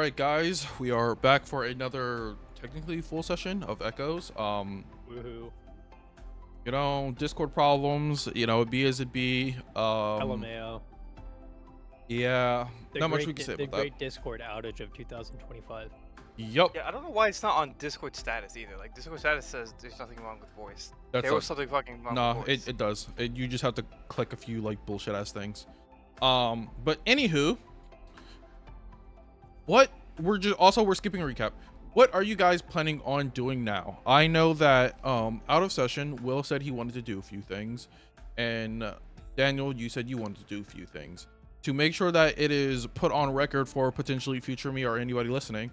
right, guys, we are back for another technically full session of Echoes. Woohoo. Discord problems, it be as it be. LMAO. Yeah, not much we can say The about that. great Discord outage of 2025. Yup, Yeah, I don't know why it's not on Discord status either. Like, Discord status says there's nothing wrong with voice. that's There was something fucking wrong nah, with voice. it does. You just have to click a few like bullshit ass things. But anywho, what we're skipping a recap. What are you guys planning on doing now? I know that out of session, Will said he wanted to do a few things, and Daniel, you said you wanted to do a few things. To make sure that it is put on record for potentially future me or anybody listening,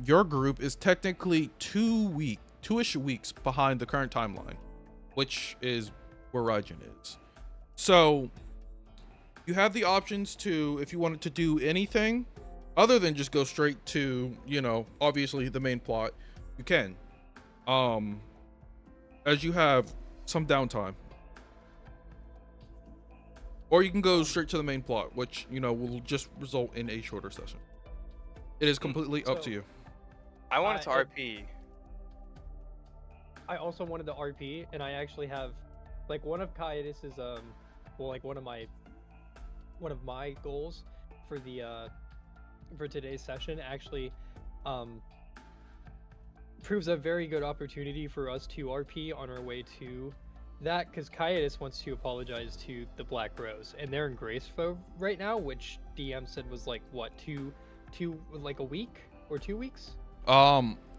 your group is technically 2-ish weeks behind the current timeline, which is where Raijin is. So you have the options to, if you wanted to do anything other than just go straight to, obviously the main plot, you can. As you have some downtime. Or you can go straight to the main plot, which, will just result in a shorter session. It is completely up to you. I wanted to RP. I also wanted to RP, and I actually have, like, one of Kaidis's, one of my goals for the, for today's session actually, proves a very good opportunity for us to RP on our way to that, because Kaidis wants to apologize to the Black Rose, and they're in Gracefo right now, which DM said was like, what, like a week or 2 weeks?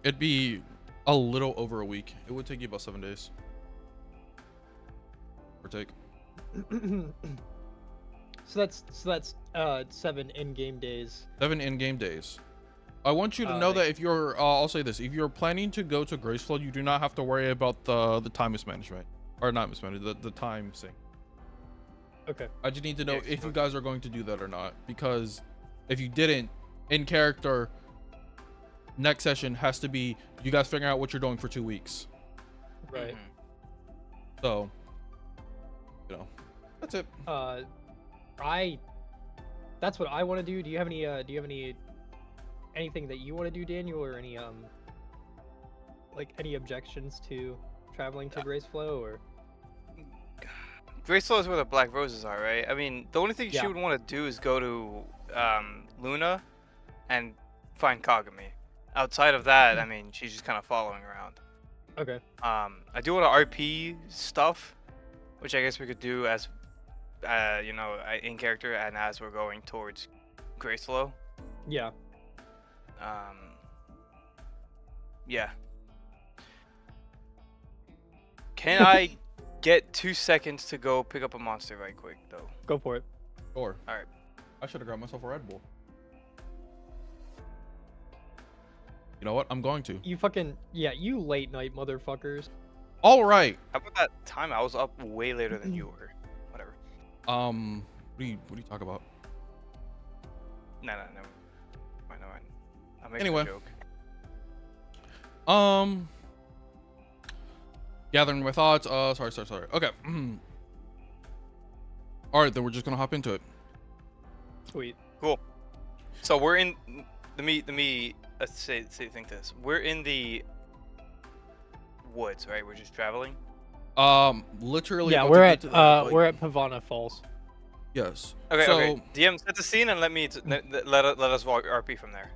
It'd be a little over a week. It would take you about 7 days. Or take. So that's 7 in-game days. 7 in-game days. I want you to know that if you're, I'll say this, if you're planning to go to Graceflow, you do not have to worry about the time mismanagement. Or not mismanagement, the time sync. Okay. I just need to know if you guys are going to do that or not. Because if you didn't, in character, next session has to be you guys figuring out what you're doing for 2 weeks. Right. So, that's it. That's what I want to do. Do you have any anything that you want to do, Daniel, or any any objections to traveling to Graceflow? Or Graceflow is where the Black Roses are, right? I mean, the only thing she would want to do is go to Luna and find Kagami. Outside of that, I mean, she's just kind of following around. Okay. I do want to RP stuff, which I guess we could do as in character and as we're going towards Graceflow. Yeah. Yeah. Can I get 2 seconds to go pick up a monster right quick, though? Go for it. Sure. All right. I should have grabbed myself a Red Bull. You know what? I'm going to. You fucking, you late night motherfuckers. All right. How about that time? I was up way later than you were. Whatever. What do you talk about? No. Mind. I'm making Anyway. a joke. Gathering my thoughts. Sorry. Okay. All right, then we're just gonna hop into it. Sweet. Cool. So we're in let's think this. We're in the woods, right? We're just traveling. Literally. Yeah, about we're to at get to that, we're at Vana Falls. Yes. Okay. So, Okay. DM, set the scene and let us walk RP from there.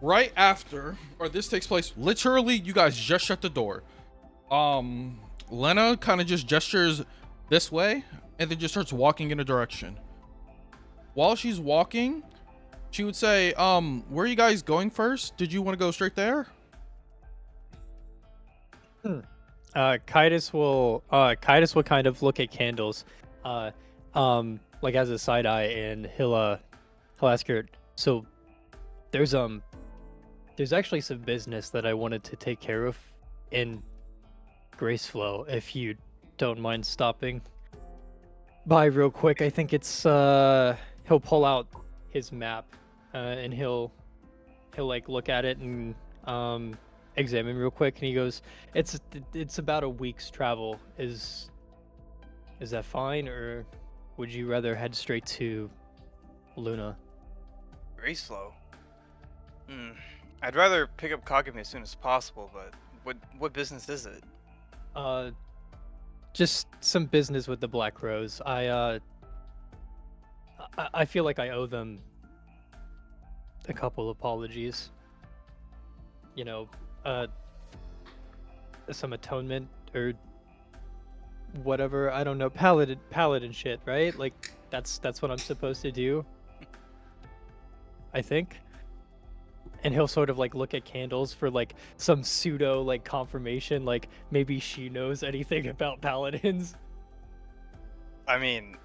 right after, or this takes place, literally, you guys just shut the door. Lena kind of just gestures this way and then just starts walking in a direction. While she's walking, she would say, where are you guys going first? Did you want to go straight there? Kaidis will kind of look at Candles, like as a side eye, and he'll ask her, so there's actually some business that I wanted to take care of in Graceflow, if you don't mind stopping by real quick. I think it's he'll pull out his map, and he'll like look at it and examine real quick, and he goes, it's about a week's travel. Is that fine, or would you rather head straight to Luna? Graceflow. I'd rather pick up Kagami as soon as possible, but what business is it? Just some business with the Black Rose. I feel like I owe them a couple apologies. You know, some atonement or whatever. I don't know, paladin shit, right? Like that's what I'm supposed to do. I think. And he'll sort of like look at Candles for like some pseudo like confirmation, like maybe she knows anything about paladins. I mean,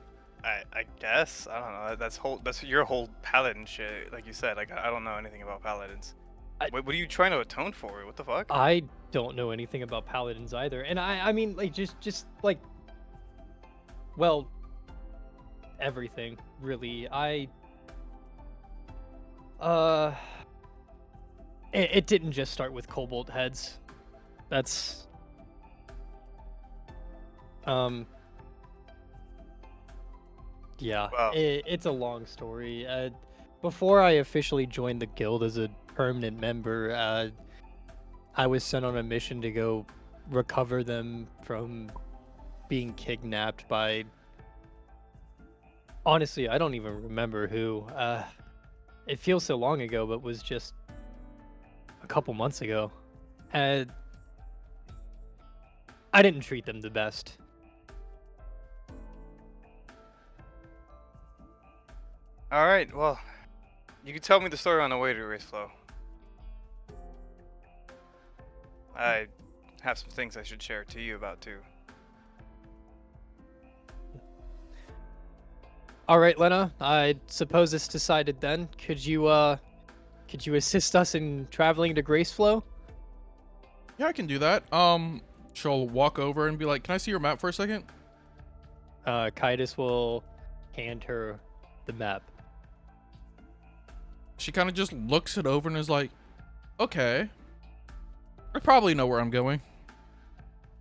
I guess I don't know. That's your whole paladin shit. Like you said, like I don't know anything about paladins. What are you trying to atone for? What the fuck? I don't know anything about paladins either, and I mean like just like, well, everything really. It didn't just start with cobalt heads. That's yeah, Wow. it's a long story. Before I officially joined the guild as a permanent member, I was sent on a mission to go recover them from being kidnapped by, honestly, I don't even remember who. It feels so long ago, but was just a couple months ago. And I didn't treat them the best. All right, well, you can tell me the story on the way to Graceflow. I have some things I should share to you about too. All right, Lena. I suppose it's decided then. Could you assist us in traveling to Graceflow? Yeah, I can do that. She'll walk over and be like, "Can I see your map for a second?" Kaitis will hand her the map. She kind of just looks it over and is like, "Okay, I probably know where I'm going.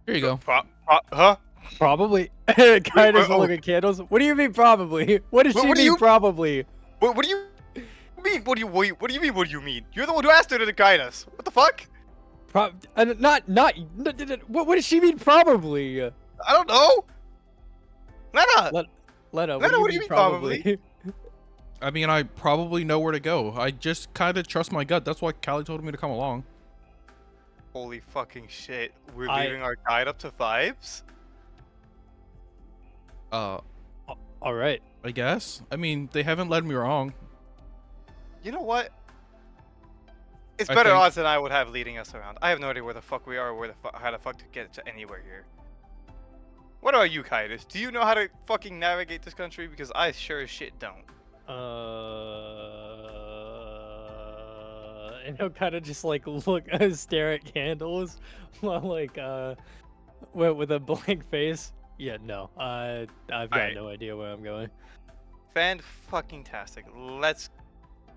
Here you go." Huh? Probably. Kaitis will look at Candles. What do you mean probably? What does she mean probably? What do you mean? What do you mean? What do you mean? You're the one who asked her to guide us. What the fuck? What does she mean probably? I don't know. Lena. Lena, what do you mean probably? I mean, I probably know where to go. I just kind of trust my gut. That's why Callie told me to come along. Holy fucking shit. We're leaving our guide up to Vibes? All right. I guess. I mean, they haven't led me wrong. You know what? It's I better think- odds than I would have leading us around. I have no idea where the fuck we are or how the fuck to get to anywhere here. What about you, Kaitis? Do you know how to fucking navigate this country? Because I sure as shit don't. And he'll kind of just like stare at Candles while like with a blank face. Yeah, no, I've got no idea where I'm going. Fan-fucking-tastic. Let's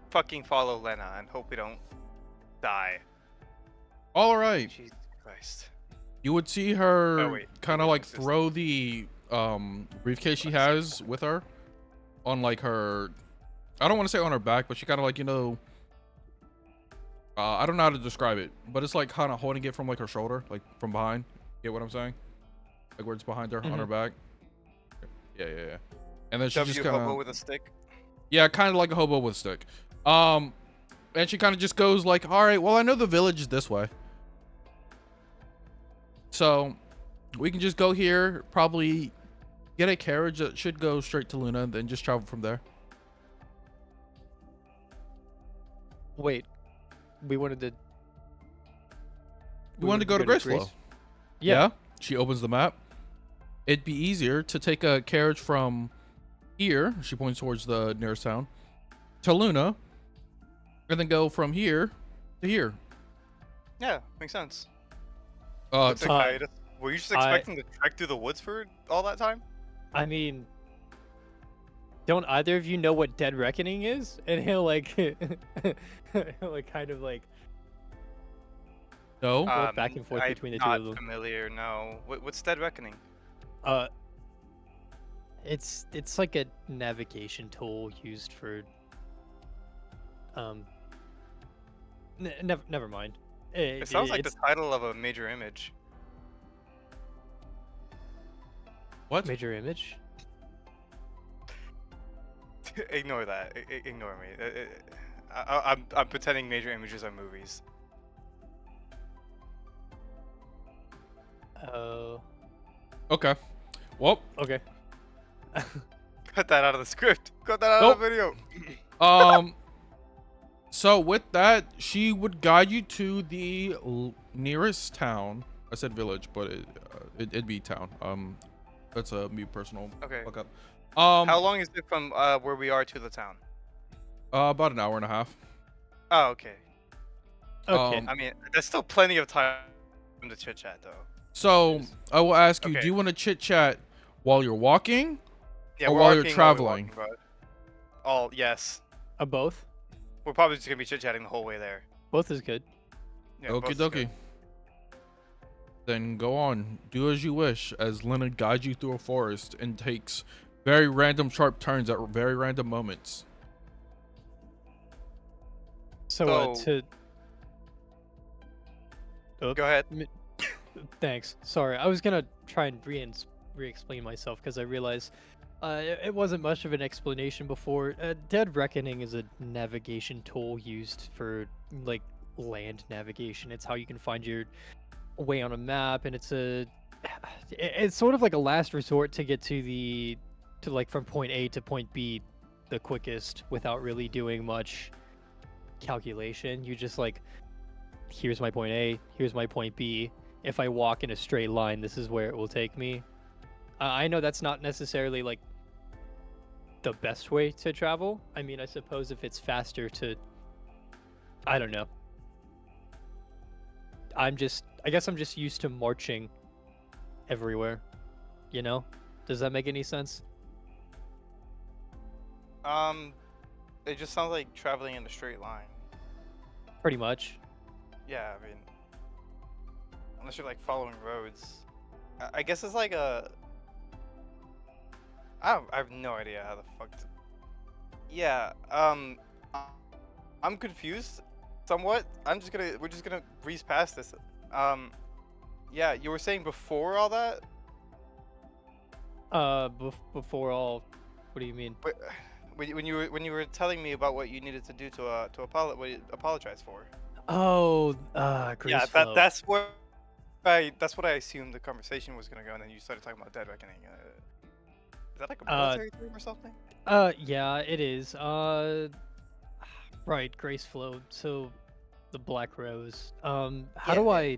fucking follow Lena and hope we don't die. All right. Jesus Christ. You would see her Oh, wait. kind of like throw the briefcase she has with her on like her, I don't want to say on her back, but she kind of like, you know, I don't know how to describe it, but it's like kind of holding it from like her shoulder, like from behind. Get what I'm saying? Like where it's behind her on her back. Yeah. And then she just kind hobo of with a stick. Yeah, kind of like a hobo with a stick. And she kind of just goes like, "All right, well, I know the village is this way, so we can just go here. Probably get a carriage that should go straight to Luna, and then just travel from there." Wait, we wanted to. We wanted to go to Graceflow. Yeah. She opens the map. It'd be easier to take a carriage from here. She points towards the nearest town to Luna, and then go from here to here. Yeah, makes sense. Were you just expecting to trek through the woods for all that time? I mean, don't either of you know what Dead Reckoning is? And he'll like, he'll like kind of like no, go back and forth between the two of them. Not familiar. No. What's Dead Reckoning? It's like a navigation tool used for Never mind. It sounds like the It's title of a major image. What? major image. Ignore that. Ignore me. I'm pretending major images are movies. Oh. Okay. Well, Okay. Cut that out of the script. Cut that out Nope. of the video. So with that, she would guide you to the nearest town. I said village, but it'd be town. That's a me personal Okay. fuck up. How long is it from where we are to the town? About an hour and a half. Oh, okay. Okay. I mean, there's still plenty of time to chit chat, though. So I will ask you: Okay. do you want to chit chat while you're walking, Yeah, or we're while you're walking traveling? All yes. Both. We're probably just gonna be chit chatting the whole way there. Both is good. Yeah, both Okie is good. dokie. Then go on, do as you wish, as Lena guides you through a forest and takes very random sharp turns at very random moments. So So- to. Go ahead. Thanks. Sorry, I was gonna try and re-explain myself because I realized it wasn't much of an explanation before. Dead Reckoning is a navigation tool used for like land navigation. It's how you can find your way on a map, and it's sort of like a last resort to get to like from point A to point B the quickest without really doing much calculation. You just like, here's my point A, here's my point B. If I walk in a straight line, this is where it will take me. I know that's not necessarily like the best way to travel. I mean, I suppose if it's faster to, I don't know. I guess I'm just used to marching everywhere. You know? Does that make any sense? It just sounds like traveling in a straight line. Pretty much. Yeah, I mean, unless you're like following roads. I guess it's like a. I have no idea how the fuck. Yeah. I'm confused, somewhat. We're just gonna breeze past this. Yeah, you were saying before all that. Before all, what do you mean? But when you were telling me about what you needed to do to apologize for. Oh, Grace Yeah, Flow. that's what I assumed the conversation was gonna go, and then you started talking about Dead Reckoning. Is that like a military term or something? Yeah, it is. Right, Grace Flow. So, the Black Rose. How do I?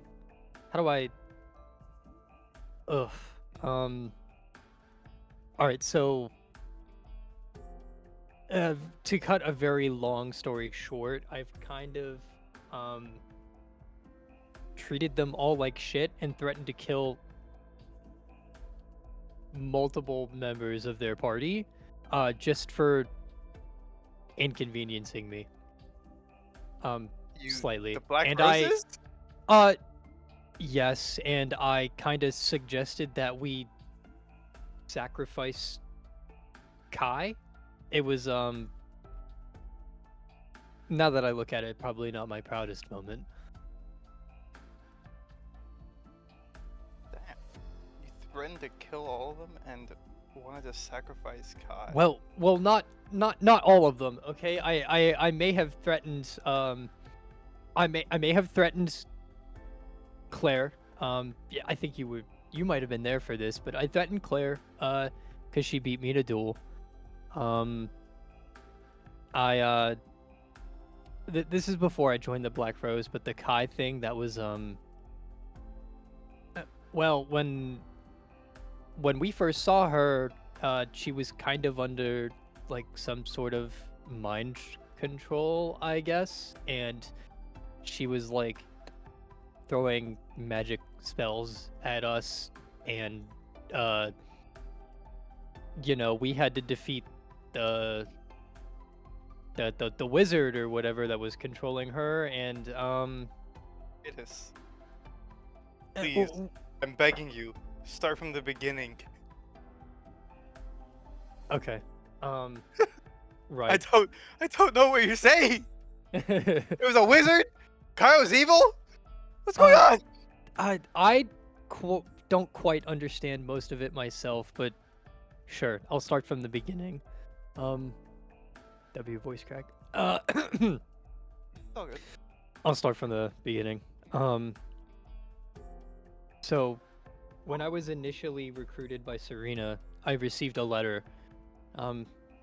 Ugh. All right, so. To cut a very long story short, I've kind of treated them all like shit and threatened to kill multiple members of their party just for inconveniencing me slightly. The Black And Roses? yes, and I kind of suggested that we sacrifice Kai. It was now that I look at it, probably not my proudest moment. Damn. You threatened to kill all of them and wanted to sacrifice Kai. Well, not all of them. Okay, I may have threatened I may have threatened Claire. Yeah, I think you might have been there for this, but I threatened Claire because she beat me in a duel. This is before I joined the Black Rose, but the Kai thing, that was well, when we first saw her, she was kind of under like some sort of mind control, I guess, and she was like throwing magic spells at us, and you know, we had to defeat the wizard or whatever that was controlling her, and It is. uh, Please, w- I'm begging you, start from the beginning. okay, right. I don't know what you're saying. It was a wizard? Kyle's evil? What's going on? I don't quite understand most of it myself, but sure, I'll start from the beginning. That'd be a voice crack. It's all good. I'll start from the beginning. So when I was initially recruited by Serena, I received a letter.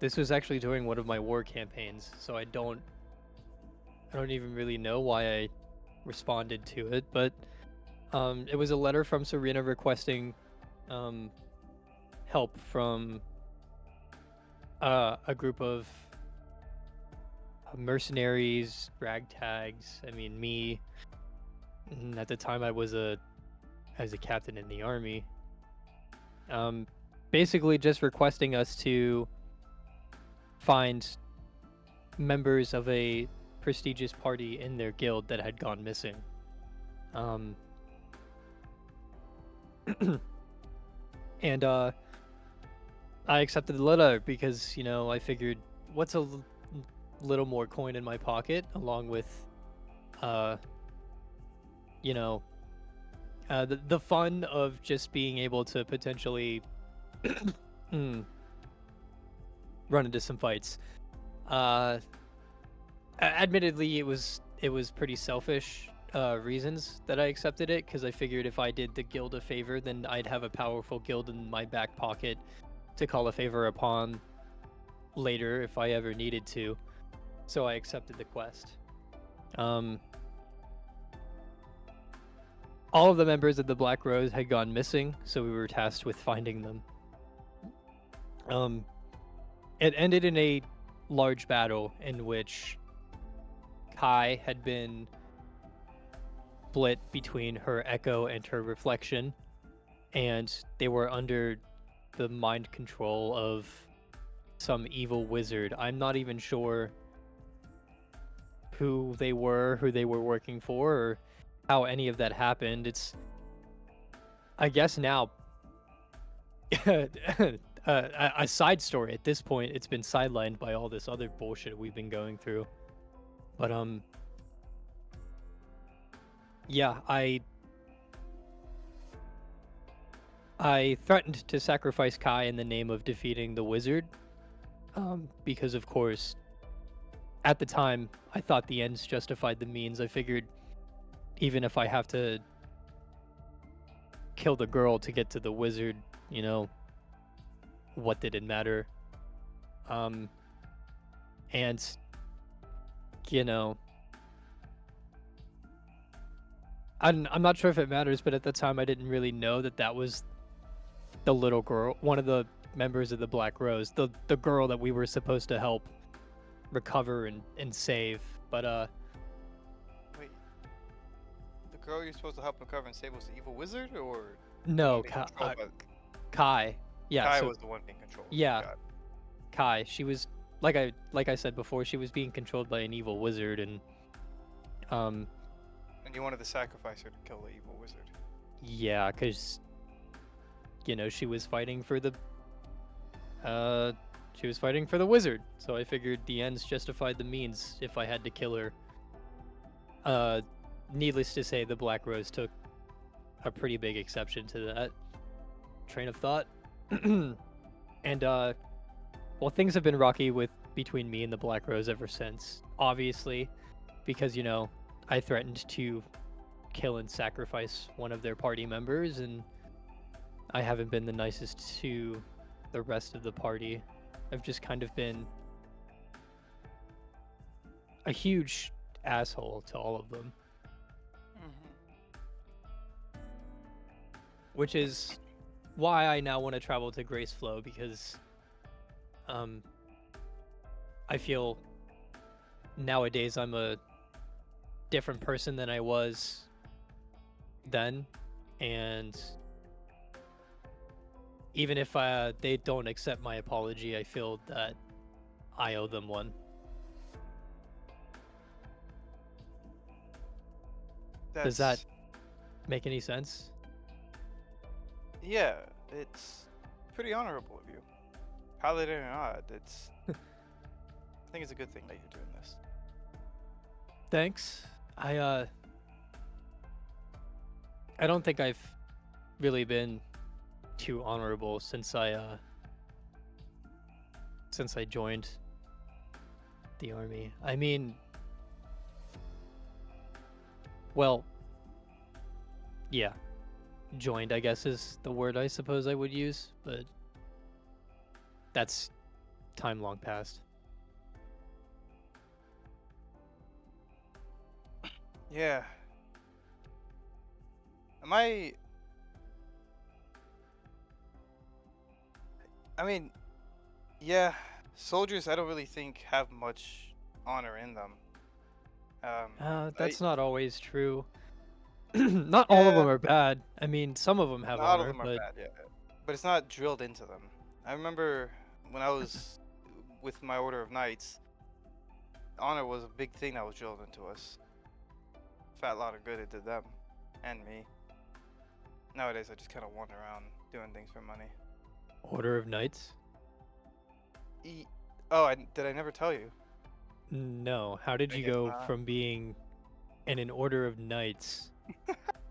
This was actually during one of my war campaigns, so I don't even really know why I responded to it, but it was a letter from Serena requesting help from a group of mercenaries, ragtags. I mean, me. And at the time, I was a captain in the army. Basically, just requesting us to find members of a prestigious party in their guild that had gone missing. And I accepted the letter because, I figured, what's a little more coin in my pocket, along with, the fun of just being able to potentially run into some fights. Admittedly, it was pretty selfish reasons that I accepted it, because I figured if I did the guild a favor, then I'd have a powerful guild in my back pocket to call a favor upon later if I ever needed to. So I accepted the quest. All of the members of the Black Rose had gone missing, so we were tasked with finding them. It ended in a large battle in which Kai had been split between her echo and her reflection, and they were under the mind control of some evil wizard. I'm not even sure who they were working for, or how any of that happened. It's, I guess now, a side story at this point. It's been sidelined by all this other bullshit we've been going through. But yeah, I threatened to sacrifice Kai in the name of defeating the wizard, because of course, at the time, I thought the ends justified the means. I figured even if I have to kill the girl to get to the wizard, what did it matter? And, I'm not sure if it matters, but at the time I didn't really know that was the little girl, one of the members of the Black Rose, the girl that we were supposed to help recover and save. But wait, the girl you're supposed to help recover and save was the evil wizard, or no, Kai. Yeah, Kai was the one being controlled. Yeah, Kai. She was, like I said before, she was being controlled by an evil wizard, and And you wanted to sacrifice her to kill the evil wizard. Yeah, because she was fighting for the wizard. So I figured the ends justified the means if I had to kill her. Needless to say, the Black Rose took a pretty big exception to that train of thought. And well, things have been rocky between me and the Black Rose ever since. Obviously, because I threatened to kill and sacrifice one of their party members, and I haven't been the nicest to the rest of the party. I've just kind of been a huge asshole to all of them. Mm-hmm. Which is why I now want to travel to Graceflow, because I feel nowadays I'm a different person than I was then, and even if they don't accept my apology, I feel that I owe them one. Does that make any sense? Yeah, it's pretty honorable of you. Paladin or not, I think it's a good thing that you're doing this. Thanks. I don't think I've really been too honorable since I joined the army. I mean, well, yeah, joined, I guess, is the word I suppose I would use, but that's time long past. Yeah. Am I? I mean, yeah. Soldiers, I don't really think have much honor in them. That's not always true. Not all of Yeah, them are bad. I mean, some of them have not all of honor, them are but bad. Yeah, but it's not drilled into them. I remember when I was with my Order of Knights, honor was a big thing that was drilled into us. Fat lot of good it did them, and me. Nowadays, I just kind of wander around doing things for money. Order of Knights? Oh, did I never tell you? No. How did I you guess go not. from being in an Order of Knights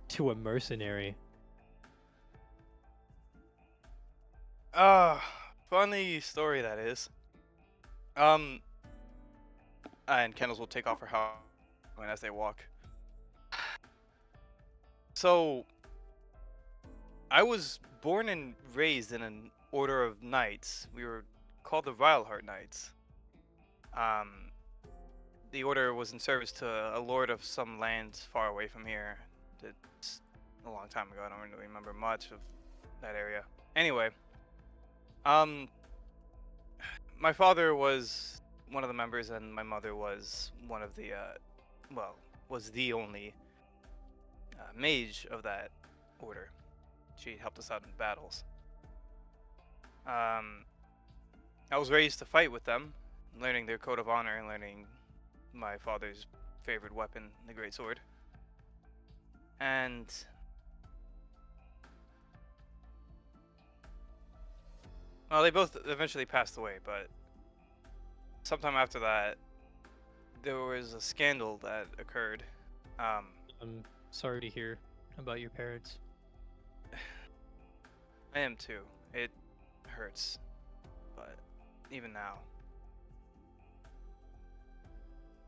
to a mercenary? Funny story that is. Um, and Kendall's will take off her helmet as they walk. So, I was born and raised in an order of knights. We were called the Vileheart Knights. Um, the order was in service to a lord of some lands far away from here. It's a long time ago. I don't really remember much of that area. Anyway, um, my father was one of the members, and my mother was one of the, well, was the only mage of that order. She helped us out in battles. I was raised to fight with them, learning their code of honor and learning my father's favorite weapon, the great sword. And well, they both eventually passed away, but sometime after that, there was a scandal that occurred. I'm sorry to hear about your parents. I am too. It hurts, but even now.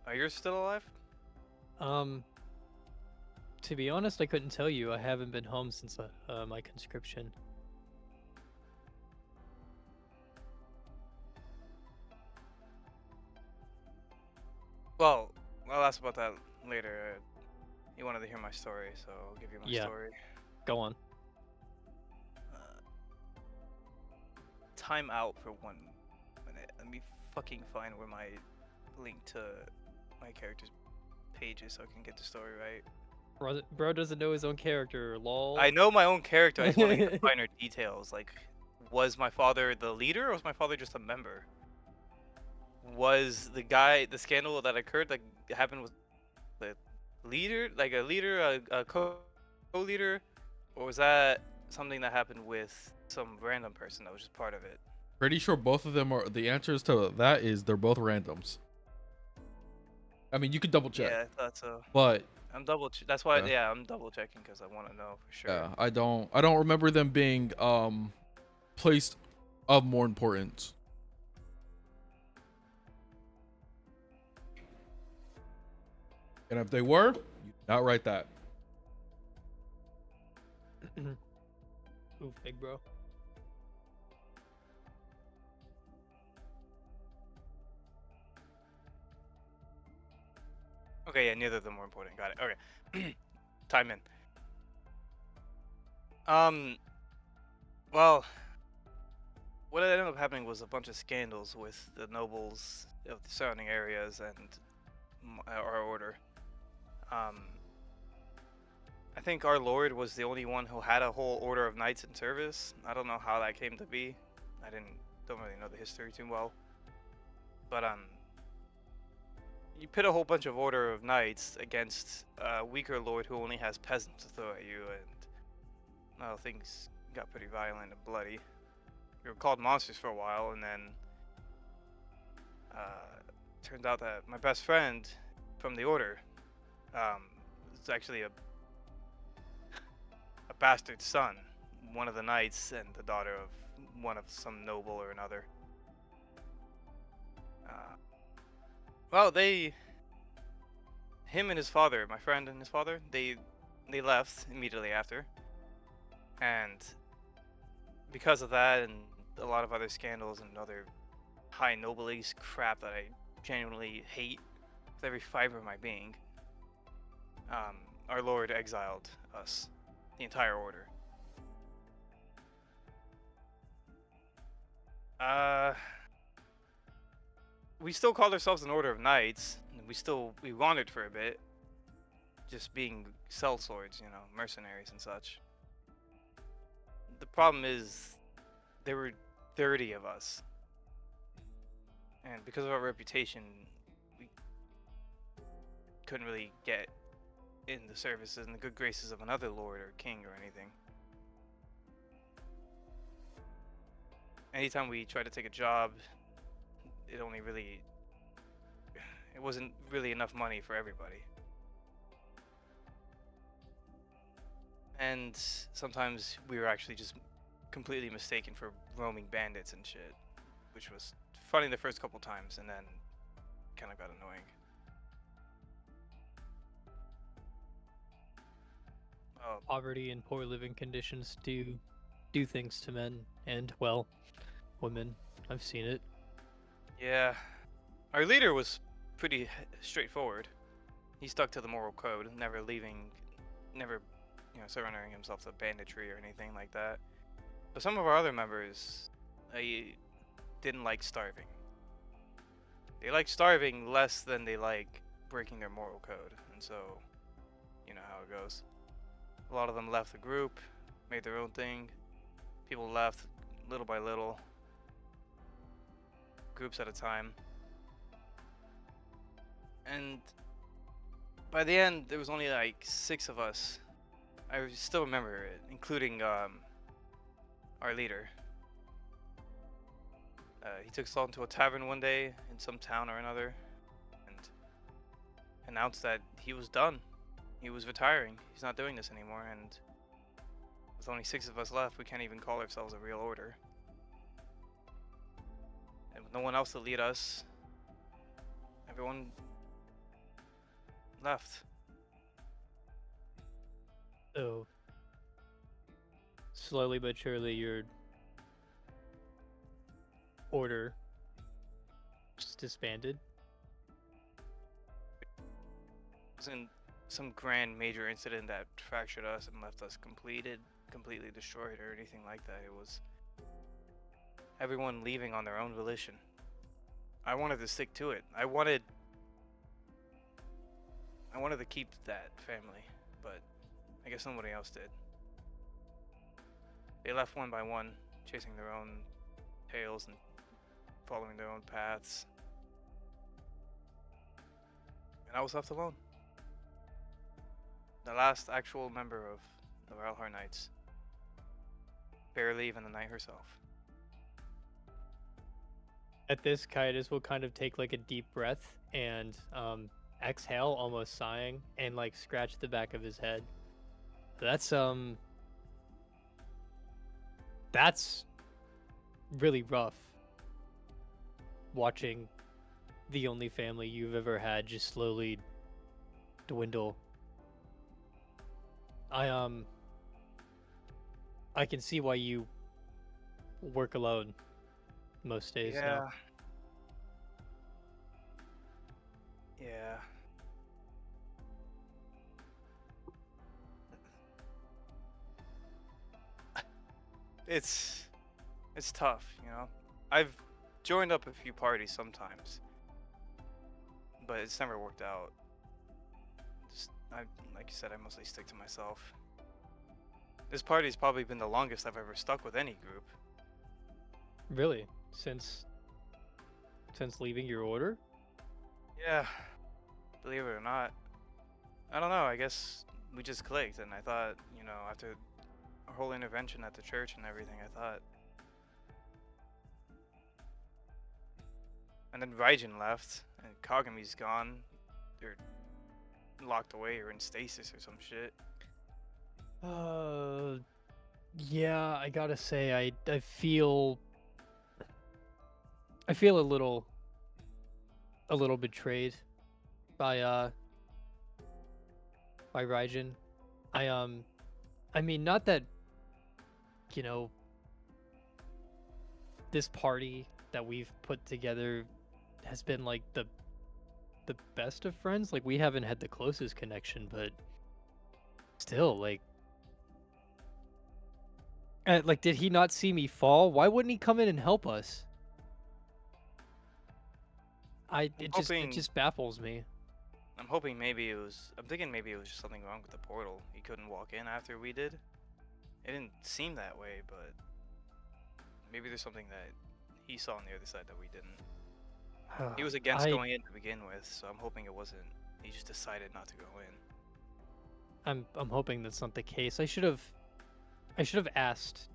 Are you still alive? Um, to be honest, I couldn't tell you. I haven't been home since my conscription. Well, I'll ask about that later. You wanted to hear my story, so I'll give you my Yeah. story. Go on. Time out for 1 minute. Let me fucking find where my link to my character's page is so I can get the story right. Bro doesn't know his own character, lol. I know my own character. I just want to get the finer details. Like, was my father the leader, or was my father just a member? Was the scandal that occurred, like, happened with the leader, like a leader, a co-leader, or was that something that happened with some random person that was just part of it? Pretty sure both of them are. The answers to that is they're both randoms. I mean, you could double check. Yeah, I thought so. But I'm that's why. Yeah, I'm double checking because I want to know for sure. yeah, I don't remember them being placed of more importance. And if they were, you not write that. Ooh, big bro. Okay, yeah, neither of them were important. Got it. Okay. Time in. Well, what ended up happening was a bunch of scandals with the nobles of the surrounding areas and our order. I think our lord was the only one who had a whole order of knights in service. I don't know how that came to be. I don't really know the history too well. But you pit a whole bunch of order of knights against a weaker lord who only has peasants to throw at you, and well, things got pretty violent and bloody. We were called monsters for a while, and then turned out that my best friend from the order. It's actually a bastard son, one of the knights, and the daughter of one of some noble or another. Well, him and his father, my friend and his father, they left immediately after, and because of that and a lot of other scandals and other high noblesse crap that I genuinely hate with every fiber of my being, our Lord exiled us, the entire order. We still called ourselves an order of knights. We wandered for a bit, just being sellswords, mercenaries and such. The problem is, there were 30 of us, and because of our reputation, we couldn't really get in the services and the good graces of another lord or king or anything. Anytime we tried to take a job, it wasn't really enough money for everybody. And sometimes we were actually just completely mistaken for roaming bandits and shit, which was funny the first couple times, and then kind of got annoying. Poverty and poor living conditions do things to men and, well, women. I've seen it. Yeah, our leader was pretty straightforward. He stuck to the moral code, never surrendering himself to banditry or anything like that. But some of our other members, didn't like starving. They like starving less than they like breaking their moral code, and so, you know how it goes. A lot of them left the group, made their own thing. People left little by little, groups at a time. And by the end, there was only like 6 of us. I still remember it, including our leader. He took us all into a tavern one day in some town or another and announced that he was done. He was retiring. He's not doing this anymore, and with only 6 of us left, we can't even call ourselves a real order. And with no one else to lead us, everyone left. So, slowly but surely, your order just disbanded. It wasn't some grand major incident that fractured us and left us completely destroyed or anything like that. It was everyone leaving on their own volition. I wanted to stick to it. I wanted to keep that family, but I guess somebody else did. They left one by one, chasing their own tails and following their own paths. And I was left alone. The last actual member of the Railheart Knights. Barely even the knight herself. At this, Kaitis will kind of take like a deep breath and exhale, almost sighing, and like scratch the back of his head. That's really rough. Watching the only family you've ever had just slowly dwindle. I can see why you work alone most days now. Yeah. It's tough, I've joined up a few parties sometimes, but it's never worked out. Like you said, I mostly stick to myself. This party's probably been the longest I've ever stuck with any group. Really? Since leaving your order? Yeah, believe it or not. I don't know, I guess we just clicked, and I thought, after our whole intervention at the church and everything, I thought. And then Raijin left, and Kagami's gone. they're locked away or in stasis or some shit. Yeah, I gotta say, I feel a little betrayed by Raijin. I I mean, not that, you know, this party that we've put together has been like the best of friends. Like, we haven't had the closest connection, but still, like, did he not see me fall? Why wouldn't he come in and help us? It hoping- just baffles me. I'm hoping maybe it was. I'm thinking maybe it was just something wrong with the portal. He couldn't walk in after we did. It didn't seem that way, but maybe there's something that he saw on the other side that we didn't. He was against going in to begin with, so I'm hoping it wasn't. He just decided not to go in. I'm hoping that's not the case. I should have asked.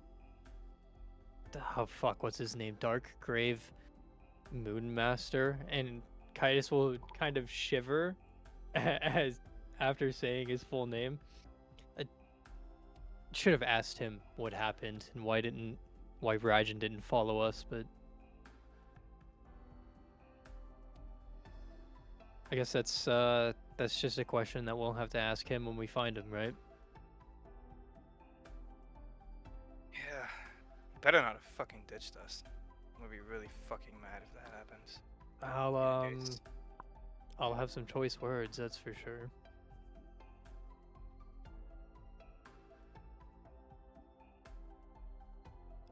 Oh fuck, what's his name? Dark Grave Moonmaster, and Kaitis will kind of shiver as after saying his full name. I should have asked him what happened and why Raijin didn't follow us, but I guess that's just a question that we'll have to ask him when we find him, right? Yeah. Better not have fucking ditched us. I'm gonna be really fucking mad if that happens. I'll have some choice words, that's for sure.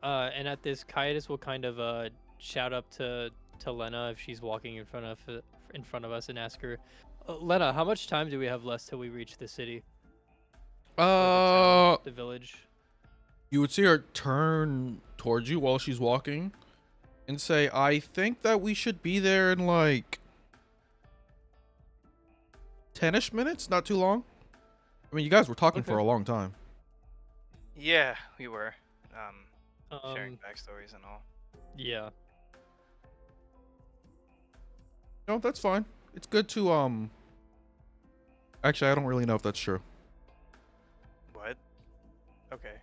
And at this, Kaitis will kind of shout up to Lena if she's walking in front of us and ask her, Lena, how much time do we have left till we reach the city? Or the village. You would see her turn towards you while she's walking and say, I think that we should be there in like 10-ish minutes, not too long. I mean, you guys were talking for a long time. Yeah, we were. Sharing backstories and all. Yeah. No, that's fine. It's good to actually, I don't really know if that's true. What? Okay.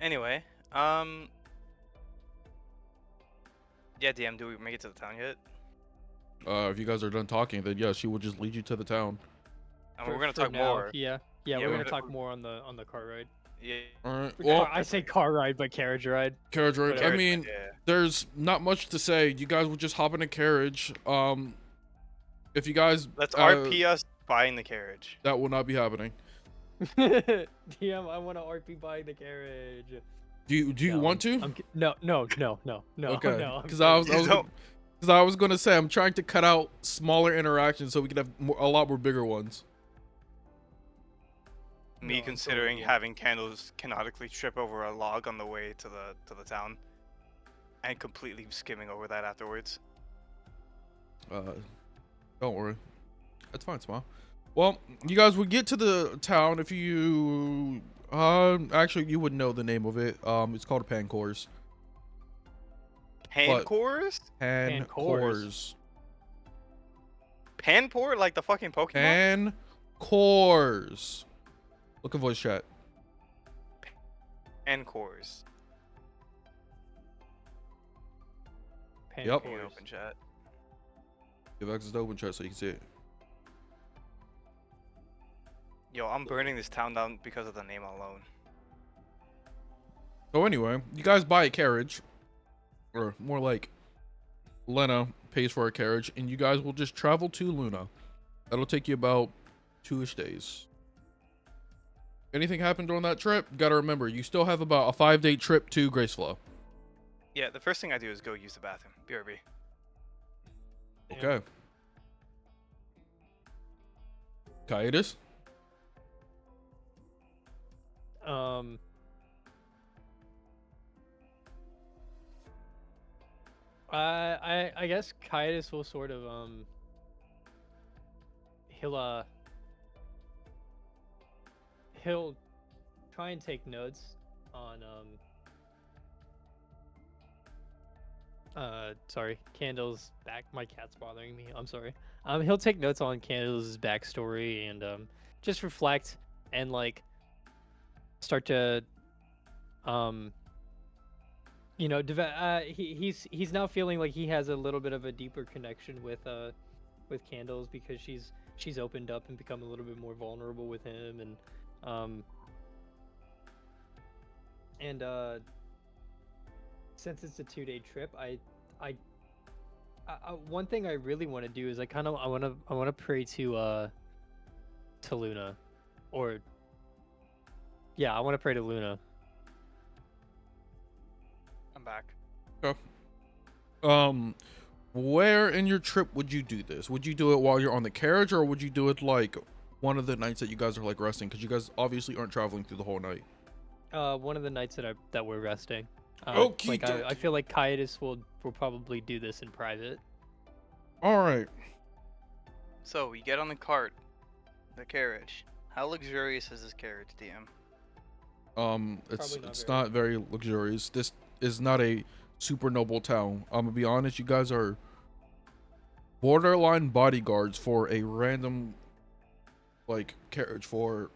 Anyway, yeah, DM, do we make it to the town yet? If you guys are done talking, then yeah, she will just lead you to the town. And we're gonna talk more. Yeah, we're gonna talk more on the car ride. Yeah. All right. Well, I say car ride, but carriage ride. Carriage ride. Whatever. I mean, Yeah. there's not much to say. You guys will just hop in a carriage. If you guys Let's RP us buying the carriage. that will not be happening. DM, I want to RP buying the carriage. Do you want to? No. Okay. No, Because I was gonna say I'm trying to cut out smaller interactions so we can have a lot more bigger ones. Me considering having candles canonically trip over a log on the way to the town, and completely skimming over that afterwards. Don't worry, that's fine, Smile. Well, you guys would get to the town if you actually you would know the name of it. It's called Pancores. Pancores? Pancores. Panpor, like the fucking Pokemon? Pancores. Look at voice chat. Pancores. Yep. Can you open chat? Give access to open chat so you can see it. Yo, I'm burning this town down because of the name alone. So anyway, you guys buy a carriage, or more like Lena pays for a carriage, and you guys will just travel to Luna. That'll take you about 2-ish days. Anything happened during that trip? Gotta remember, you still have about a 5-day trip to Graceflow. Yeah, the first thing I do is go use the bathroom. BRB. Okay. Kaitis? I guess Kaitis will sort of he'll try and take notes on Sorry, Candle's back. My cat's bothering me. I'm sorry. He'll take notes on Candle's backstory and just reflect and like start to he's now feeling like he has a little bit of a deeper connection with Candles because she's opened up and become a little bit more vulnerable with him um and since it's a 2-day trip, one thing I really want to do is I want to pray to Luna, or yeah, I want to pray to Luna. I'm back. Okay. Where in your trip would you do this? Would you do it while you're on the carriage, or would you do it like one of the nights that you guys are like resting? Because you guys obviously aren't traveling through the whole night. One of the nights that we're resting. Okie I feel like Caius will probably do this in private. All right. So we get on the cart, the carriage. How luxurious is this carriage, DM? It's not very luxurious. This is not a super noble town. I'm gonna be honest, you guys are borderline bodyguards for a random like carriage for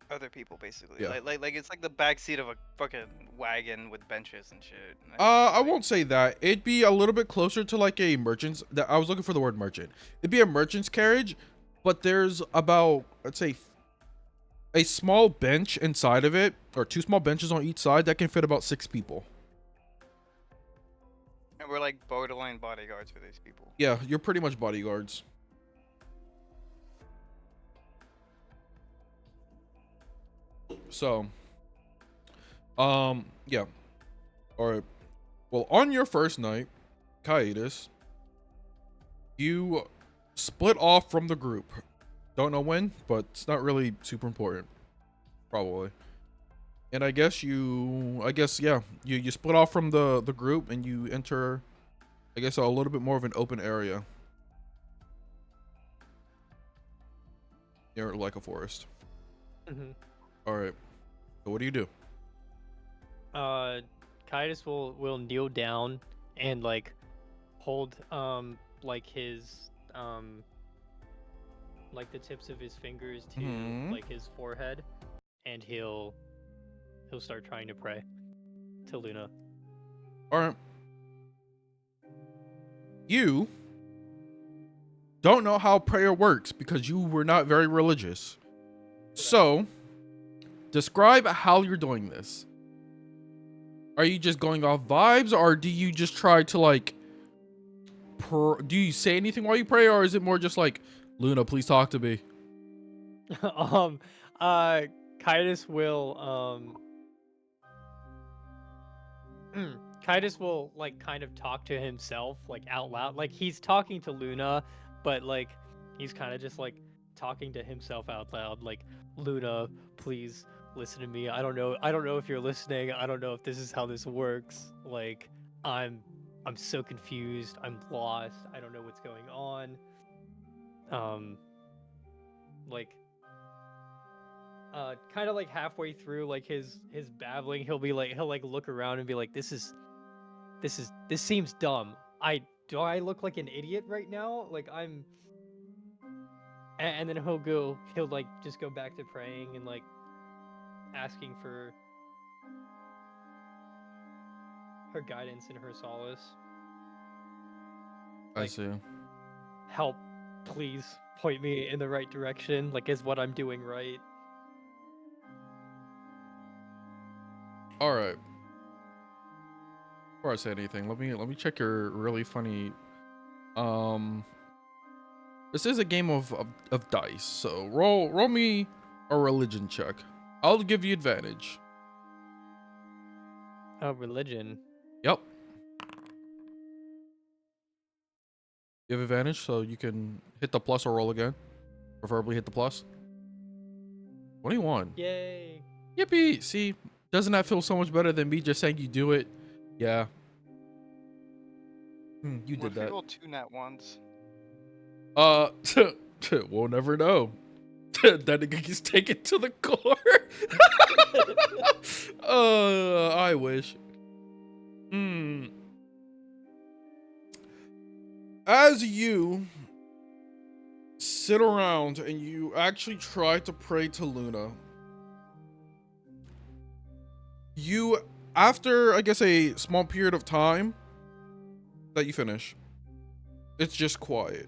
Other people, basically. Yeah. Like it's like the back seat of a fucking wagon with benches and shit. I won't say that. It'd be a little bit closer to like a merchant's. That I was looking for the word merchant. It'd be a merchant's carriage, but there's about, let's say, a small bench inside of it, or 2 small benches on each side that can fit about 6 people. And we're like borderline bodyguards for these people. Yeah, you're pretty much bodyguards. So, yeah. All right. Well, on your first night, Caius, you split off from the group. Don't know when, but it's not really super important. Probably. And I guess yeah, you split off from the group and you enter, I guess, a little bit more of an open area. Near like a forest. Mm-hmm. All right. So what do you do? Caius will kneel down and like hold like his like the tips of his fingers to like his forehead, and he'll start trying to pray to Luna. All right. You don't know how prayer works because you were not very religious. So, describe how you're doing this. Are you just going off vibes, or do you just try to like do you say anything while you pray, or is it more just like, Luna, please talk to me? Caius will Caius will like kind of talk to himself like out loud. Like he's talking to Luna, but like he's kind of just like talking to himself out loud, like, Luna, please listen to me. I don't know if you're listening. I don't know if this is how this works. Like I'm so confused. I'm lost. I don't know what's going on. Like kind of like halfway through like his babbling, he'll look around and be like, this seems dumb. Do I look like an idiot right now? Like and then he'll like just go back to praying and like asking for her guidance and her solace. I see. Help, please point me in the right direction. Like, is what I'm doing right? All right. Before I say anything, let me check your really funny. This is a game of dice, so roll me a religion check. I'll give you advantage. Oh, religion. Yep. You have advantage, so you can hit the plus or roll again. Preferably hit the plus. 21. Yay. Yippee! See, doesn't that feel so much better than me just saying you do it? Yeah. You did that. Roll 2 nat ones. We'll never know. That nigga gets taken to the core. I wish. as you sit around and you actually try to pray to Luna, you, after I guess a small period of time that you finish, it's just quiet.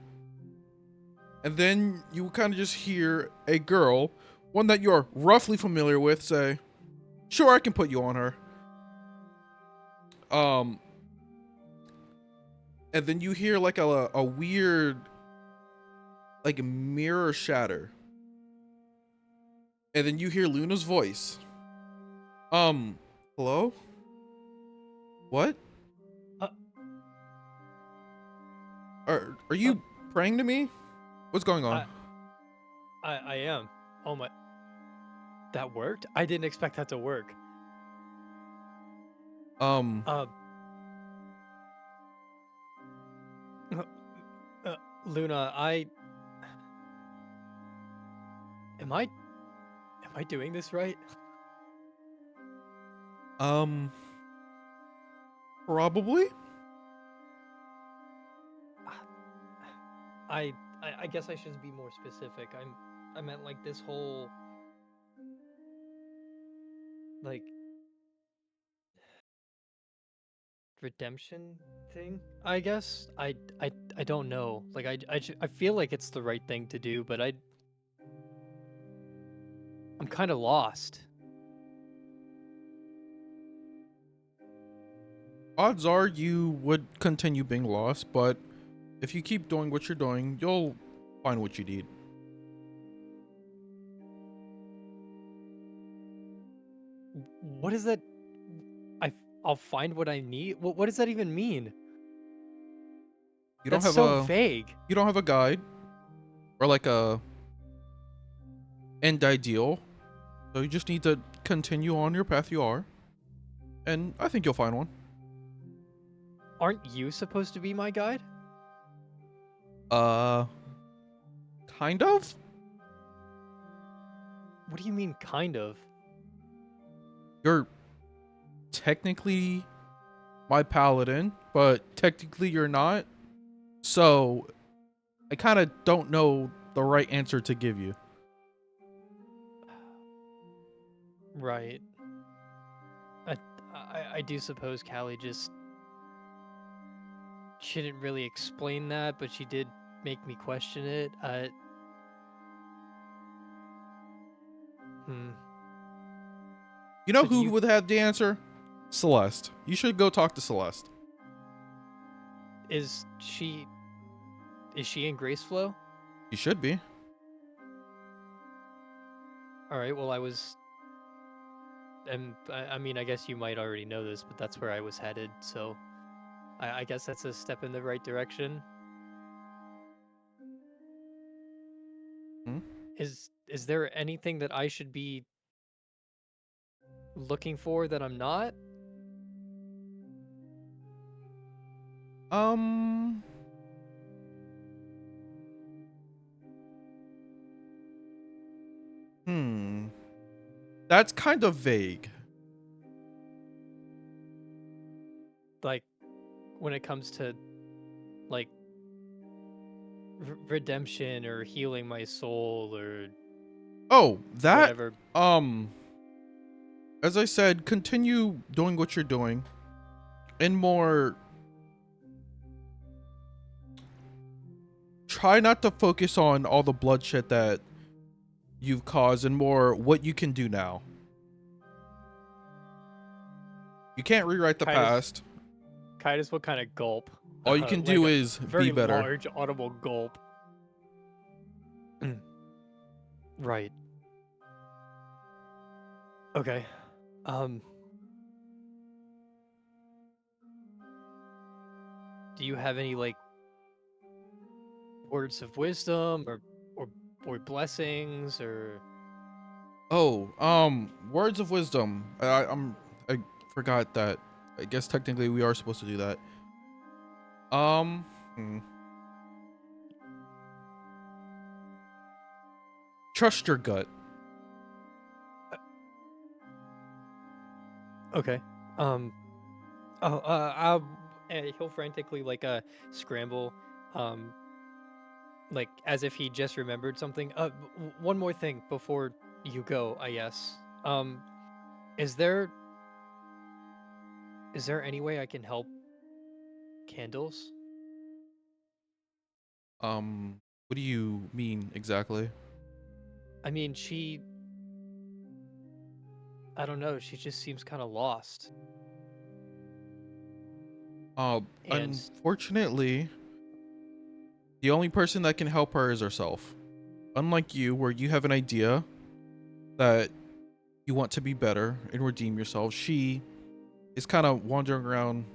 And then you kind of just hear a girl, one that you're roughly familiar with, say, "Sure, I can put you on her." Um, and then you hear like a weird, like a mirror shatter. And then you hear Luna's voice. Hello? What? Uh, Are you praying to me? What's going on? I am. Oh my. That worked? I didn't expect that to work. Um, Uh, Luna, am I doing this right? um, probably? I guess I should be more specific. I meant like this whole like redemption thing. I guess I don't know. Like I feel like it's the right thing to do, but I'm kind of lost. Odds are you would continue being lost, but if you keep doing what you're doing, you'll find what you need. What is that? I'll find what I need. What does that even mean? You don't That's have so a vague. you don't have a guide or like a end ideal. So you just need to continue on your path you are, and I think you'll find one. Aren't you supposed to be my guide? Uh, kind of? What do you mean, kind of? You're technically my paladin, but technically you're not. So I kind of don't know the right answer to give you. Right. I, I do suppose Callie just she didn't really explain that, but she did make me question it. Hmm. You know So do who you would have the answer? Celeste. You should go talk to Celeste. is she is she in Grace Flow? You should be. All right. Well, and I mean, I guess you might already know this, but that's where I was headed. So I guess that's a step in the right direction. Hmm? Is there anything that I should be looking for that I'm not? Um, hmm. That's kind of vague. Like when it comes to like redemption or healing my soul or Oh, that, whatever. um, as I said, continue doing what you're doing and more. Try not to focus on all the bloodshed that you've caused and more what you can do now. You can't rewrite the Kaitis, past. Kaitis will kind of gulp, All you can like do a is be very better. large audible gulp. Right. Okay. Um. Do you have any like words of wisdom or or blessings or? Oh, words of wisdom. I forgot that. I guess technically we are supposed to do that. Um, hmm. Trust your gut. Okay. Um. Oh. He'll frantically like scramble um, like as if he just remembered something. One more thing before you go, I guess. Is there any way I can help Candles? What do you mean exactly? I mean, I don't know, she just seems kind of lost. And Unfortunately, the only person that can help her is herself. Unlike you, where you have an idea that you want to be better and redeem yourself, she is kind of wandering around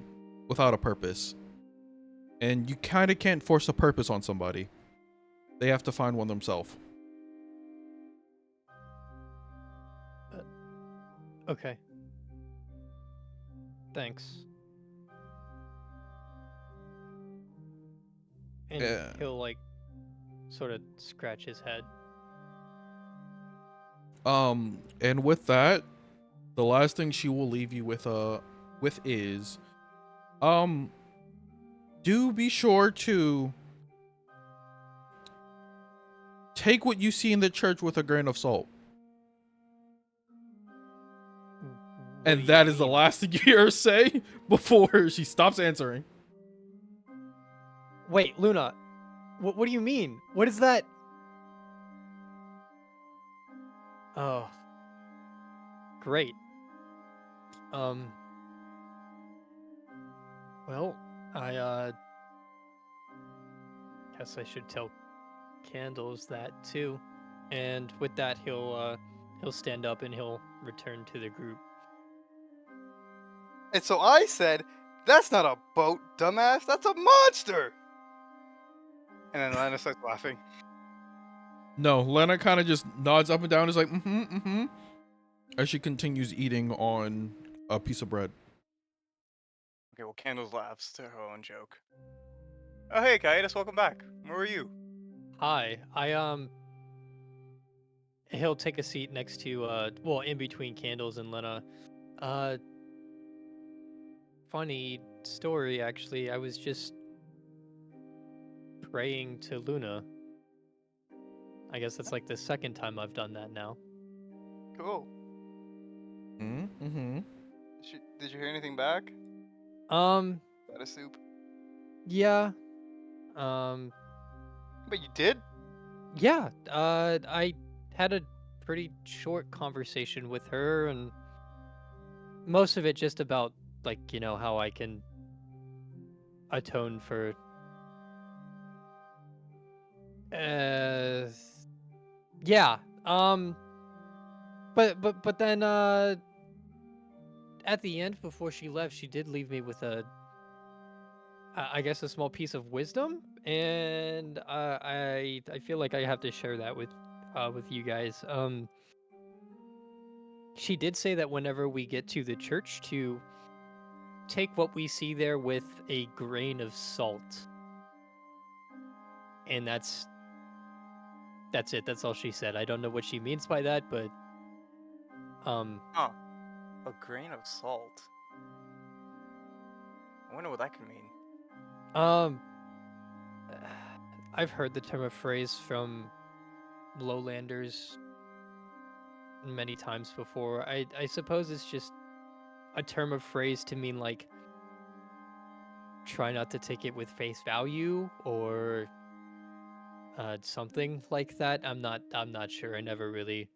without a purpose. And you kind of can't force a purpose on somebody. They have to find one themselves. okay, thanks. And Yeah. he'll like sort of scratch his head. And with that, the last thing she will leave you with is do be sure to take what you see in the church with a grain of salt. What do And you that is the mean? last thing you hear her say before she stops answering. Wait, Luna, what do you mean? What is that? Oh, great. Um, well, I guess I should tell Candles that too. And with that, he'll stand up and he'll return to the group. And so I said, "That's not a boat, dumbass. That's a monster." And then Lana starts laughing. No, Lena kind of just nods up and down, is like, as she continues eating on a piece of bread. Okay, well, Candles laughs to her own joke. Oh, hey, Kaitis, welcome back. Where were you? Hi, he'll take a seat next to well, in between Candles and Lena. Uh, funny story actually. I was just praying to Luna. I guess that's like the second time I've done that now. Cool. Mm-hmm. Did you hear anything back? Um, Got a soup. yeah. Um, But you did? yeah. I had a pretty short conversation with her, and most of it just about like, how I can atone for uh yeah. But then at the end before she left, she did leave me with I guess a small piece of wisdom, and I feel like I have to share that with you guys. She did say that whenever we get to the church to take what we see there with a grain of salt. And that's it. That's all she said. I don't know what she means by that, but Huh. A grain of salt. I wonder what that could mean. um I've heard the term of phrase from lowlanders many times before. I suppose it's just a term of phrase to mean like try not to take it with face value or something like that. I'm not sure. I never really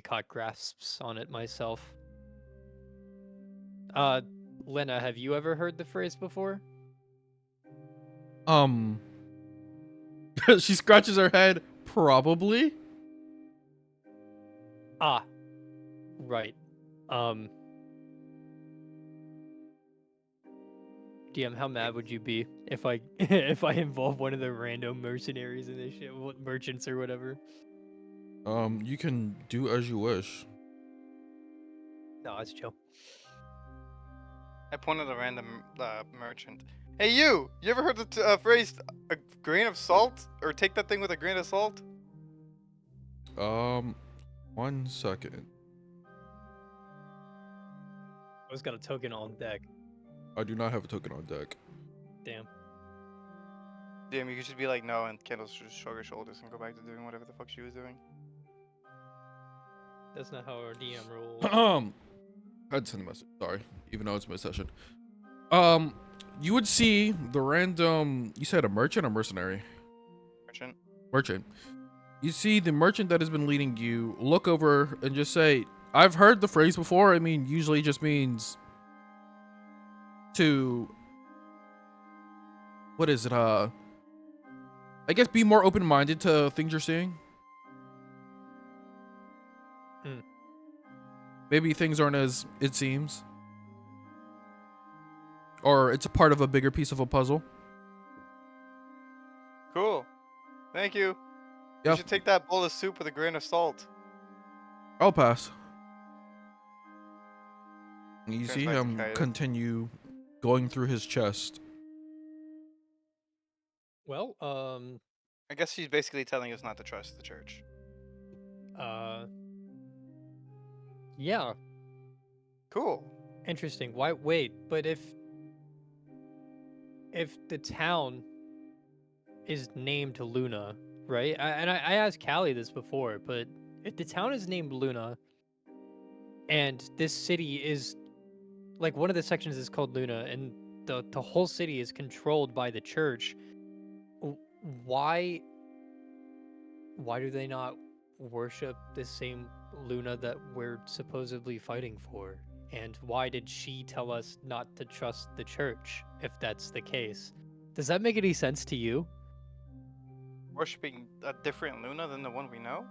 caught grasps on it myself. Uh Lena, have you ever heard the phrase before? Um, she scratches her head. Probably. Ah, right. Um DM, how mad would you be if I if I involve one of the random mercenaries in this shit, merchants or whatever? You can do as you wish. No, it's chill. I pointed at a random merchant. Hey, you! You ever heard the phrase, a grain of salt? Or take that thing with a grain of salt? 1 second. I was got a token on deck. I do not have a token on deck. Damn. Damn, you could just be like, no, and Kendall should just shrug her shoulders and go back to doing whatever the fuck she was doing. That's not how our DM rolls. I had to send a message. Sorry, even though it's mid session. You would see the random. You said a merchant or mercenary? Merchant. Merchant. You see the merchant that has been leading you look over and just say, "I've heard the phrase before. I mean, usually it just means to. What is it? I guess be more open-minded to things you're seeing. Hmm. Maybe things aren't as it seems, or it's a part of a bigger piece of a puzzle." Cool. Thank you. Yeah. You should take that bowl of soup with a grain of salt. I'll pass. You Turns see back to him Kaido. continue going through his chest. Well, I guess she's basically telling us not to trust the church. yeah, Cool. interesting. Why? Wait, but if the town is named Luna, right? I asked Callie this before, but if the town is named Luna, and this city is like one of the sections is called Luna, and the whole city is controlled by the church, w- why do they not worship the same Luna that we're supposedly fighting for? And why did she tell us not to trust the church if that's the case? Does that make any sense to you? Worshipping a different Luna than the one we know?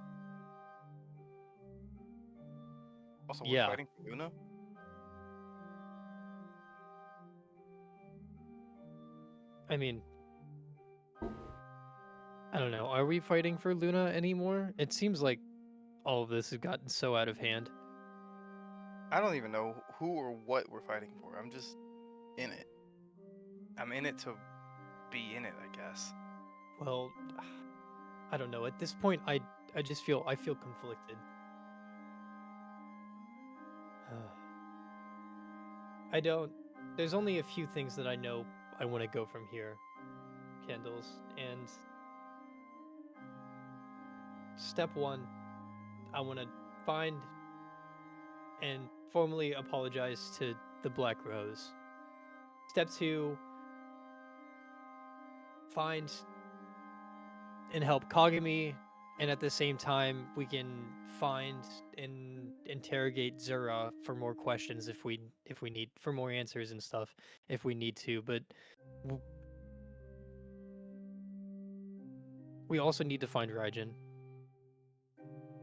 Also, we're Yeah. fighting for Luna? I mean, I don't know. Are we fighting for Luna anymore? It seems like all of this has gotten so out of hand. I don't even know who or what we're fighting for. I'm just in it. I'm in it to be in it, I guess. Well, I don't know. At this point, I just feel conflicted. I don't. There's only a few things that I know I want to go from here, Candles. And step one, I want to find and formally apologize to the Black Rose. Step two, find and help Kagami, and at the same time, we can find and interrogate Zura for more questions if we need, for more answers and stuff if we need to. But we also need to find Raijin.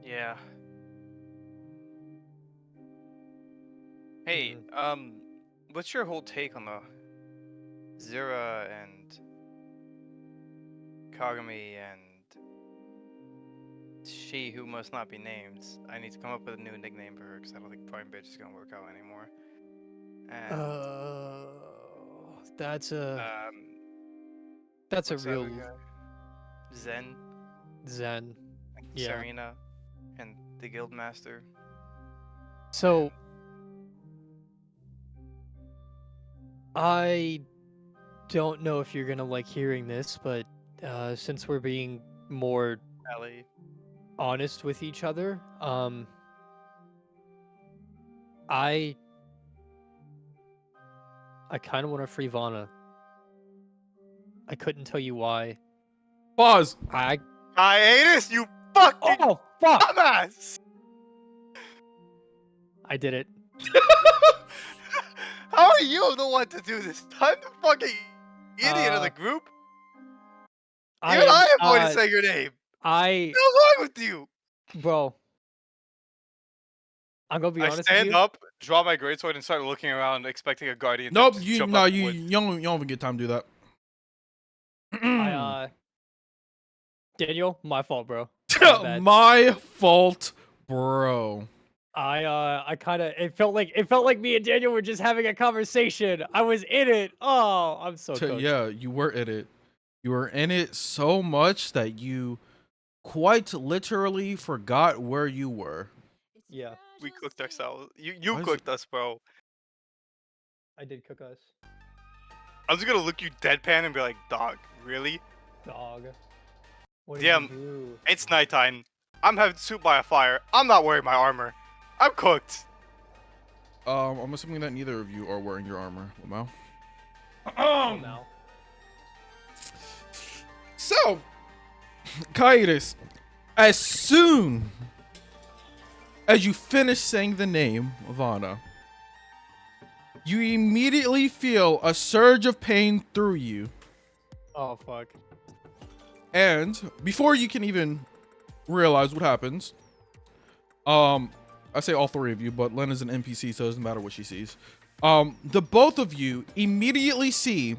Yeah. Hey, what's your whole take on the Zira and Kagami and she who must not be named? I need to come up with a new nickname for her because I don't think Prime Bitch is gonna work out anymore. And That's a what's the real other guy? Zen Zen. and Yeah. Serena and the Guildmaster. So I don't know if you're gonna like hearing this, but since we're being more Ellie. honest with each other, I kind of want to free Vana. I couldn't tell you why. Pause. Hiatus, you fucking Fuck! dumbass! I did it. How are you the one to do this? I'm the fucking idiot of the group. Even I am going to say your name. What's wrong with you? Bro, I'm gonna be honest with stand you. up, draw my greatsword, and start looking around, expecting a guardian Nope. to You jump no. out the You wood. you don't even get time to do that. Daniel, my fault, bro. My bad. My fault, bro. I kind of it felt like me and Daniel were just having a conversation. I was in it. Oh, I'm so cooked. Yeah, you were in it. You were in it so much that you quite literally forgot where you were. Yeah, We cooked ourselves. You Why is cooked us, bro. I did cook us. I'm just gonna look you deadpan and be like, dog, really? Dog. What did Damn. you do? It's nighttime. I'm having soup by a fire. I'm not wearing my armor. I'm cooked. I'm assuming that neither of you are wearing your armor, Lamau. Oh, no. So, Kaitis, as soon as you finish saying the name Vana, you immediately feel a surge of pain through you. Oh, fuck. And before you can even realize what happens, I say all three of you, but Len is an NPC, so it doesn't matter what she sees. The both of you immediately see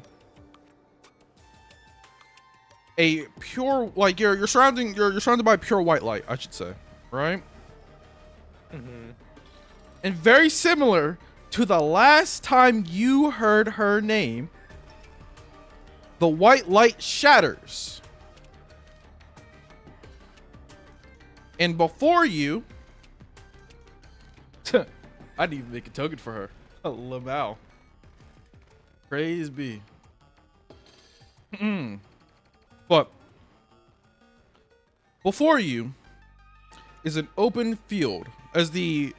a pure, like you're surrounded by pure white light, I should say, right? Mm-hmm. And very similar to the last time you heard her name, the white light shatters. And before you, I didn't even make a token for her. Lamau. Praise be. But before you is an open field as the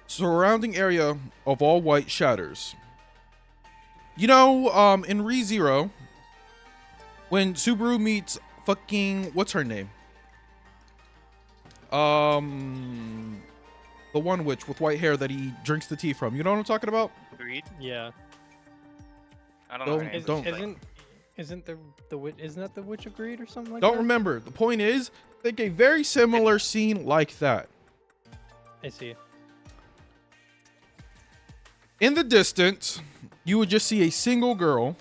surrounding area of all white shatters. You know, in ReZero, when Subaru meets fucking, what's her name? The one witch with white hair that he drinks the tea from. You know what I'm talking about? Agreed. Yeah. I don't know her name. Don't- Isn't the witch? Isn't that the Witch of Greed or something like Don't that? remember. The point is, think a very similar scene like that. I see. In the distance, you would just see a single girl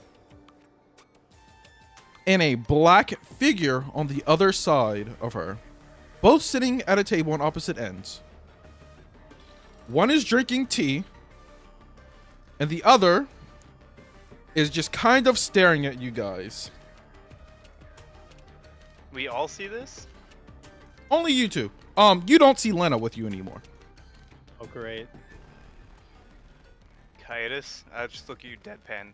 and a black figure on the other side of her, both sitting at a table on opposite ends. One is drinking tea, and the other is just kind of staring at you guys. We all see this? Only you two. You don't see Lena with you anymore. Oh, great. Kaitis, I just look at you deadpan.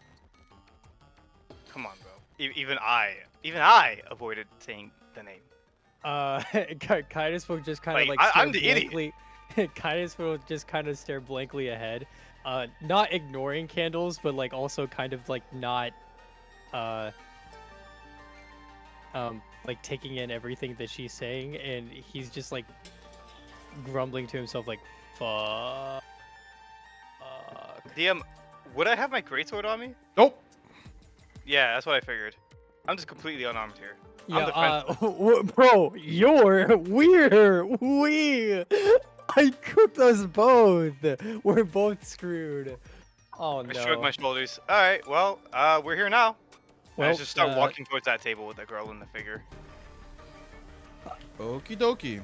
Come on, bro. Even I avoided saying the name. Kaitis will just kind of Like, like stare I'm the idiot. blankly. Kaitis will just kind of stare blankly ahead, not ignoring candles, but like also kind of like not, like taking in everything that she's saying, and he's just like grumbling to himself like, "Fuck." DM, would I have my greatsword on me? Nope. Yeah, that's what I figured. I'm just completely unarmed here. I'm Yeah, defenseless. bro, I cooked us both. We're both screwed. Oh I shrug no. my shoulders. All right, well, we're here now. Well, I just start walking towards that table with the girl in the figure. Okie dokie.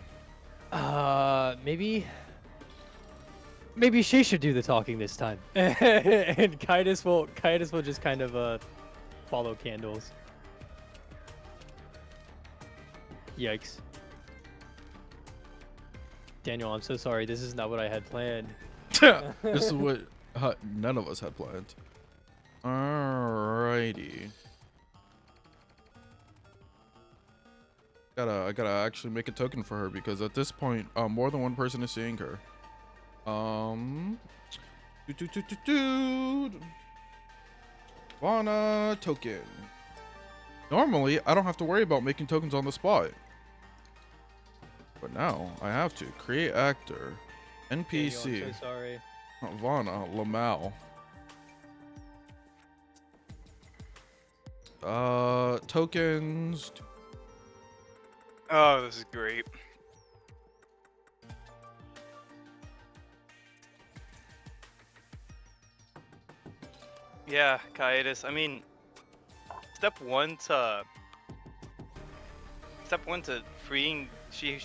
Maybe she should do the talking this time. And Kaitis will just kind of follow candles. Yikes. Daniel, I'm so sorry. This is not what I had planned. This is what none of us had planned. Alrighty. I gotta actually make a token for her because at this point, more than one person is seeing her. Vana token. Normally, I don't have to worry about making tokens on the spot. But now, I have to. Create actor. NPC. Daniel, I'm so sorry. Vana, Lamau. Tokens. Oh, this is great. Yeah, Kaitis. I mean, step one to freeing she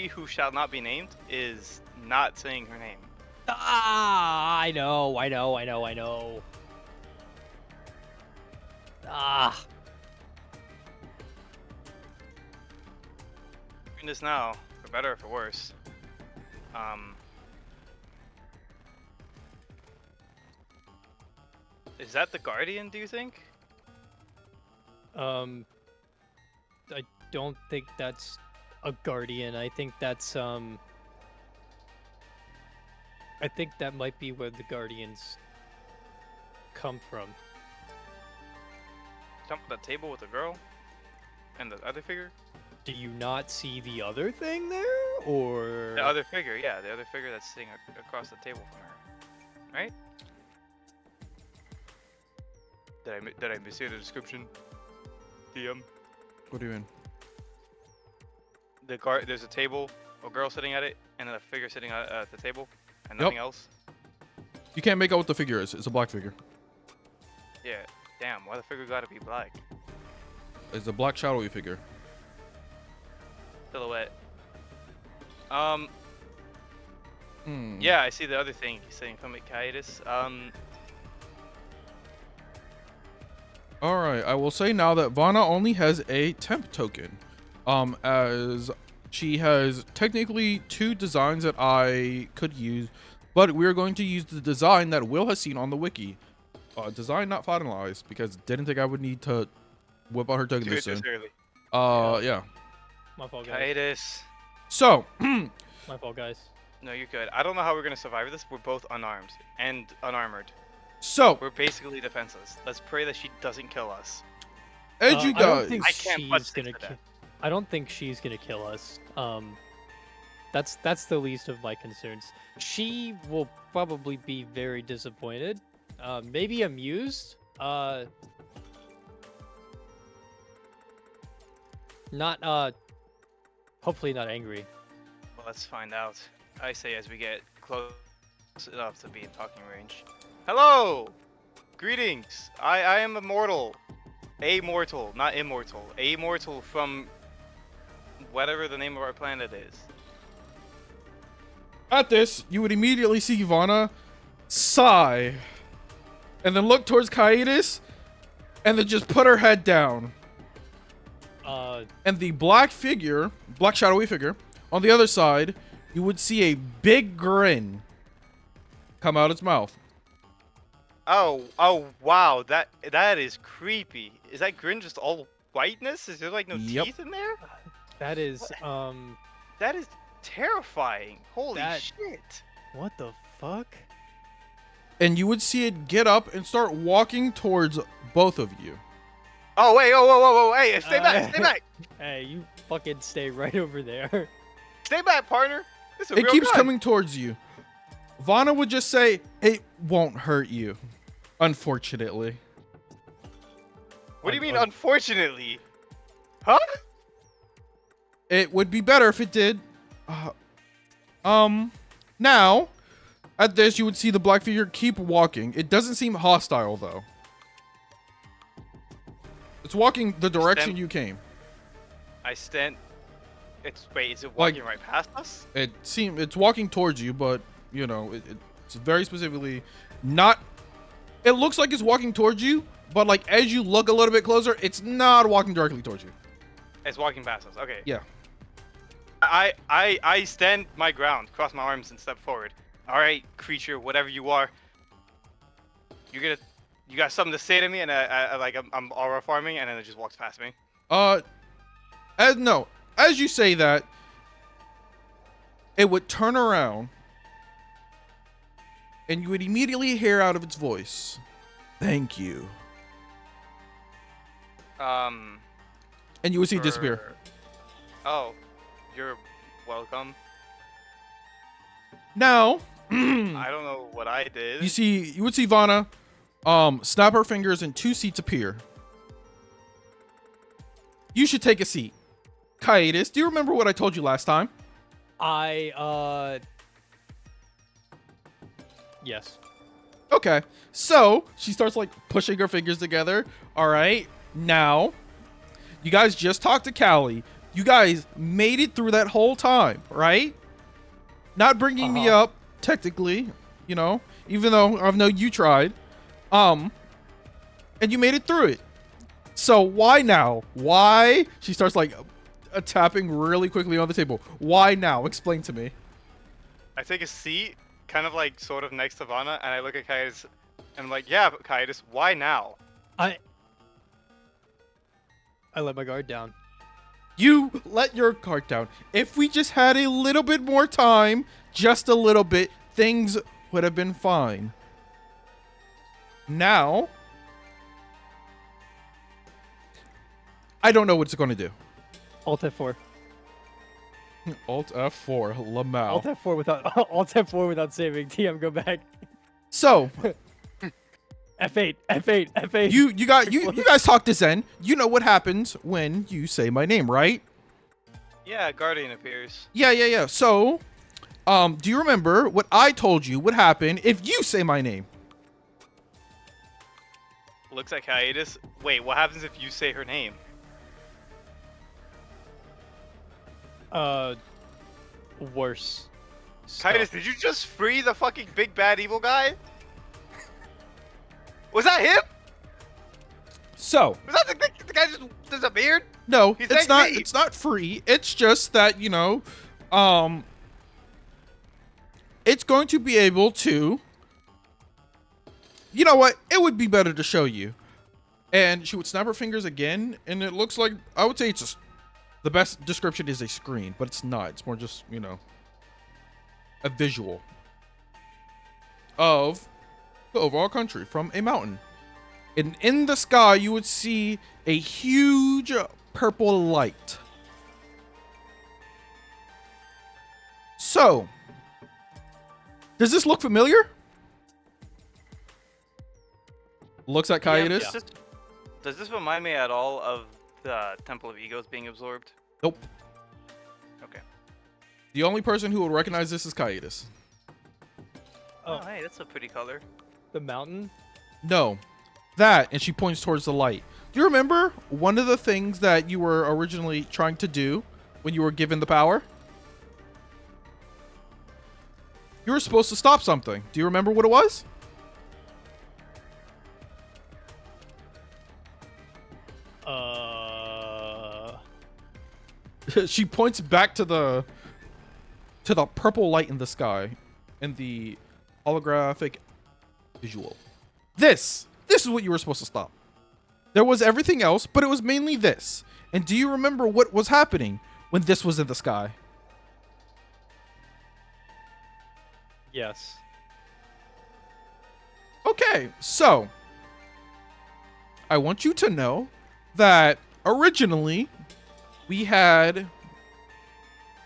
who shall not be named is not saying her name. Ah, I know. Ah. Doing this now, for better or for worse. Is that the Guardian, do you think? I don't think that's a guardian. I think that's I think that might be where the guardians come from. Jump the table with the girl? And the other figure? Do you not see the other thing there, or The other figure, yeah, the other figure that's sitting across the table from her. Right? Did I mishear the description? DM. What do you mean? There's a table, a girl sitting at it, and a figure sitting at the table, and nothing else. You can't make out what the figure is. It's a black figure. Yeah. Damn. Why the figure gotta be black? It's a black shadowy figure. Silhouette. Hmm. Yeah, I see the other thing saying from Hiatus. All right. I will say now that Vana only has a temp token. As she has technically 2 designs that I could use, but we're going to use the design that Will has seen on the wiki. Design not finalized because didn't think I would need to whip out her token this soon. Yeah. My fault, guys. Hiatus. So, My fault, guys. No, you're good. I don't know how we're gonna survive this. We're both unarmed and unarmored. so We're basically defenseless. Let's pray that she doesn't kill us. as you I don't guys, think I can't put she's things gonna to death. I don't think she's gonna kill us. That's the least of my concerns. She will probably be very disappointed. Maybe amused. Not hopefully not angry. Well, let's find out. I say as we get close enough to be in talking range. Hello! Greetings! I am immortal. Amortal, not immortal. Amortal from whatever the name of our planet is. at this, you would immediately see Vana sigh and then look towards Hiatus and then just put her head down. And the black figure, black shadowy figure, on the other side, you would see a big grin come out its mouth. Oh wow, that is creepy. Is that grin just all whiteness? Is there like no Yep. teeth in there? that is That is terrifying. Holy That- shit. what the fuck? And you would see it get up and start walking towards both of you. Oh wait, whoa, hey, stay back, stay back. Hey, you fucking stay right over there. Stay back, partner. This is a It real keeps gun. coming towards you. Vana would just say, it won't hurt you, unfortunately. What do you mean unfortunately? Huh? It would be better if it did. Now, at this, you would see the black figure keep walking. It doesn't seem hostile, though. It's walking the direction you came. I stand. Wait, is it Like- walking right past us? It's walking towards you, but, you know, it's very specifically not... It looks like it's walking towards you, but, like, as you look a little bit closer, it's not walking directly towards you. It's walking past us. Okay. Yeah. I stand my ground, cross my arms, and step forward. All right, creature, whatever you are. You got something to say to me, and I'm aura farming, and then it just walks past me. As you say that, it would turn around, and you would immediately hear out of its voice, "Thank you," and you would see it disappear. Oh, you're welcome. Now, I don't know what I did. you would see Vana, snap her fingers, and 2 seats appear. You should take a seat. Hiatus, do you remember what I told you last time? Yes. Okay, so she starts like pushing her fingers together. All right, now you guys just talked to Callie. You guys made it through that whole time, right? Not bringing me up technically, you know, even though I know you tried. And you made it through it. So why now? Why? She starts like tapping really quickly on the table. Why now? Explain to me. I take a seat, kind of like sort of next to Vana, and I look at Kai's And I'm like, yeah, but Kaitis, why now? I let my guard down. You let your guard down. If we just had a little bit more time, just a little bit, things would have been fine. Now, I don't know what it's going to do. Alt F4. Alt F4, Lamau. Alt F4 without Alt F4 without saving. TM, go back. So, F8, F8, F8. you guys talk to Zen. You know what happens when you say my name, right? Yeah, Guardian appears. Yeah. So, do you remember what I told you would happen if you say my name? Looks like Hiatus. Wait, what happens if you say her name? Worse. Hiatus, did you just free the fucking big bad evil guy? Was that him? So, Was that the guy just disappeared? no, He's it's like not. me. It's not free. It's just that it's going to be able to. You know what? It would be better to show you. And she would snap her fingers again, and it looks like I would say it's the best description is a screen, but it's not. It's more just a visual of the overall country from a mountain. And in the sky, you would see a huge purple light. So, does this look familiar? Looks at Kaitis. Yeah, does this remind me at all of the Temple of Egos being absorbed? Nope. Okay. The only person who will recognize this is Kaitis. Oh, hey, that's a pretty color. The mountain? No. That, and she points towards the light. Do you remember one of the things that you were originally trying to do when you were given the power? You were supposed to stop something. Do you remember what it was? She points back to the purple light in the sky and the holographic visual. This is what you were supposed to stop. There was everything else, but it was mainly this. And do you remember what was happening when this was in the sky? Yes. Okay, so I want you to know that originally we had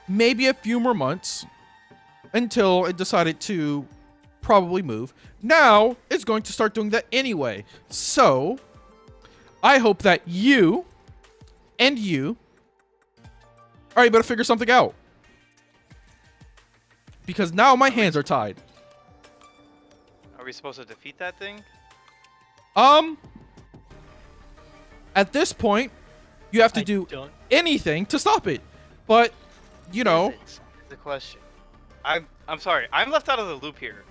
maybe a few more months until it decided to probably move. Now it's going to start doing that anyway. So I hope that you and you are able to figure something out. Because now my hands are tied. Are we supposed to defeat that thing? At this point, you have to do anything to stop it. But, you know, That's the question. I'm sorry. I'm left out of the loop here.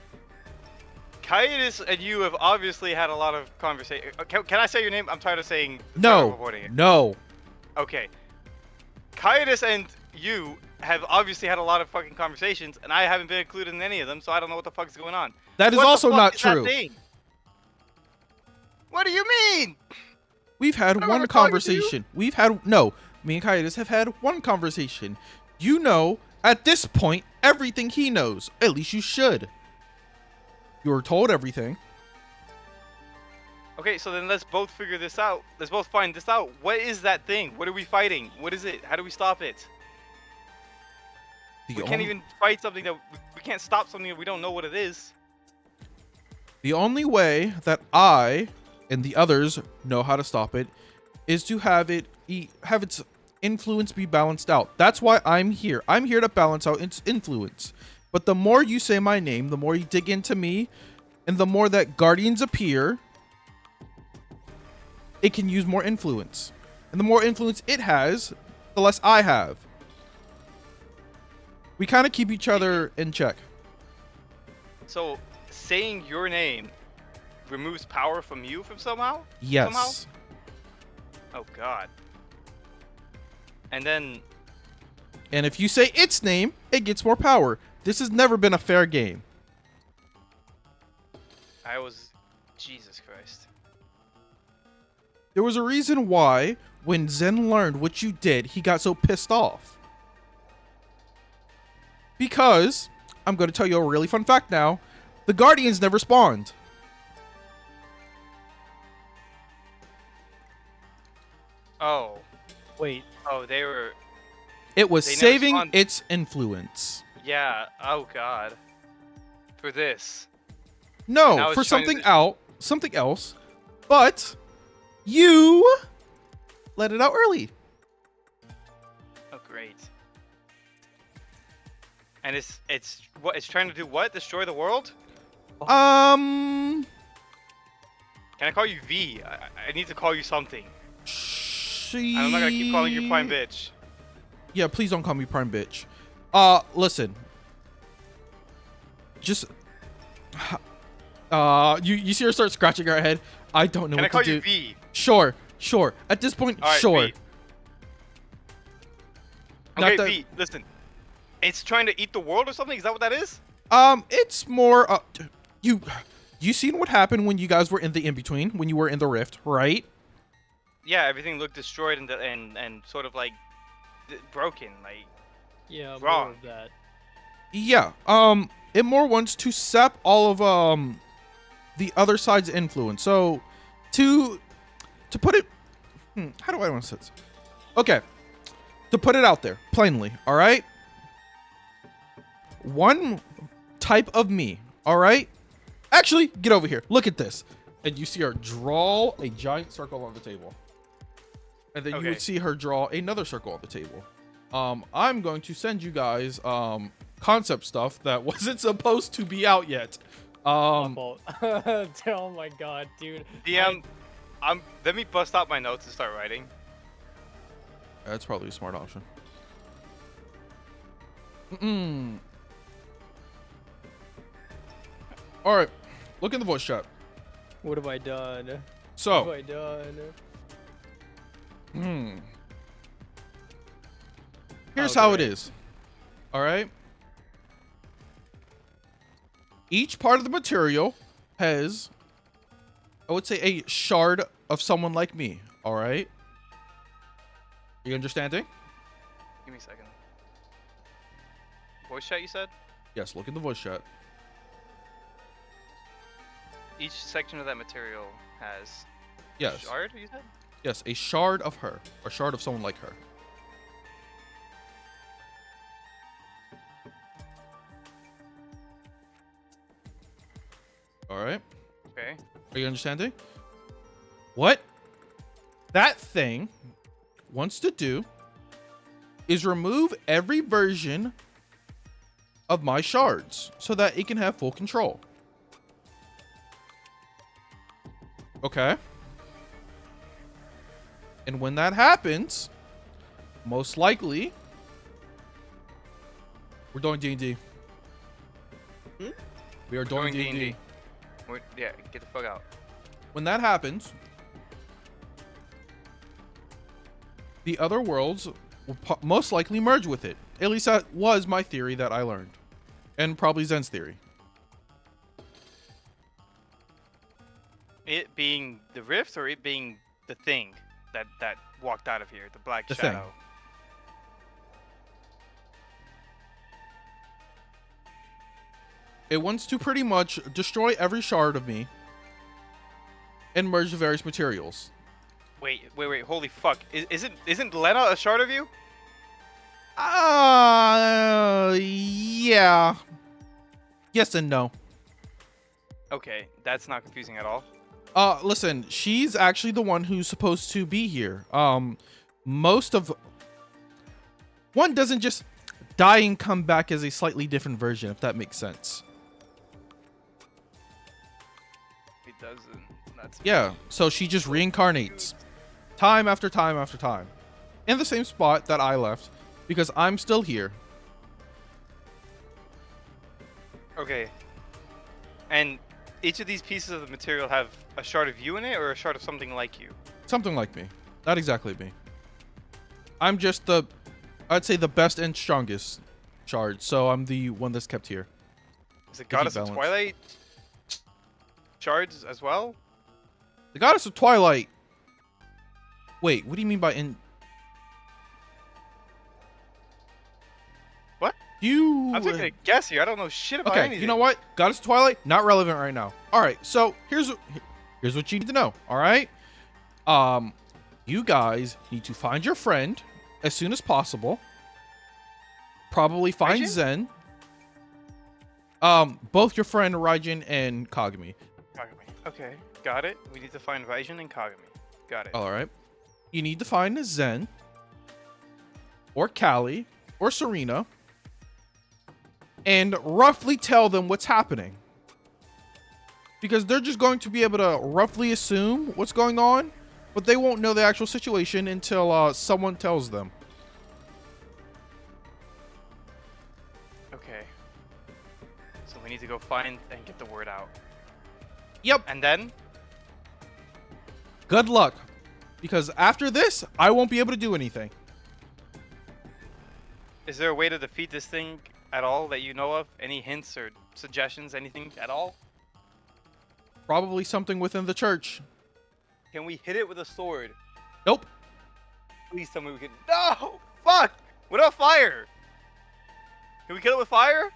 Kaitis and you have obviously had a lot of conversation. Can I say your name? I'm tired of saying. Avoiding it. no. Okay. Kaitis and you have obviously had a lot of fucking conversations, and I haven't been included in any of them, so I don't know what the fuck is going on. That is What the also fuck not is that true. thing? What do you mean? We've had I don't one wanna talk to you. conversation. Me and Kaitis have had one conversation. You know, at this point, everything he knows. At least you should. You were told everything. Okay, so then let's both figure this out. Let's both find this out. What is that thing? What are we fighting? What is it? How do we stop it? We can't even fight something that we can't stop something that we don't know what it is. The only way that I and the others know how to stop it is to have its influence be balanced out. That's why I'm here. I'm here to balance out its influence. But the more you say my name, the more you dig into me, and the more that guardians appear, it can use more influence. And the more influence it has, the less I have. We kind of keep each other in check. So, saying your name removes power from you from somehow? Yes. Somehow? Oh god. And then And if you say its name, it gets more power. This has never been a fair game. I was Jesus Christ. There was a reason why when Zen learned what you did, he got so pissed off. Because, I'm going to tell you a really fun fact now, the Guardians never spawned. Oh. Wait, Oh, they were... It was They never saving spawned. its influence. Yeah. Oh, God. For this. And No, I was for trying to something else, but you let it out early. Oh, great. And it's what it's trying to do? What? Destroy the world? Um, Can I call you V? I need to call you something. she... I'm not gonna keep calling you Prime Bitch. Yeah, please don't call me Prime Bitch. Listen. Just... you see her start scratching her head. I don't know Can I what call to you do. V? Sure. At this point, All right, sure. V. Not Okay, that- V. Listen. It's trying to eat the world or something. Is that what that is? It's more, you seen what happened when you guys were in the in-between, when you were in the rift, right? Yeah, everything looked destroyed and sort of like broken. Like yeah, more Wrong. of that. Yeah, it more wants to sap all of, the other side's influence. So, to put it, how do I want to say this? Okay, to put it out there, plainly, alright? One type of me, alright? Actually, get over here, look at this. And you see her draw a giant circle on the table. And then you Okay. would see her draw another circle on the table. I'm going to send you guys, concept stuff that wasn't supposed to be out yet. My fault. Oh my god, dude. DM, let me bust out my notes and start writing. That's probably a smart option. All right, look in the voice chat. What have I done? What have So, I done? here's Oh, how it great. is. All right. Each part of the material has, I would say, a shard of someone like me. All right. You understanding? Give me a second. Voice chat, you said? Yes. Look in the voice chat. Each section of that material has Yes. shard, you said? Yes. A shard of her, or shard of someone like her. All right. Okay. Are you understanding? What that thing wants to do is remove every version of my shards so that it can have full control. Okay. And when that happens, most likely, we're doing D&D. We are doing D&D. Yeah, get the fuck out. When that happens, the other worlds will most likely merge with it. At least that was my theory that I learned. And probably Zen's theory. It being the rift or it being the thing that walked out of here, the black The thing. shadow. It wants to pretty much destroy every shard of me and merge the various materials. Wait, holy fuck. Isn't Lena a shard of you? Yeah. Yes and no. Okay, that's not confusing at all. Listen, she's actually the one who's supposed to be here. Most of one doesn't just die and come back as a slightly different version, if that makes sense. It doesn't. That's Yeah, so she just reincarnates time after time after time in the same spot that I left because I'm still here. Okay. And each of these pieces of the material have a shard of you in it or a shard of something like you? Something like me. Not exactly me. I'm just I'd say the best and strongest shard, so I'm the one that's kept here. Is it keep Goddess of balance. Twilight? shards as well? The goddess of Twilight. Wait, what do you mean by in? What? You. I'm taking a guess here. I don't know shit about Okay, anything. you know what? Goddess of Twilight, not relevant right now. All right, so here's what you need to know. All right, you guys need to find your friend as soon as possible. Probably find Raijin? Zen. Both your friend Raijin and Kagami. Kagami. Okay, got it. We need to find Raijin and Kagami. Got it. All right, you need to find Zen, or Callie, or Serena, and roughly tell them what's happening. Because they're just going to be able to roughly assume what's going on, but they won't know the actual situation until someone tells them. Okay. So we need to go find and get the word out. Yep. And then? Good luck. Because after this, I won't be able to do anything. Is there a way to defeat this thing at all that you know of? Any hints or suggestions? Anything at all? Probably something within the church. Can we hit it with a sword? Nope. Please tell me we can. No! Fuck! What about fire? Can we kill it with fire?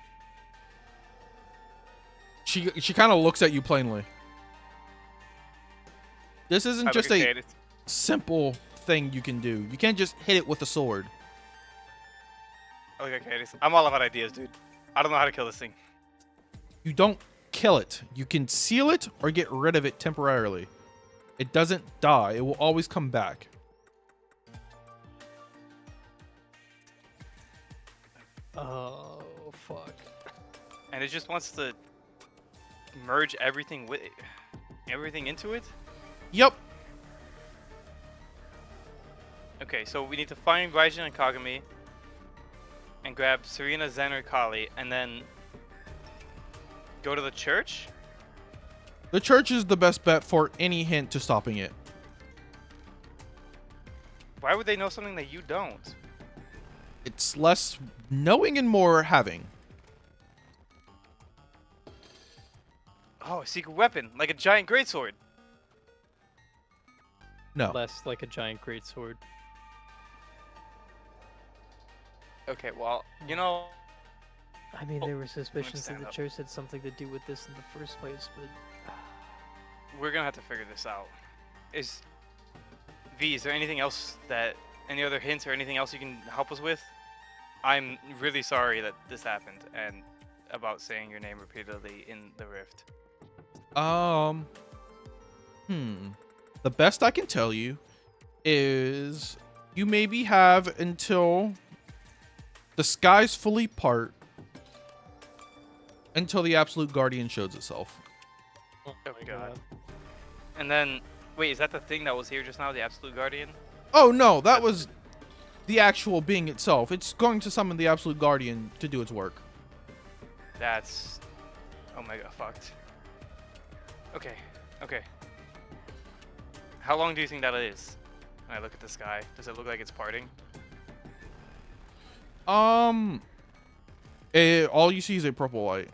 She kind of looks at you plainly. This isn't just a simple thing you can do. You can't just hit it with a sword. Okay, Candace. I'm all about ideas, dude. I don't know how to kill this thing. You don't kill it. You can seal it or get rid of it temporarily. It doesn't die. It will always come back. Oh, fuck. And it just wants to merge everything into it? Yep. Okay, so we need to find Raijin and Kagami and grab Serena, Zen, or Kali, and then go to the church? The church is the best bet for any hint to stopping it. Why would they know something that you don't? It's less knowing and more having. Oh, a secret weapon, like a giant greatsword. No. Less like a giant greatsword. Okay, well, you know, I mean, there were suspicions that stand the up. church had something to do with this in the first place, but we're gonna have to figure this out. Is there anything else any other hints or anything else you can help us with? I'm really sorry that this happened and about saying your name repeatedly in the rift. The best I can tell you is you maybe have until the skies fully part until the absolute guardian shows itself. Oh my god. And then, wait, is that the thing that was here just now, the absolute guardian? Oh no, that was the actual being itself. It's going to summon the absolute guardian to do its work. That's, oh my god, fucked. Okay, okay. How long do you think that is? When I look at the sky, does it look like it's parting? All you see is a purple light.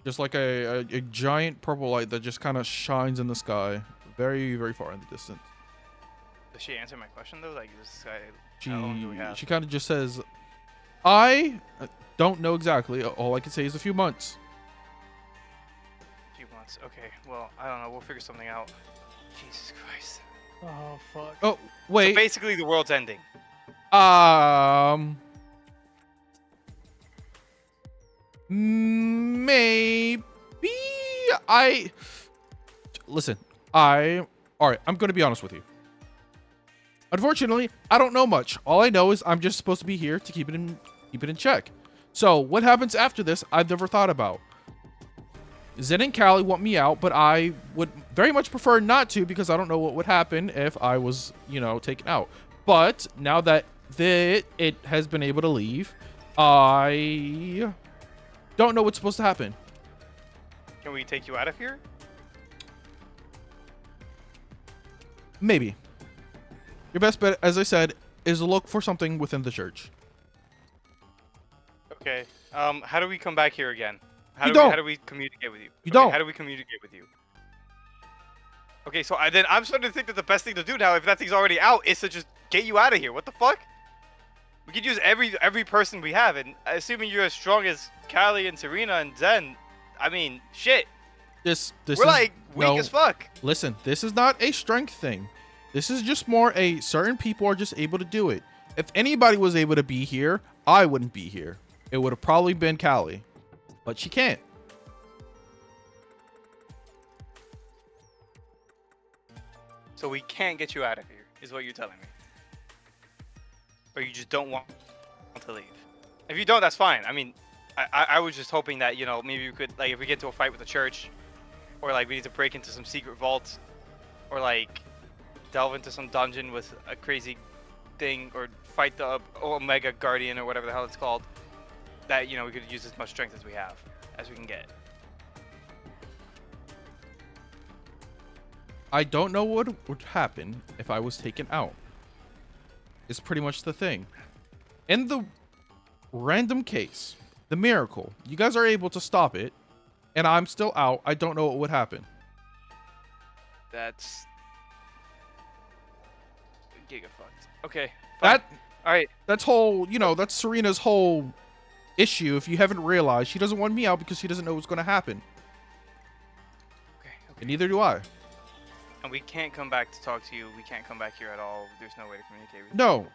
Just like a giant purple light that just kind of shines in the sky, very, very far in the distance. Does she answer my question though? Like, this sky, how long do we have? She kind of just says, I don't know exactly. All I can say is a few months. A few months. Okay, well, I don't know. We'll figure something out. Jesus Christ. oh fuck. Oh, So wait. basically, the world's ending. Maybe listen, all right, I'm going to be honest with you. Unfortunately, I don't know much. All I know is I'm just supposed to be here to keep it in check. So what happens after this, I've never thought about. Zen and Callie want me out, but I would very much prefer not to because I don't know what would happen if I was, taken out. But now that it has been able to leave, I don't know what's supposed to happen. Can we take you out of here? Maybe. Your best bet, as I said, is to look for something within the church. Okay. How do we come back here again? How You do we, don't. how do we communicate with you? You Okay, don't. How do we communicate with you? Okay, so I'm starting to think that the best thing to do now, if that thing's already out, is to just get you out of here. What the fuck? We could use every person we have, and assuming you're as strong as Callie and Serena and Zen, I mean, shit. This We're is like weak no. as fuck. Listen, this is not a strength thing. This is just more a certain people are just able to do it. If anybody was able to be here, I wouldn't be here. It would have probably been Callie, but she can't. So we can't get you out of here, is what you're telling me. Or you just don't want to leave. If you don't, that's fine. I mean, I was just hoping that, you know, maybe we could, like, if we get into a fight with the church, or, like, we need to break into some secret vault, or, like, delve into some dungeon with a crazy thing, or fight the Omega Guardian, or whatever the hell it's called, that, you know, we could use as much strength as we have, as we can get. I don't know what would happen if I was taken out. Is pretty much the thing. In the random case, the miracle, you guys are able to stop it, and I'm still out. I don't know what would happen. That's gigafucked. Okay. Fine. All right. That's whole, you know, that's Serena's whole issue. If you haven't realized, she doesn't want me out because she doesn't know what's going to happen. Okay. And neither do I. And we can't come back to talk to you. We can't come back here at all. There's no way to communicate with you. No.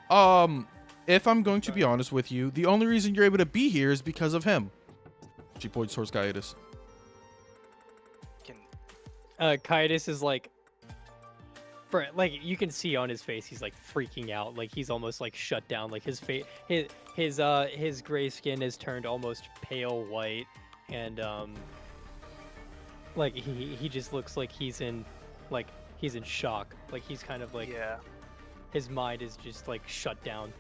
If I'm going to be honest with you, the only reason you're able to be here is because of him. She points towards Kaitis. Kaitis is like, you can see on his face, he's like freaking out, like he's almost like shut down, like his face, his gray skin is turned almost pale white, and like he just looks like he's in shock, like he's kind of like, Yeah. his mind is just like shut down,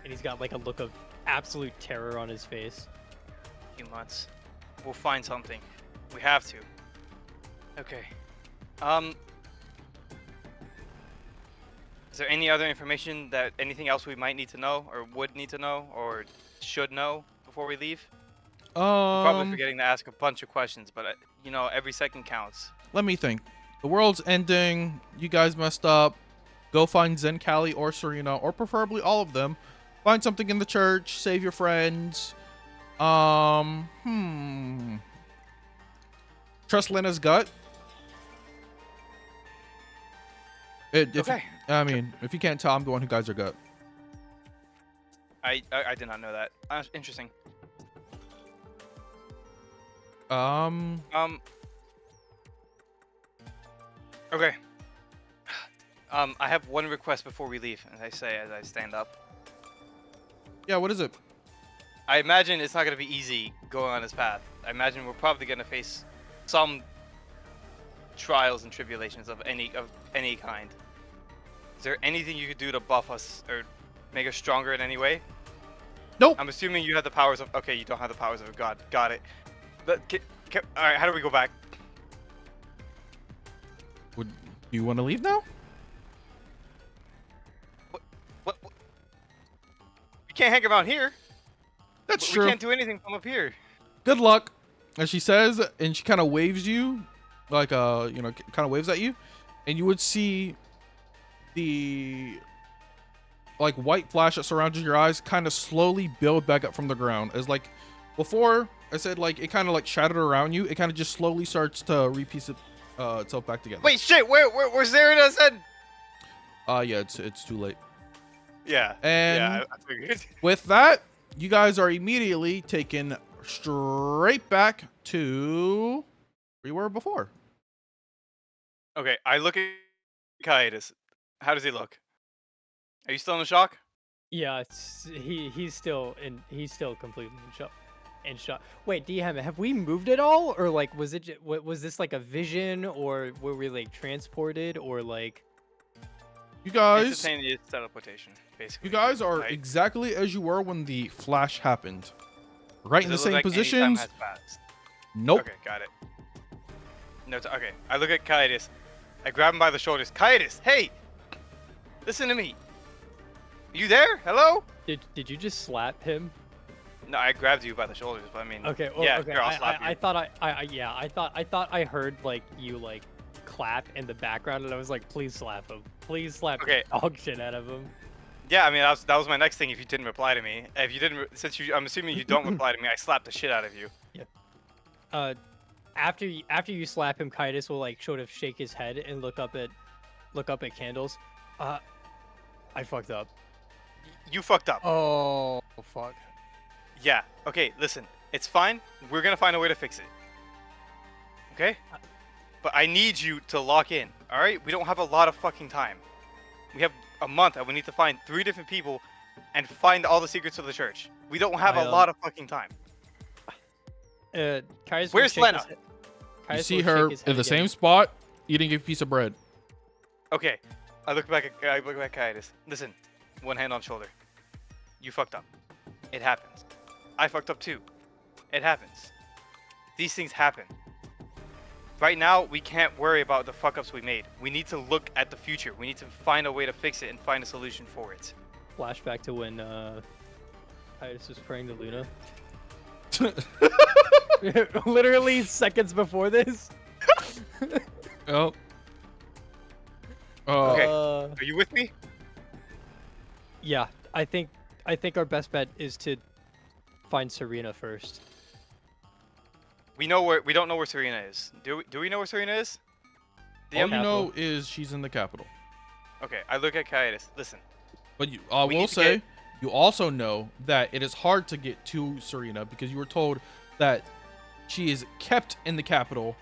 and he's got like a look of absolute terror on his face. A few months. We'll find something. We have to. Okay. Is there any other information anything else we might need to know, or would need to know, or should know before we leave? I'm probably forgetting to ask a bunch of questions, but you know, every second counts. Let me think. The world's ending. You guys messed up. Go find Zen, Callie, or Serena, or preferably all of them. Find something in the church. Save your friends. Trust Lena's gut. Okay. If you can't tell, I'm the one who guides her gut. I did not know that. Interesting. Okay. I have one request before we leave, as I say as I stand up. Yeah, what is it? I imagine it's not going to be easy going on this path. I imagine we're probably going to face some trials and tribulations of any kind. Is there anything you could do to buff us or make us stronger in any way? Nope. I'm assuming you have the powers of... Okay, you don't have the powers of God. Got it. Alright, how do we go back? Do you want to leave now? What? We can't hang around here. That's We true. can't do anything from up here. Good luck, as she says, and she kind of waves you, like kind of waves at you, and you would see the like white flash that surrounds your eyes kind of slowly build back up from the ground. As like before, I said like it kind of like shattered around you. It kind of just slowly starts to repiece itself back together. Wait, shit! Where's Serena then? Yeah, it's too late. Yeah. And yeah, I figured. with that, you guys are immediately taken straight back to where you were before. Okay, I look at Kaitis. How does he look? Are you still in shock? Yeah, he's still completely in shock. Wait, DM, have we moved at all, or like was this like a vision, or were we like transported, or like? You guys, Instantaneous teleportation, basically. you guys are right? exactly as you were when the flash happened. Right in the Does it same look like any time positions. has passed? Nope. Okay, got it. No, okay. I look at Kaitis. I grab him by the shoulders. Kaitis, hey! Listen to me. You there? Hello? Did you just slap him? No, I grabbed you by the shoulders, but I mean, Okay. Well, yeah, okay. here, I'll slap you. I thought yeah. I thought I heard like you like clap in the background, and I was like, please slap him. Please slap Okay. the dog shit out of him. Yeah, I mean, that was my next thing. If you didn't reply to me, if you didn't, since I'm assuming you don't reply to me, I slapped the shit out of you. After you slap him, Kaitis will like sort of shake his head and look up at Candles. I fucked up. You fucked up. Oh fuck. Yeah. Okay. Listen, it's fine. We're gonna find a way to fix it. Okay. But I need you to lock in. All right. We don't have a lot of fucking time. We have a month, and we need to find 3 different people, and find all the secrets of the church. We don't have a lot of fucking time. Kaitis Where's Lena? You see her in the same spot, eating a piece of bread. Okay. I look back at Kaitis. Listen, one hand on shoulder. You fucked up. It happens. I fucked up too. It happens. These things happen. Right now, we can't worry about the fuck-ups we made. We need to look at the future. We need to find a way to fix it and find a solution for it. Flashback to when Kaitis was praying to Luna. Literally seconds before this. Oh. Okay. Are you with me? Yeah, I think our best bet is to find Serena first. We don't know where Serena is. Do we know where Serena is? All you know is she's in the capital. Okay, I look at Kaitis. Listen. But I will say, you also know that it is hard to get to Serena because you were told that she is kept in the capital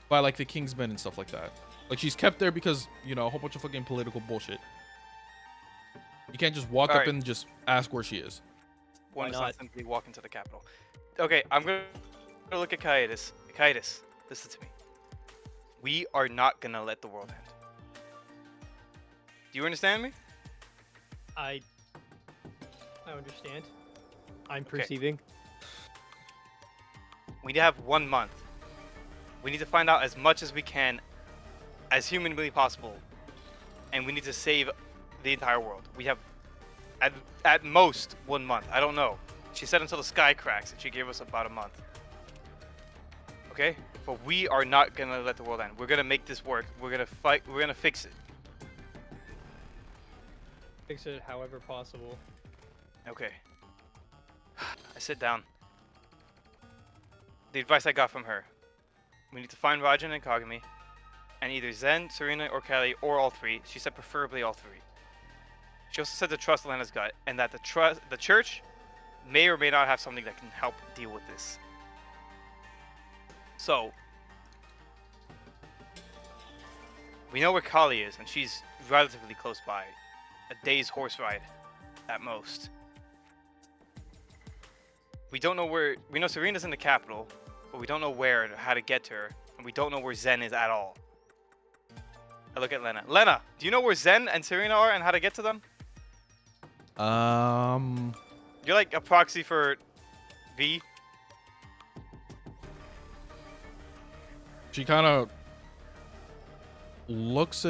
by like the king's men and stuff like that. Like she's kept there because, you know, a whole bunch of fucking political bullshit. You can't just walk up and just ask where she is. One does not simply walk into the capital. Okay, I'm gonna look at Kaitis. Kaitis, listen to me. We are not gonna let the world end. Do you understand me? I understand. I'm perceiving. We need to have 1 month. We need to find out as much as we can, as humanly possible, and we need to save the entire world. We have, at most, 1 month. I don't know. She said until the sky cracks, and she gave us about a month. Okay? But we are not gonna let the world end. We're gonna make this work. We're gonna fight. We're gonna fix it. Fix it however possible. Okay. I sit down. The advice I got from her. We need to find Rajan and Kagami, and either Zen, Serena, or Kelly, or all 3. She said preferably all 3. She also said to trust Lena's gut, and that the church may or may not have something that can help deal with this. So, we know where Kali is, and she's relatively close by. A day's horse ride, at most. We don't know where... We know Serena's in the capital, but we don't know where or how to get to her, and we don't know where Zen is at all. I look at Lena. Lena, do you know where Zen and Serena are and how to get to them? You're like a proxy for V. She kind of looks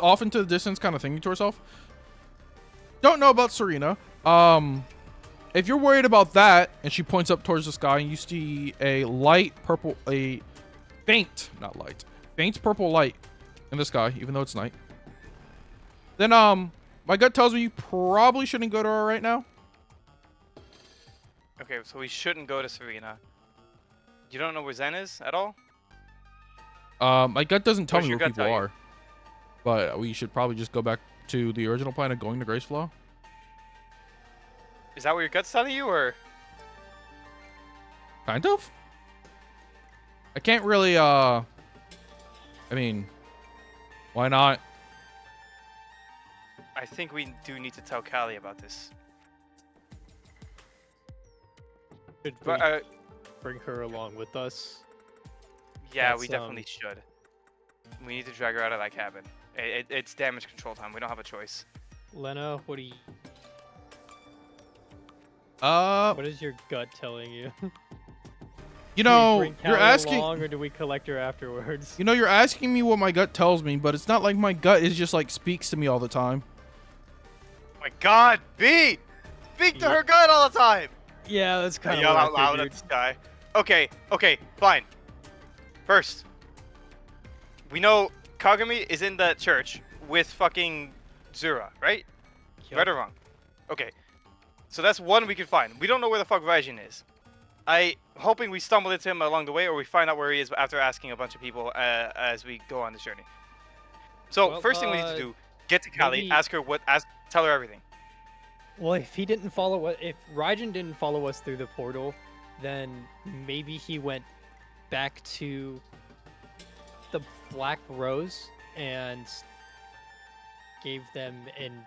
off into the distance, kind of thinking to herself. Don't know about Serena. If you're worried about that, and she points up towards the sky, and you see a faint purple light in the sky, even though it's night. Then my gut tells me you probably shouldn't go to her right now. Okay, so we shouldn't go to Serena. You don't know where Zen is at all? My gut doesn't tell me your where gut people tell you? are. But we should probably just go back to the original plan of going to Graceflaw. Is that what your gut's telling you, or? Kind of. I can't really, I mean, why not? I think we do need to tell Callie about this. Should we But, bring her along with us? yeah, we That's, definitely should. We need to drag her out of that cabin. It's damage control time. We don't have a choice. Lena, what do you... What What is your gut telling you? You Do we know, bring you're Callie asking. along, or do we collect her afterwards? You know, you're asking me what my gut tells me, but it's not like my gut is just like speaks to me all the time. Oh my God, B! speak to her god all the time. Yeah, that's I kind of yell what out I loud at figured. this guy. Okay, fine. First, we know Kagami is in that church with fucking Zura, right? Yup. Right or wrong? Okay. So that's one we can find. We don't know where the fuck Raijin is. Hoping we stumble into him along the way, or we find out where he is after asking a bunch of people as we go on this journey. So Well, first thing we need to do, get to Callie, maybe- ask her tell her everything. Well, if he didn't follow us, if Raijin didn't follow us through the portal, then maybe he went back to the Black Rose and gave them an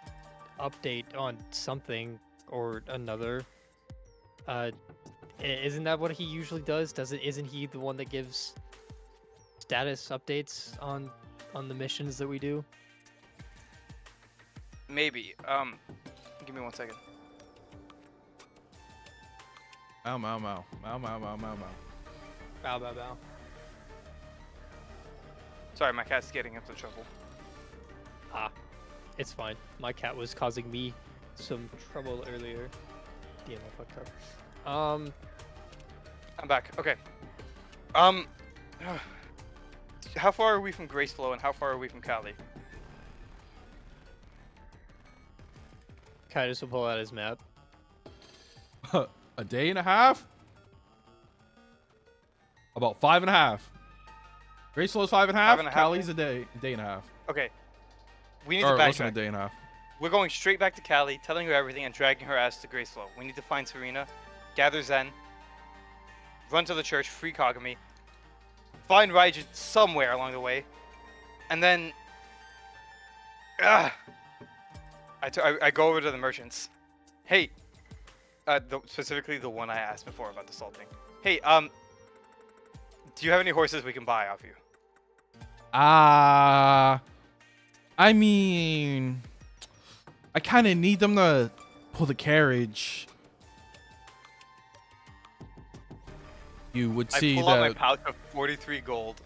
update on something or another. Isn't that what he usually does? Isn't he the one that gives status updates on the missions that we do? Maybe. Give me 1 second. Mow, mow, mow. Mow, mow, mow, mow, mow. Bow, bow, bow. Sorry, my cat's getting into trouble. Ah, it's fine. My cat was causing me some trouble earlier. Damn, I fucked up. I'm back. Okay. How far are we from Graceflow and how far are we from Callie? Kaitis will pull out his map. A day and a half? About 5.5. Graceflow's 5.5. 5.5, Callie's a day and a half. Okay. We need Or to less than a backtrack. day and a half. We're going straight back to Callie, telling her everything and dragging her ass to Graceflow. We need to find Serena, gather Zen, run to the church, free Kagami, find Raijin somewhere along the way, and then I go over to the merchants. Hey, specifically the one I asked before about the salting. Hey, do you have any horses we can buy off you? I mean, I kind of need them to pull the carriage. You would I see pull out my that. pouch of 43 gold.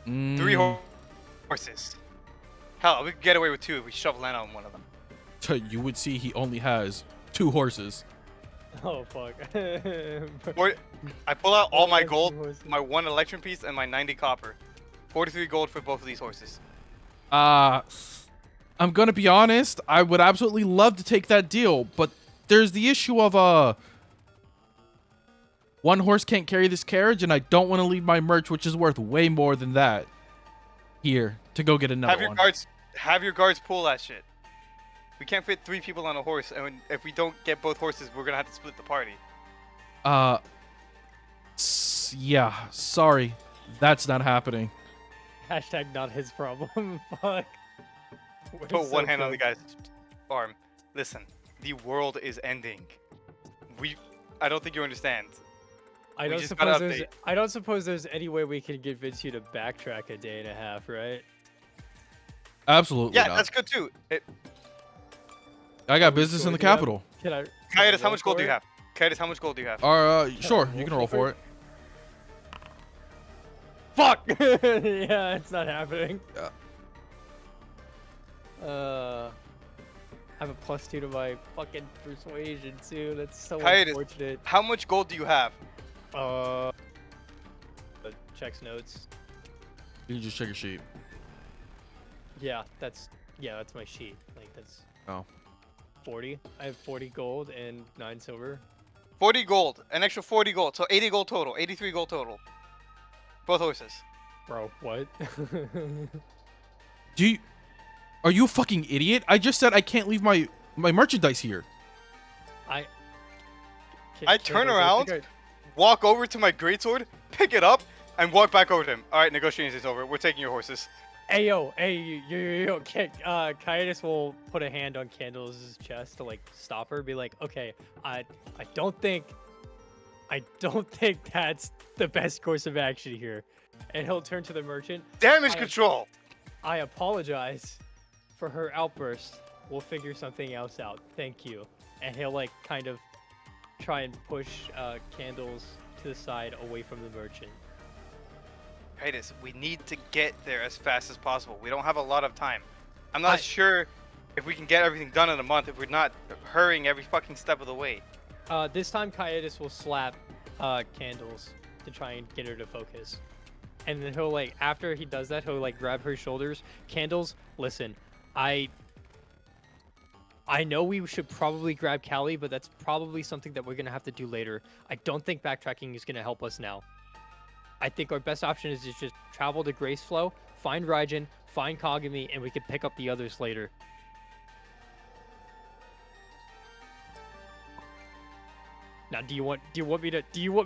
Mm, 3 horses. Hell, we could get away with 2 if we shove Lena on one of them. You would see he only has 2 horses. Oh fuck. Or I pull out all my Two gold, horses. my 1 electrum piece, and my 90 copper. 43 gold for both of these horses. I'm gonna be honest. I would absolutely love to take that deal, but there's the issue of one horse can't carry this carriage, and I don't want to leave my merch, which is worth way more than that, here to go get another one. Have your guards pull that shit. We can't fit 3 people on a horse, and if we don't get both horses, we're gonna have to split the party. Yeah, sorry, that's not happening. Hashtag not his problem. Fuck. We're Put so one hand on the close. guy's arm. Listen, the world is ending. I don't think you understand. I we don't just gotta suppose there's. update. I don't suppose there's any way we can convince you to backtrack a day and a half, right? Absolutely Yeah, not. that's good too. I got business in the Sorting it out. capital. Can I? Kaitis, how roll much gold for do you it? have? Kaitis, how much gold do you have? Sure, roll you can roll for for it. it. Fuck! Yeah, it's not happening. Yeah. I have a +2 to my fucking persuasion too. That's so Kaitis. unfortunate. How much gold do you have? Checks notes. You can just check your sheet. Yeah, that's my sheet. Like that's. Oh. 40. I have 40 gold and 9 silver. 40 gold. An extra 40 gold. So 80 gold total. 83 gold total. Both horses. Bro, what? Are you a fucking idiot? I just said I can't leave my merchandise here. I turn around, walk over to my greatsword, pick it up, and walk back over to him. All right, negotiations is over. We're taking your horses. Hey yo, Kaitis will put a hand on Candle's chest to like stop her, be like, okay, I don't think that's the best course of action here. And he'll turn to the merchant. Damage control. I apologize for her outburst. We'll figure something else out. Thank you. And he'll like kind of try and push Candles to the side away from the merchant. Titus, we need to get there as fast as possible. We don't have a lot of time. I'm not sure if we can get everything done in a month, if we're not hurrying every fucking step of the way. This time Kaitis will slap Candles to try and get her to focus. And then he'll like after he does that, he'll like grab her shoulders. Candles, listen, I know we should probably grab Callie, but that's probably something that we're gonna have to do later. I don't think backtracking is gonna help us now. I think our best option is to just travel to Graceflow, find Raijin, find Kagami, and we can pick up the others later. Now, do you want me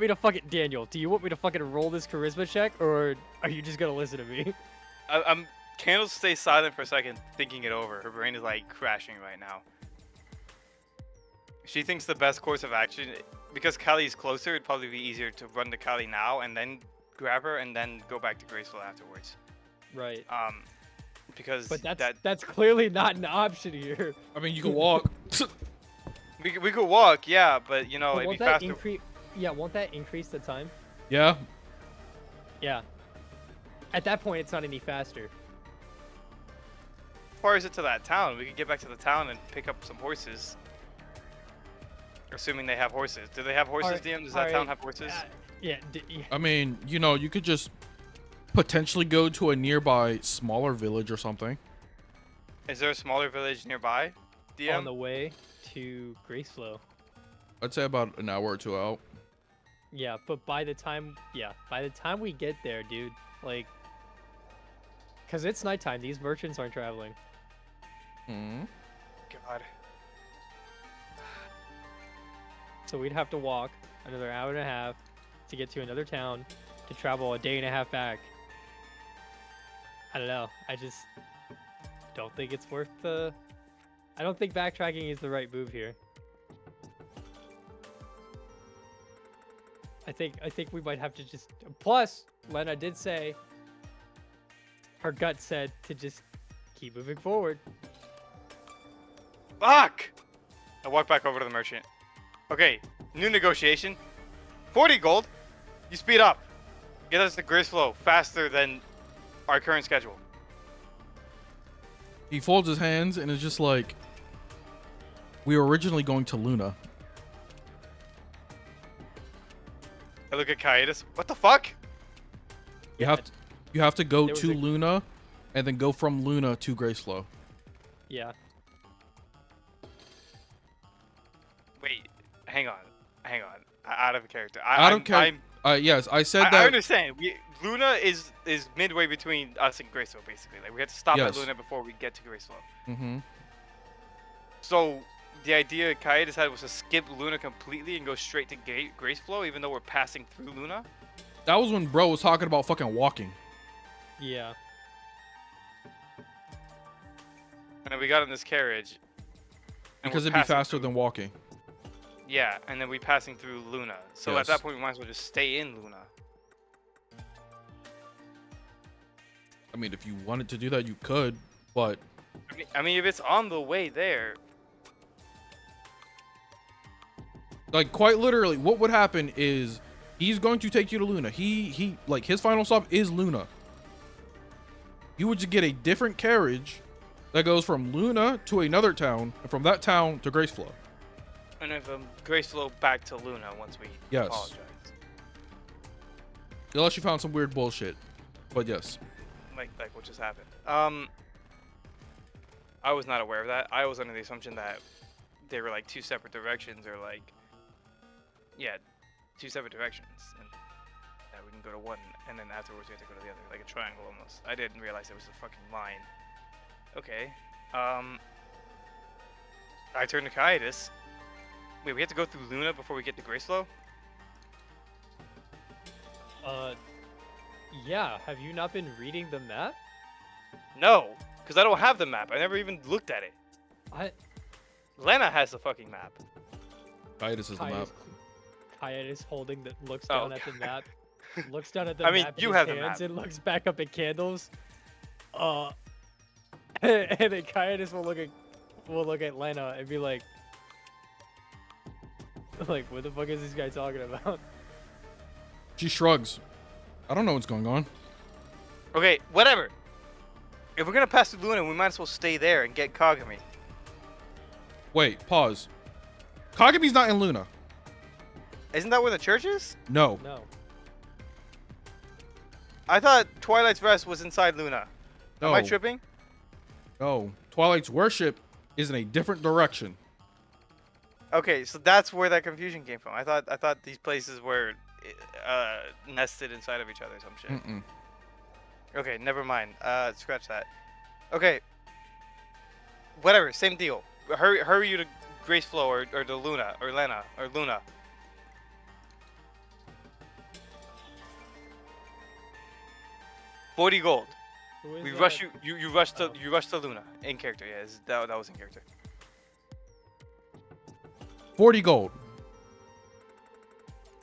to fucking Daniel? Do you want me to fucking roll this charisma check, or are you just gonna listen to me? I'm Candles stay silent for a second, thinking it over. Her brain is like crashing right now. She thinks the best course of action, because Callie is closer, it'd probably be easier to run to Callie now and then grab her and then go back to Graceful afterwards. Right. Because but that's clearly not an option here. I mean, you can walk. we could walk, yeah, but you know, But it'd be won't that faster. Yeah, won't that increase the time? Yeah. Yeah. At that point, it's not any faster. As far as it to that town, we could get back to the town and pick up some horses. Assuming they have horses. Do they have horses, Alright, DM? Does that town have horses? Yeah. I mean, you know, you could just potentially go to a nearby smaller village or something. Is there a smaller village nearby, DM? On the way to Graceflow. I'd say about an hour or two out. Yeah, but by the time we get there, dude, like, cause it's nighttime. These merchants aren't traveling. Hmm. God. So we'd have to walk another hour and a half to get to another town to travel a day and a half back. I don't know. I just don't think it's worth the... I don't think backtracking is the right move here. I think we might have to just... Plus, Lena did say... Her gut said to just keep moving forward. Fuck! I walk back over to the merchant. Okay, new negotiation. 40 gold. You speed up. Get us to Graceflow faster than our current schedule. He folds his hands and is just like, we were originally going to Luna. I look at Kaitis. What the fuck? You have to go There was to a- Luna and then go from Luna to Graceflow. Yeah. Wait, hang on. Out of character. Yes, I said I that. understand. Luna is midway between us and Graceflow, basically. Like we have to stop Yes. at Luna before we get to Graceflow. Mm-hmm. So the idea Kaitis had was to skip Luna completely and go straight to Graceflow, even though we're passing through Luna. That was when bro was talking about fucking walking. Yeah. And then we got in this carriage. and Because we're it'd be passing faster through- than walking. Yeah, and then we passing through Luna. So Yes. at that point, we might as well just stay in Luna. I mean, if you wanted to do that, you could, but I mean, if it's on the way there, like quite literally, what would happen is he's going to take you to Luna. He like his final stop is Luna. You would just get a different carriage that goes from Luna to another town, and from that town to Graceflow. and if Graceflow back to Luna once we Yes. apologize. Unless you found some weird bullshit, but yes. Like what just happened. I was not aware of that. I was under the assumption that they were like two separate directions, or like, yeah, two separate directions, and that we can go to one, and then afterwards we have to go to the other, like a triangle almost. I didn't realize it was a fucking line. Okay. I turned to Kaitis. Wait, we have to go through Luna before we get to Graceflow? Yeah. Have you not been reading the map? No, because I don't have the map. I never even looked at it. Lena has the fucking map. Titus is the map. Kayat is holding the looks Oh, down at the map. Looks down at the I mean, map in you his have the hands map. and looks back up at Candles. And then Kayat will look at Lena and be like, what the fuck is this guy talking about? She shrugs. I don't know what's going on. Okay, whatever. If we're gonna pass through Luna, we might as well stay there and get Kagami. Wait, pause. Kagami's not in Luna. Isn't that where the church is? No. No. I thought Twilight's Rest was inside Luna. Am I No. tripping? No. Twilight's worship is in a different direction. Okay, so that's where that confusion came from. I thought these places were nested inside of each other or some shit. Mm-mm. Okay, never mind. Scratch that. Okay. Whatever, same deal. Hurry you to Graceflow or to Luna or Lena or Luna. $40 gold. Who is We that? rush you rush to Oh. you rush to Luna. In character, yeah. That was in character. 40 gold.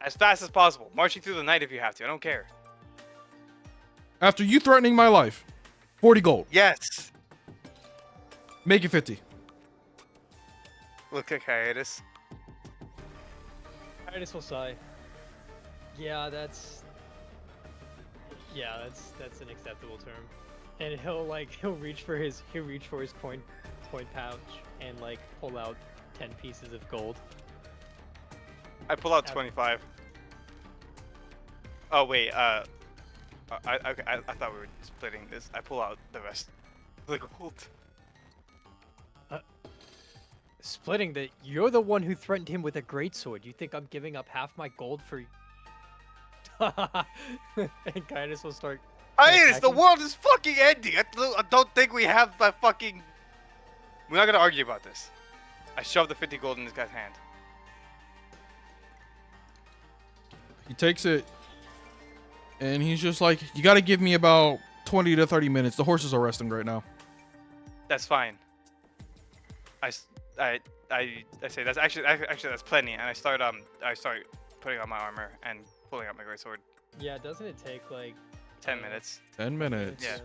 As fast as possible. Marching through the night if you have to. I don't care. After you threatening my life, 40 gold. Yes. Make it 50. Look at hiatus. Titus will sigh. Yeah, that's an acceptable term. And he'll reach for his coin pouch and like pull out 10 pieces of gold. I pull out 25. Oh wait, I thought we were splitting this. I pull out the rest of the gold. Splitting that you're the one who threatened him with a greatsword. You think I'm giving up half my gold for and Kindness will start Hiatus, the attacking? world is fucking ending. I don't think we have a fucking. We're not gonna argue about this. I shoved the 50 gold in this guy's hand. He takes it, and he's just like, you got to give me about 20 to 30 minutes. The horses are resting right now. That's fine. I say that's actually that's plenty, and I start putting on my armor and pulling out my greatsword. Yeah, doesn't it take like 10 minutes. 10 minutes. Yeah.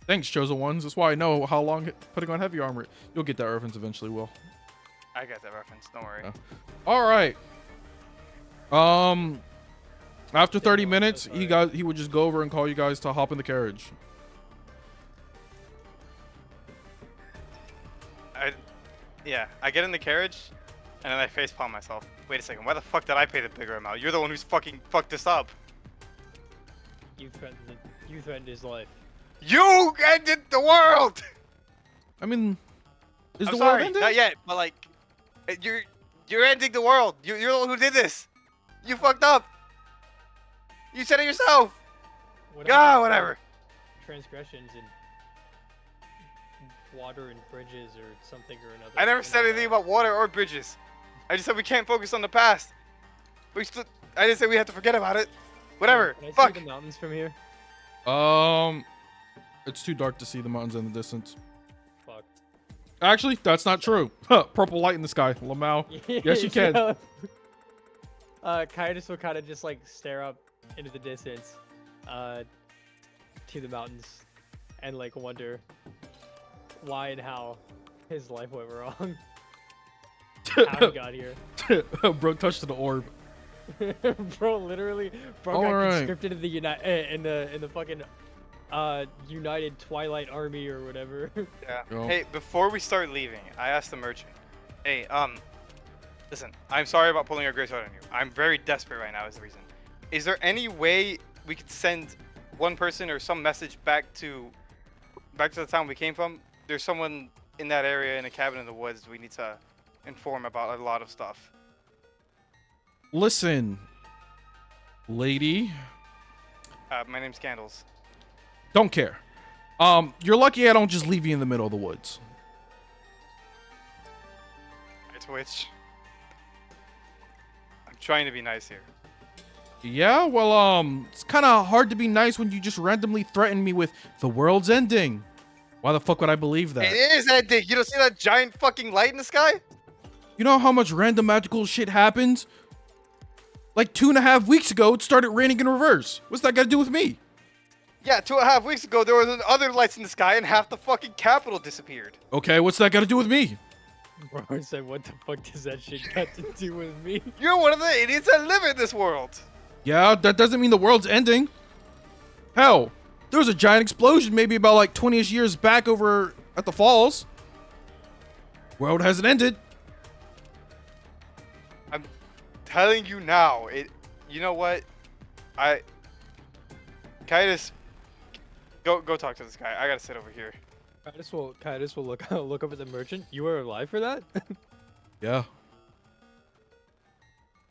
Thanks, Chosen Ones. That's why I know how long putting on heavy armor. You'll get that reference eventually, Will. I got that reference. Don't worry. Yeah. All right. After 30 minutes, he would just go over and call you guys to hop in the carriage. I get in the carriage, and then I facepalm myself. Wait a second. Why the fuck did I pay the bigger amount? You're the one who's fucking fucked this up. You threatened his life. You ended the world. I mean, is I'm the sorry, world ending? not yet, but like, you're ending the world. You're the one who did this. You fucked up. You said it yourself. God, whatever. Transgressions in water and bridges or something or another. I never said anything about water or bridges. I just said we can't focus on the past. I didn't say we have to forget about it. Whatever. Can I Fuck. see the mountains from here? It's too dark to see the mountains in the distance. Fuck. Actually, that's not true. Huh, purple light in the sky, Lamau. Yes, you can. Kaitis will kind of just like stare up into the distance, to the mountains, and like wonder why and how his life went wrong. How he got here. Bro touched the orb. Bro, literally, got Alright. conscripted in the fucking United Twilight Army or whatever. Yeah. Yo. Hey, before we start leaving, I asked the merchant. Hey, listen, I'm sorry about pulling your greatsword on you. I'm very desperate right now is the reason. Is there any way we could send one person or some message back to the town we came from? There's someone in that area in a cabin in the woods we need to inform about a lot of stuff. Listen, lady. My name's Candles. Don't care. You're lucky I don't just leave you in the middle of the woods. I twitch. I'm trying to be nice here. Yeah, well, it's kind of hard to be nice when you just randomly threaten me with the world's ending. Why the fuck would I believe that? It is ending. You don't see that giant fucking light in the sky? You know how much random magical shit happens? Like 2.5 weeks ago, it started raining in reverse. What's that got to do with me? Yeah, 2.5 weeks ago there was other lights in the sky and half the fucking capital disappeared. Okay, what's that got to do with me? Bro, I said, what the fuck does that shit got to do with me? You're one of the idiots that live in this world. Yeah, that doesn't mean the world's ending. Hell, there was a giant explosion maybe about like 20-ish years back over at the falls. World hasn't ended. I'm telling you now. You know what? Kaitis, go talk to this guy. I gotta sit over here. Kaitis will look up at the merchant. You were alive for that? Yeah.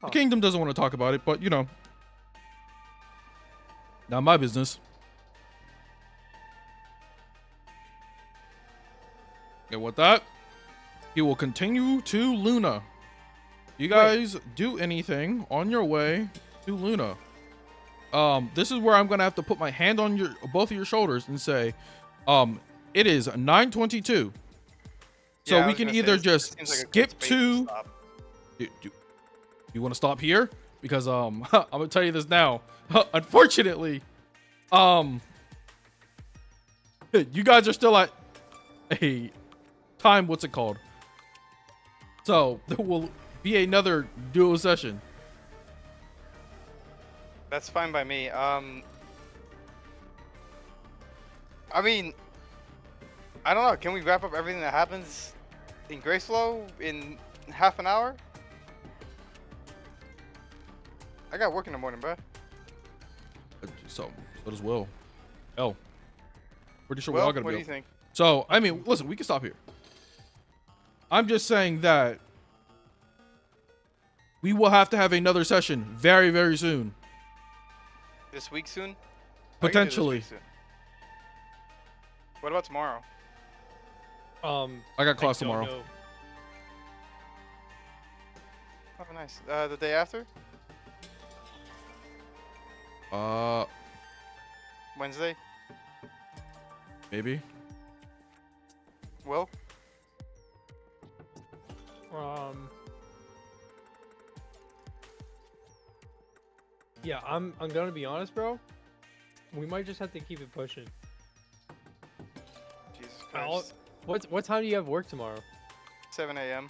Huh. The kingdom doesn't want to talk about it, but you know, not my business. And with that, he will continue to Luna. You guys do anything on your way to Luna. This is where I'm gonna have to put my hand on both of your shoulders and say, it is 9:22. So Yeah, I we was can gonna say, either it just seems like a good skip space to. stop. You want to stop here? Because I'm gonna tell you this now. Unfortunately, you guys are still at a time. What's it called? So there will be another duo session. That's fine by me. I mean, I don't know. Can we wrap up everything that happens in Graceflow in half an hour? I got work in the morning, bro. So does Will. Oh, pretty sure we're all Well, gonna what be do you up. think? So I mean, listen, we can stop here. I'm just saying that we will have to have another session very, very soon. This week soon? I can do this Potentially. week soon. What about tomorrow? I got class don't tomorrow. know. Oh, nice. The day after? Wednesday? Maybe. Will? Yeah, I'm gonna be honest, bro. We might just have to keep it pushing. Jesus I'll- Christ. What time do you have work tomorrow? 7 a.m.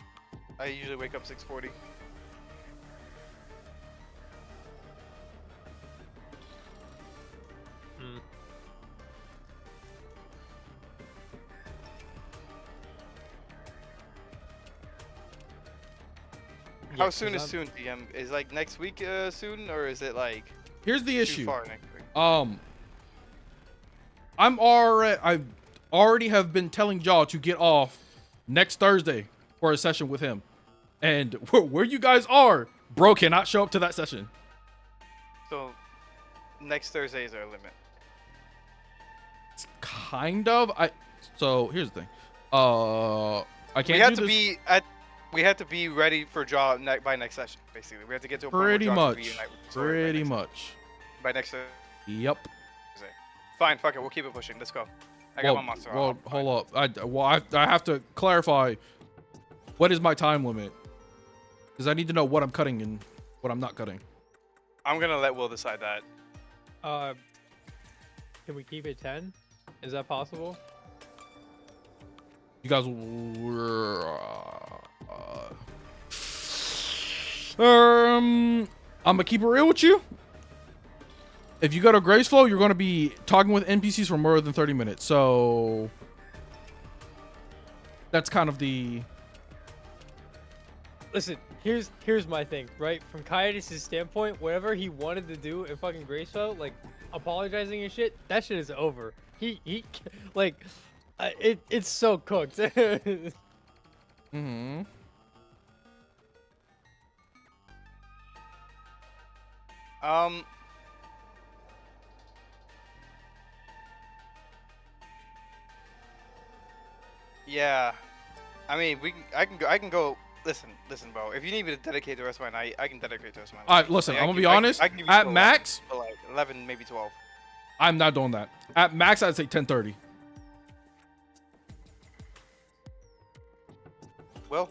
I usually wake up 6:40. Yeah, How soon 'cause is soon, DM? Is like next week soon, or is it like Here's the too issue. far next week? I already have been telling y'all to get off next Thursday for a session with him, and where you guys are, bro cannot show up to that session. So next Thursday is our limit. Kind of. So here's the thing. I We can't have do to this. be at. We have to be ready for draw by next session. Basically, we have to get to a point where Pretty draw can much. reunite with Tori by Pretty next- much. By next Thursday. Yep. Fine, fuck it. We'll keep it pushing. Let's go. I got my monster. Well, I'm fine. hold up. I have to clarify. What is my time limit? Because I need to know what I'm cutting and what I'm not cutting. I'm gonna let Will decide that. Can we keep it 10? Is that possible? You guys were. I'm gonna keep it real with you. If you go to Graceflow, you're gonna be talking with NPCs for more than 30 minutes. So that's kind of the. Listen, here's my thing, right? From Coyotes' standpoint, whatever he wanted to do in fucking Gracefell, like apologizing and shit, that shit is over. He like, it's so cooked. Mm-hmm. Yeah. I mean, I can go. Listen, bro. If you need me to dedicate the rest of my night, I can dedicate the rest of my night. All right, listen. Like, I'm I gonna can- be I can- honest. I can give you At till max, till like 11, maybe 12. I'm not doing that. At max, I'd say 10:30. Will?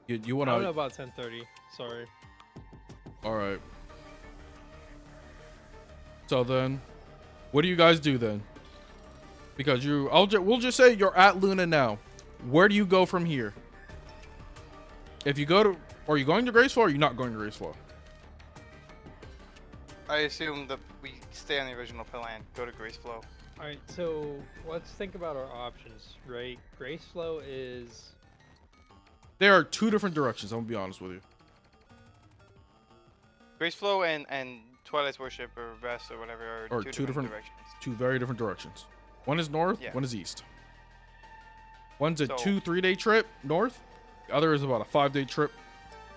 You I don't wanna? know about 10:30. Sorry. All right. So then, what do you guys do then? Because we'll just say you're at Luna now. Where do you go from here? If you go to Are you going to Graceful or are you not going to Graceful? I assume that we stay on the original plan, go to Graceflow. Alright, so let's think about our options, right? Graceflow is... There are two different directions, I'm gonna be honest with you. Graceflow and Twilight's Worship or Rest or whatever are two different directions. Two very different directions. One is north, Yeah. one is east. One's a So- 2-3 day trip north. The other is about a 5-day trip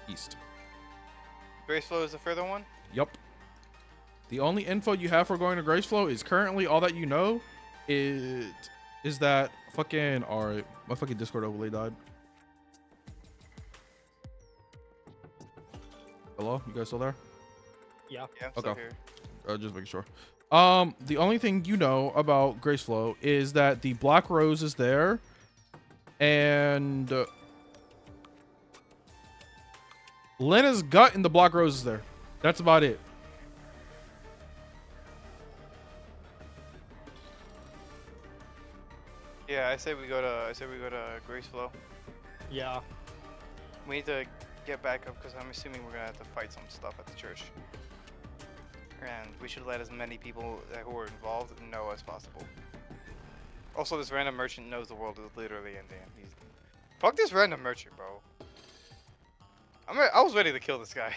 east. Graceflow is the further one? Yup. The only info you have for going to Graceflow is currently all that you know is that fucking alright. My fucking Discord overlay died. Hello? You guys still there? Yeah. Yeah, I'm still Okay. here. Just making sure. The only thing you know about Graceflow is that the Black Rose is there, and Lena's gut in the Black Rose is there. That's about it. Yeah, I say we go to Graceflow. Yeah. We need to get back up because I'm assuming we're gonna have to fight some stuff at the church. And we should let as many people who are involved know as possible. Also, this random merchant knows the world is literally ending. Fuck this random merchant, bro. I was ready to kill this guy.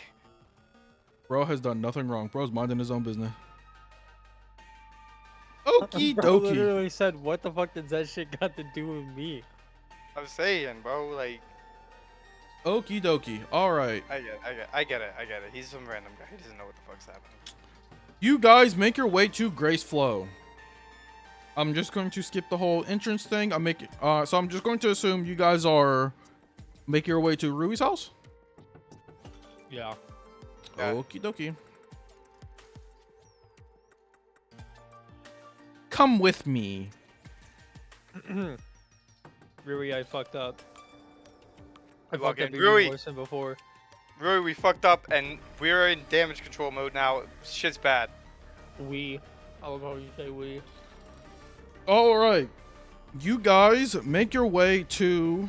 Bro has done nothing wrong. Bro's minding his own business. Okie Bro dokie. literally said, what the fuck does that shit got to do with me? I'm saying, bro, like, Okie dokie. All right. I get it. He's some random guy. He doesn't know what the fuck's happening. You guys make your way to Graceflow. I'm just going to skip the whole entrance thing. So I'm just going to assume you guys are making your way to Rui's house. Yeah. Yeah. Okie dokie. Come with me. Rui, I fucked up. I Walk fucked up in. even Rui. worse than before. Rui, we fucked up and we're in damage control mode now. Shit's bad. I love how you say we. All right. You guys make your way to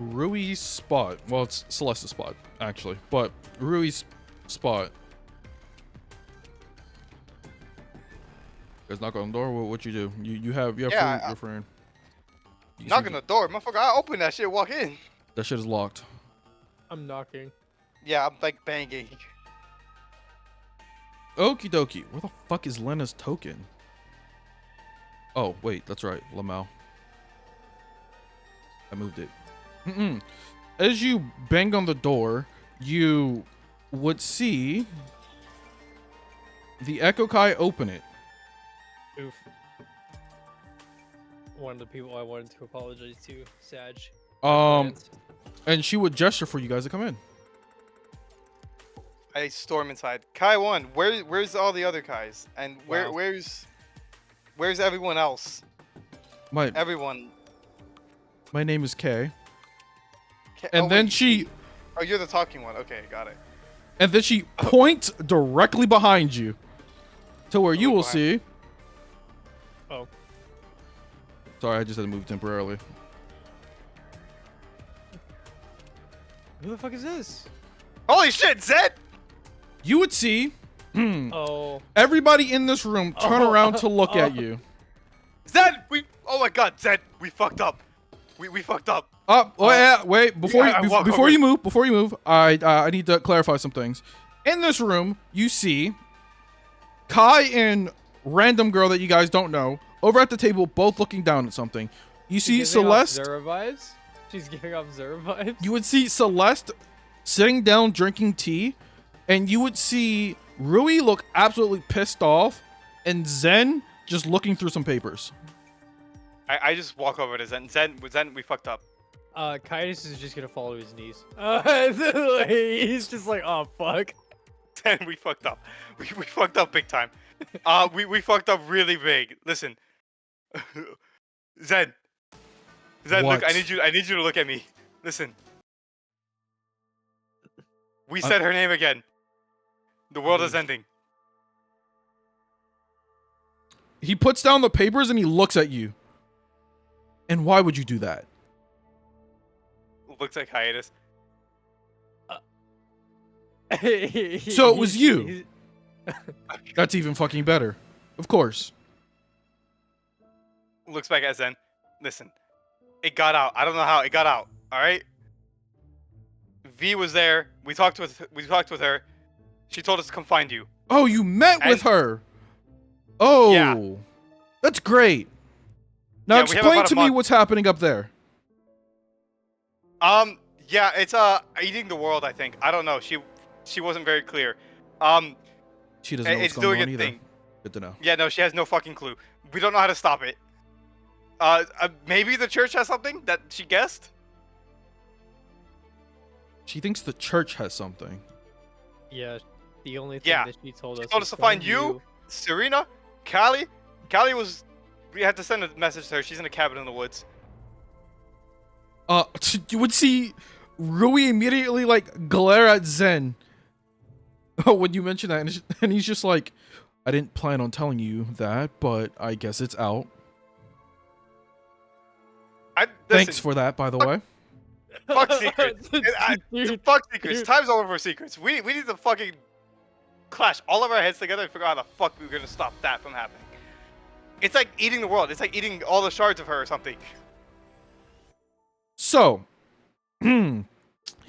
Rui's spot. Well, it's Celeste's spot, actually. But Rui's spot. You guys knock on the door. What you do? You have Yeah, food, your friend. You Knock see on the door, motherfucker. I open that shit, walk in. that shit is locked. I'm knocking. Yeah, I'm like banging. Okie dokie. Where the fuck is Lena's token? Oh, wait, that's right. Lamau. I moved it. As you bang on the door, you would see the Echo Kai open it. Oof. One of the people I wanted to apologize to, Sag. And she would gesture for you guys to come in. I storm inside. Kai 1, where's all the other Kais? And Wow. where's everyone else? Everyone. My name is Kay. Oh, And then wait, she Oh, you're the talking one. Okay, got it. and then she points directly behind you to where you will behind- see. Oh. Sorry, I just had to move temporarily. Who the fuck is this? Holy shit, Zed! You would see Oh. everybody in this room turn Oh. around to look at you. Zed! Oh my god, Zed! We fucked up. We fucked up. Wait, before yeah, I walk before over. you move, I need to clarify some things. In this room, you see Kai and random girl that you guys don't know over at the table, both looking down at something. You see She's giving off Celeste. Zera vibes? She's giving off Zera vibes? You would see Celeste sitting down drinking tea, and you would see Rui look absolutely pissed off, and Zen just looking through some papers. I just walk over to Zen. Zen, we fucked up. Kaius is just gonna fall to his knees. He's just like, oh fuck. Zen, we fucked up. We fucked up big time. We fucked up really big. Listen. Zen, What? look, I need you to look at me. Listen. We said her name again. The world is ending. He puts down the papers and he looks at you. And why would you do that? Looks like hiatus. So it was you. That's even fucking better. Of course. Looks back at Zen. Listen, it got out. I don't know how it got out. All right. V was there. We talked with her. She told us to come find you. Oh, you met with her. Oh, Yeah. That's great. Now Yeah, we have explain about a to me month. what's happening up there. Yeah, it's eating the world. I think. I don't know. She wasn't very clear. She doesn't know what's It's going doing on its either. thing. Good to know. Yeah, no, she has no fucking clue. We don't know how to stop it. Maybe the church has something that she guessed. She thinks the church has something. Yeah, the only thing Yeah. that she told She us told was us to find you, Serena, Callie. Callie was. We had to send a message to her. She's in a cabin in the woods. You would see Rui immediately like glare at Zen when you mention that, and he's just like, "I didn't plan on telling you that, but I guess it's out." Thanks for that, by the way. Fuck secrets. Fuck secrets. Time's all over for secrets. We need to fucking clash all of our heads together and figure out how the fuck we're gonna stop that from happening. It's like eating the world. It's like eating all the shards of her or something. So, he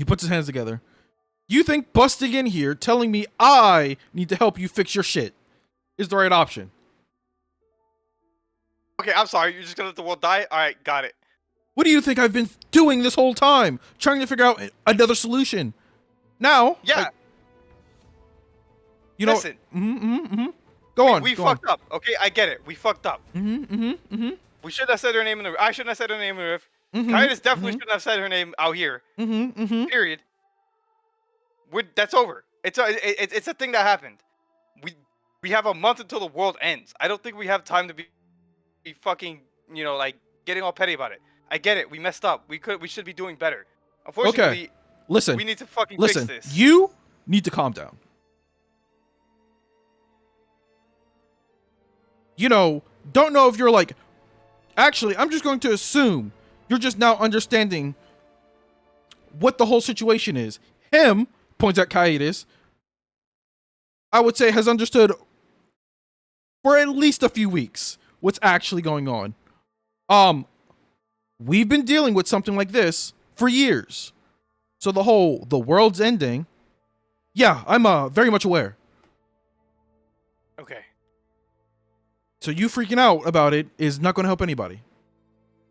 puts his hands together. You think busting in here, telling me I need to help you fix your shit, is the right option? Okay, I'm sorry. You're just gonna let the world die? All right, got it. What do you think I've been doing this whole time? Trying to figure out another solution. Now, Yeah. you know. Listen. Go on. We go fucked up. Okay, I get it. We fucked up. on. We shouldn't have said her name in the. I shouldn't have said her name in the riff. Titus definitely shouldn't have said her name out here. Period. That's over. It's a thing that happened. We have a month until the world ends. I don't think we have time to be fucking like getting all petty about it. I get it. We messed up. We should be doing better. Unfortunately, Okay. Listen. we need to fucking Listen. fix this. You need to calm down. Don't know if you're like. Actually, I'm just going to assume you're just now understanding what the whole situation is. Him, points at Kaitis, I would say has understood for at least a few weeks what's actually going on. We've been dealing with something like this for years. So the world's ending, yeah, I'm very much aware. Okay. So you freaking out about it is not going to help anybody.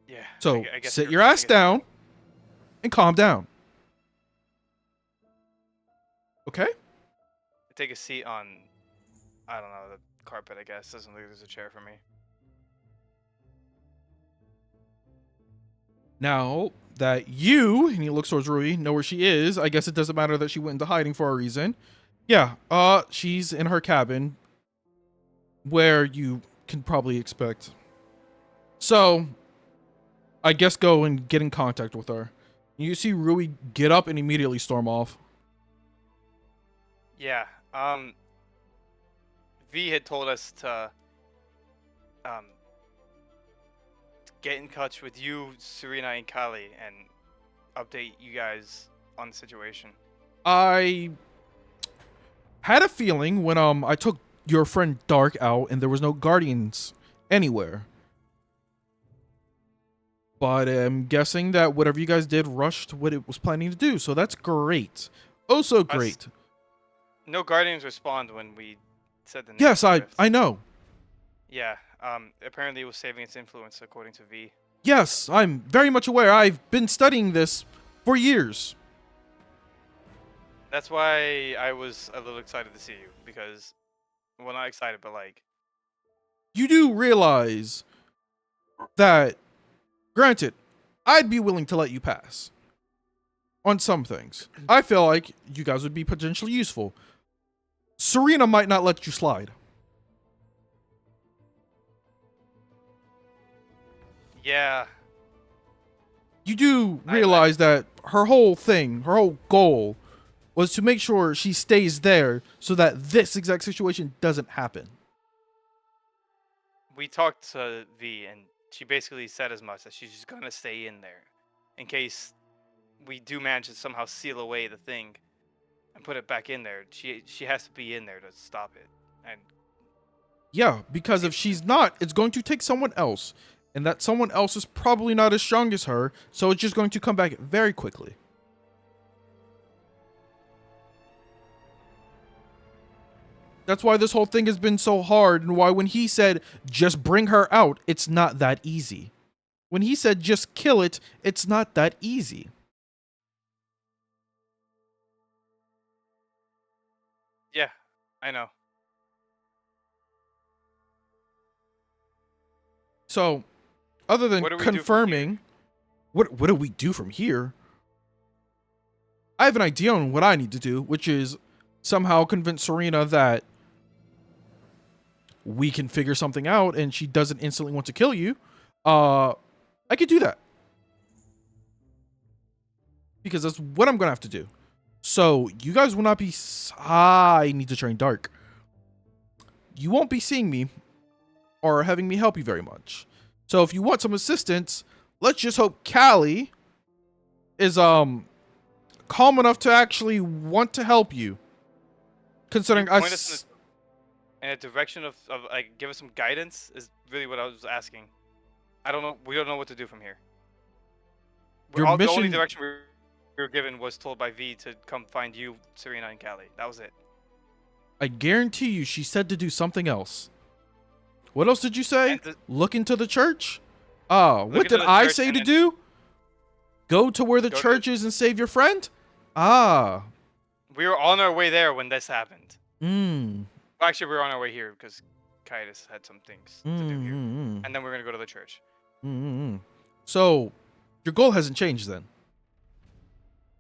Yeah. So I guess sit your ass down and calm down. Okay? Take a seat on, I don't know, the carpet. I guess doesn't look like there's a chair for me. Now that you, and he looks towards Rui, know where she is, I guess it doesn't matter that she went into hiding for a reason. Yeah, she's in her cabin where you can probably expect. So, I guess go and get in contact with her. You see Rui get up and immediately storm off. Yeah. V had told us to get in touch with you, Serena, and Kali, and update you guys on the situation. I had a feeling when I took your friend Dark out and there was no guardians anywhere. But I'm guessing that whatever you guys did rushed what it was planning to do, so that's great. Also great. No guardians respond when we said the name. Yes, of the rift. I know. Yeah. Apparently it was saving its influence, according to V. Yes, I'm very much aware. I've been studying this for years. That's why I was a little excited to see you, because, well, not excited, but like, You do realize that, granted, I'd be willing to let you pass on some things. I feel like you guys would be potentially useful. Serena might not let you slide. yeah, You do realize that her whole thing, her whole goal, was to make sure she stays there so that this exact situation doesn't happen. we talked to V, and she basically said as much, that she's just gonna stay in there, in case we do manage to somehow seal away the thing and put it back in there, she has to be in there to stop it. And Yeah, because if she's not, it's going to take someone else. And that someone else is probably not as strong as her, so it's just going to come back very quickly. That's why this whole thing has been so hard, and why when he said, just bring her out, it's not that easy. When he said, just kill it, it's not that easy. yeah, I know. So, other than What do we do from confirming, what do we do from here? I have an idea on what I need to do, which is somehow convince Serena that we can figure something out and she doesn't instantly want to kill you. I could do that. Because that's what I'm going to have to do. So, you guys will not be... I need to train dark. You won't be seeing me or having me help you very much. So, if you want some assistance, let's just hope Callie is calm enough to actually want to help you. Considering Point us in a direction of like, give us some guidance is really what I was asking. I don't know. We don't know what to do from here. Your The only mission- direction we were given was told by V to come find you, Serena, and Callie. That was it. I guarantee you she said to do something else. What else did you say? And Look into the church? What into did the I church say and to then- do? Go to where the Go to- church is and save your friend? Ah. We were on our way there when this happened. Hmm. Well, actually, we were on our way here because Kaitis had some things to do here. Mm. And then we're going to go to the church. So, your goal hasn't changed then.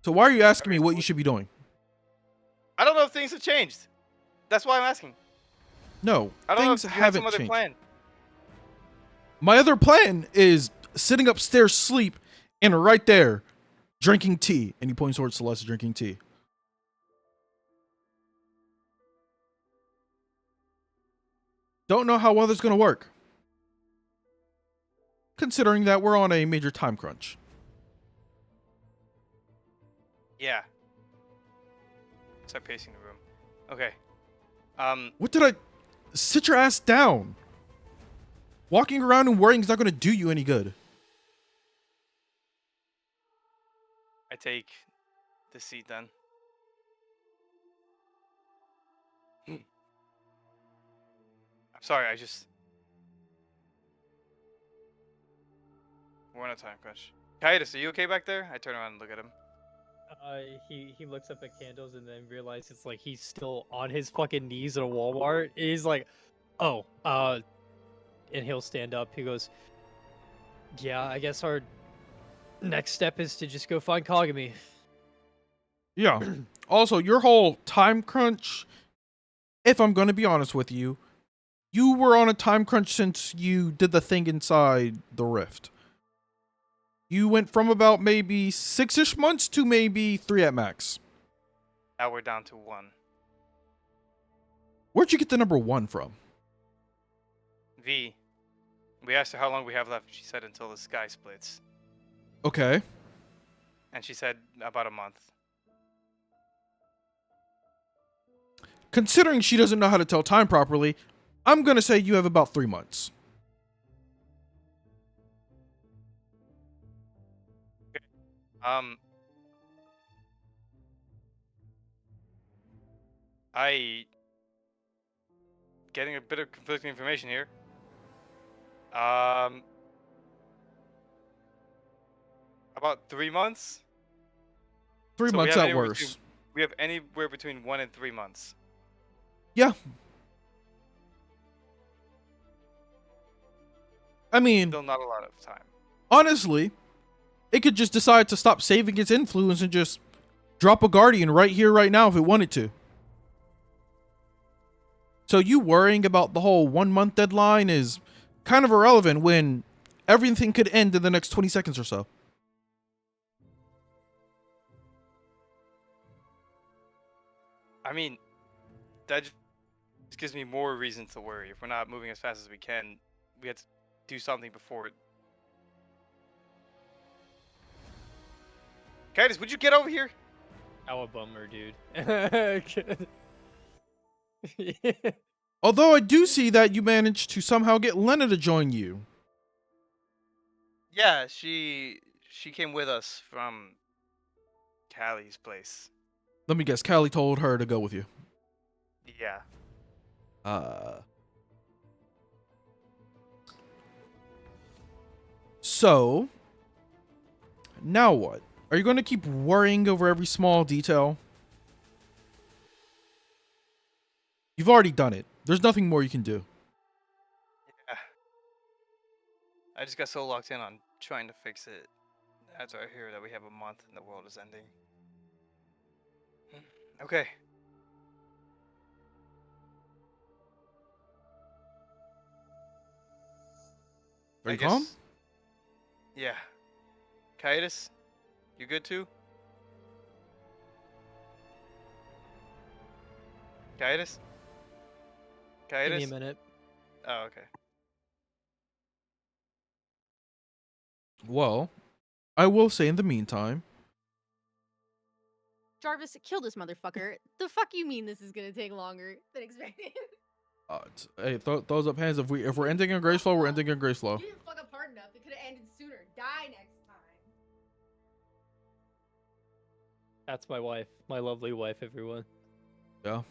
So why are you asking me what you should be doing? I don't know if things have changed. That's why I'm asking. No, I don't things know if you had haven't some other changed. plan. My other plan is sitting upstairs sleep and right there drinking tea. And he points towards Celeste drinking tea. Don't know how well that's going to work. Considering that we're on a major time crunch. Yeah. Start pacing the room. Okay. What did I... Sit your ass down. Walking around and worrying is not going to do you any good. I take the seat then. I'm sorry, I just... We're on a time crunch. Kaitis, are you okay back there? I turn around and look at him. He looks up at candles and then realizes it's like he's still on his fucking knees at a Walmart. He's like, oh, and he'll stand up. He goes, yeah, I guess our next step is to just go find Kagami. Yeah. Also, your whole time crunch, if I'm going to be honest with you, you were on a time crunch since you did the thing inside the rift. You went from about maybe 6-ish months to maybe 3 at max. Now we're down to 1. Where'd you get the number 1 from? V. We asked her how long we have left. She said until the sky splits. Okay. And she said about a month. Considering she doesn't know how to tell time properly, I'm going to say you have about 3 months. I getting a bit of conflicting information here. About 3 months. 3 So we months have at anywhere worst. between- We have anywhere between 1 and 3 months. Yeah. I mean, Still not a lot of time. honestly, it could just decide to stop saving its influence and just drop a guardian right here, right now if it wanted to. So you worrying about the whole 1 month deadline is kind of irrelevant when everything could end in the next 20 seconds or so. I mean, that just gives me more reason to worry. If we're not moving as fast as we can, we have to do something before Titus, would you get over here? How a bummer, dude. Although I do see that you managed to somehow get Lena to join you. Yeah, she came with us from Callie's place. Let me guess, Callie told her to go with you. Yeah. So, now what? Are you going to keep worrying over every small detail? You've already done it. There's nothing more you can do. Yeah. I just got so locked in on trying to fix it after I hear that we have a month and the world is ending. Okay. Are you calm? Yeah. Titus, you good too? Titus? Give me a Titus? minute. Oh, okay. Well, I will say in the meantime, Jarvis, kill this motherfucker. The fuck you mean this is gonna take longer than expected? hey, throws up hands. If we're ending in grace flow, we're ending in grace flow. You didn't fuck up hard enough. It could have ended sooner. Die next time. That's my wife. My lovely wife, everyone. Yeah.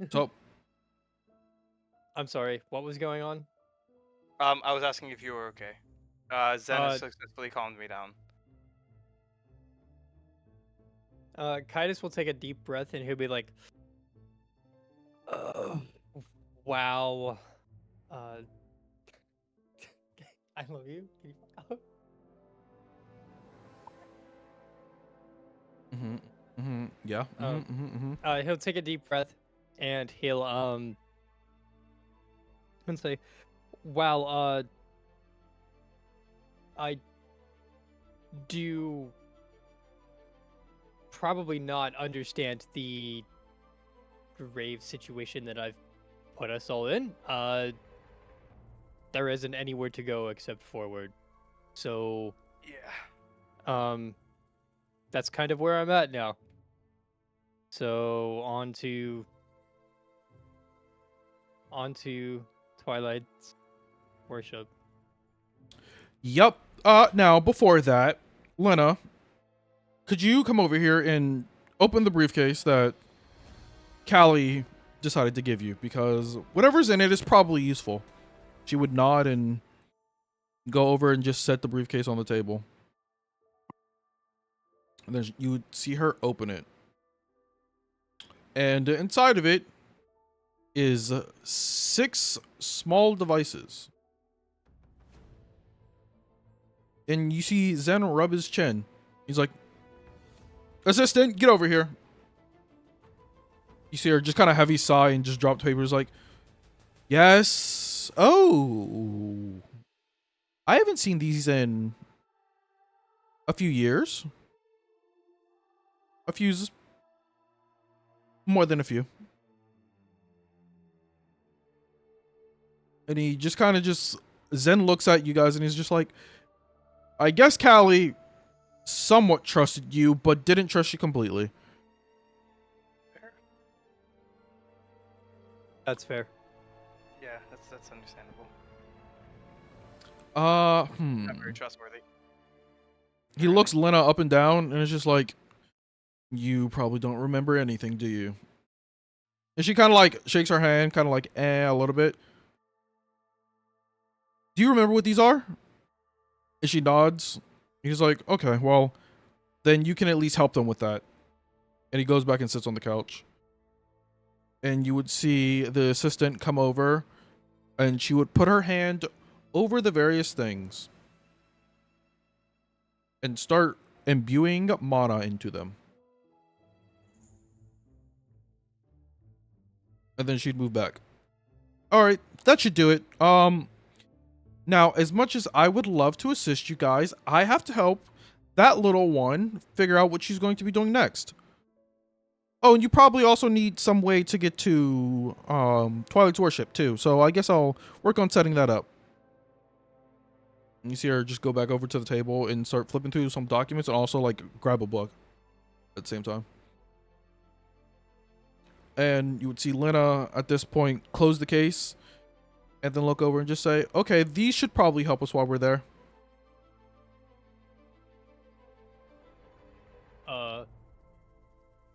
So, I'm sorry. What was going on? I was asking if you were okay. Zen has successfully calmed me down. Kaitis will take a deep breath and he'll be like, wow. I love you. yeah. He'll take a deep breath and he'll and say, wow, I do probably not understand the grave situation that I've put us all in. There isn't anywhere to go except forward. So Yeah. That's kind of where I'm at now. So on to Twilight's worship. Yep. Now before that, Lena, could you come over here and open the briefcase that Callie decided to give you? Because whatever's in it is probably useful. She would nod and go over and just set the briefcase on the table. And then you would see her open it. And inside of it is 6 small devices. And you see Zen rub his chin. He's like, "Assistant, get over here." You see her just kind of heavy sigh and just drop the papers like, "Yes. Oh. I haven't seen these in a few years. A few's more than a few." And he just kind of Zen looks at you guys and he's just like, "I guess Callie somewhat trusted you, but didn't trust you completely." That's fair. Yeah, that's understandable. Not very trustworthy. He looks Lena up and down and is just like, "You probably don't remember anything, do you?" And she kind of like shakes her hand, kind of like, a little bit. "Do you remember what these are?" And she nods. He's like, "Okay, well, then you can at least help them with that." And he goes back and sits on the couch. And you would see the assistant come over and she would put her hand over the various things and start imbuing mana into them. And then she'd move back. All right, that should do it. Now, as much as I would love to assist you guys, I have to help that little one figure out what she's going to be doing next. Oh, and you probably also need some way to get to Twilight's worship too. So I guess I'll work on setting that up. You see her just go back over to the table and start flipping through some documents and also like grab a book at the same time. And you would see Lena at this point close the case and then look over and just say, okay, these should probably help us while we're there.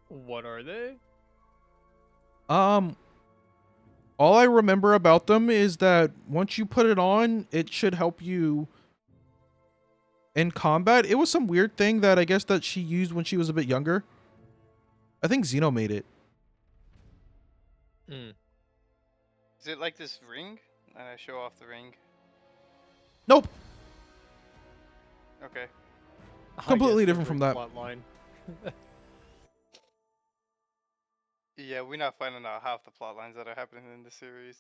What are they? All I remember about them is that once you put it on, it should help you in combat. It was some weird thing that I guess that she used when she was a bit younger. I think Xeno made it. Hmm. Is it like this ring? And I show off the ring. Nope. Okay. Completely different from that. Plot line. Yeah, we're not finding out half the plot lines that are happening in the series.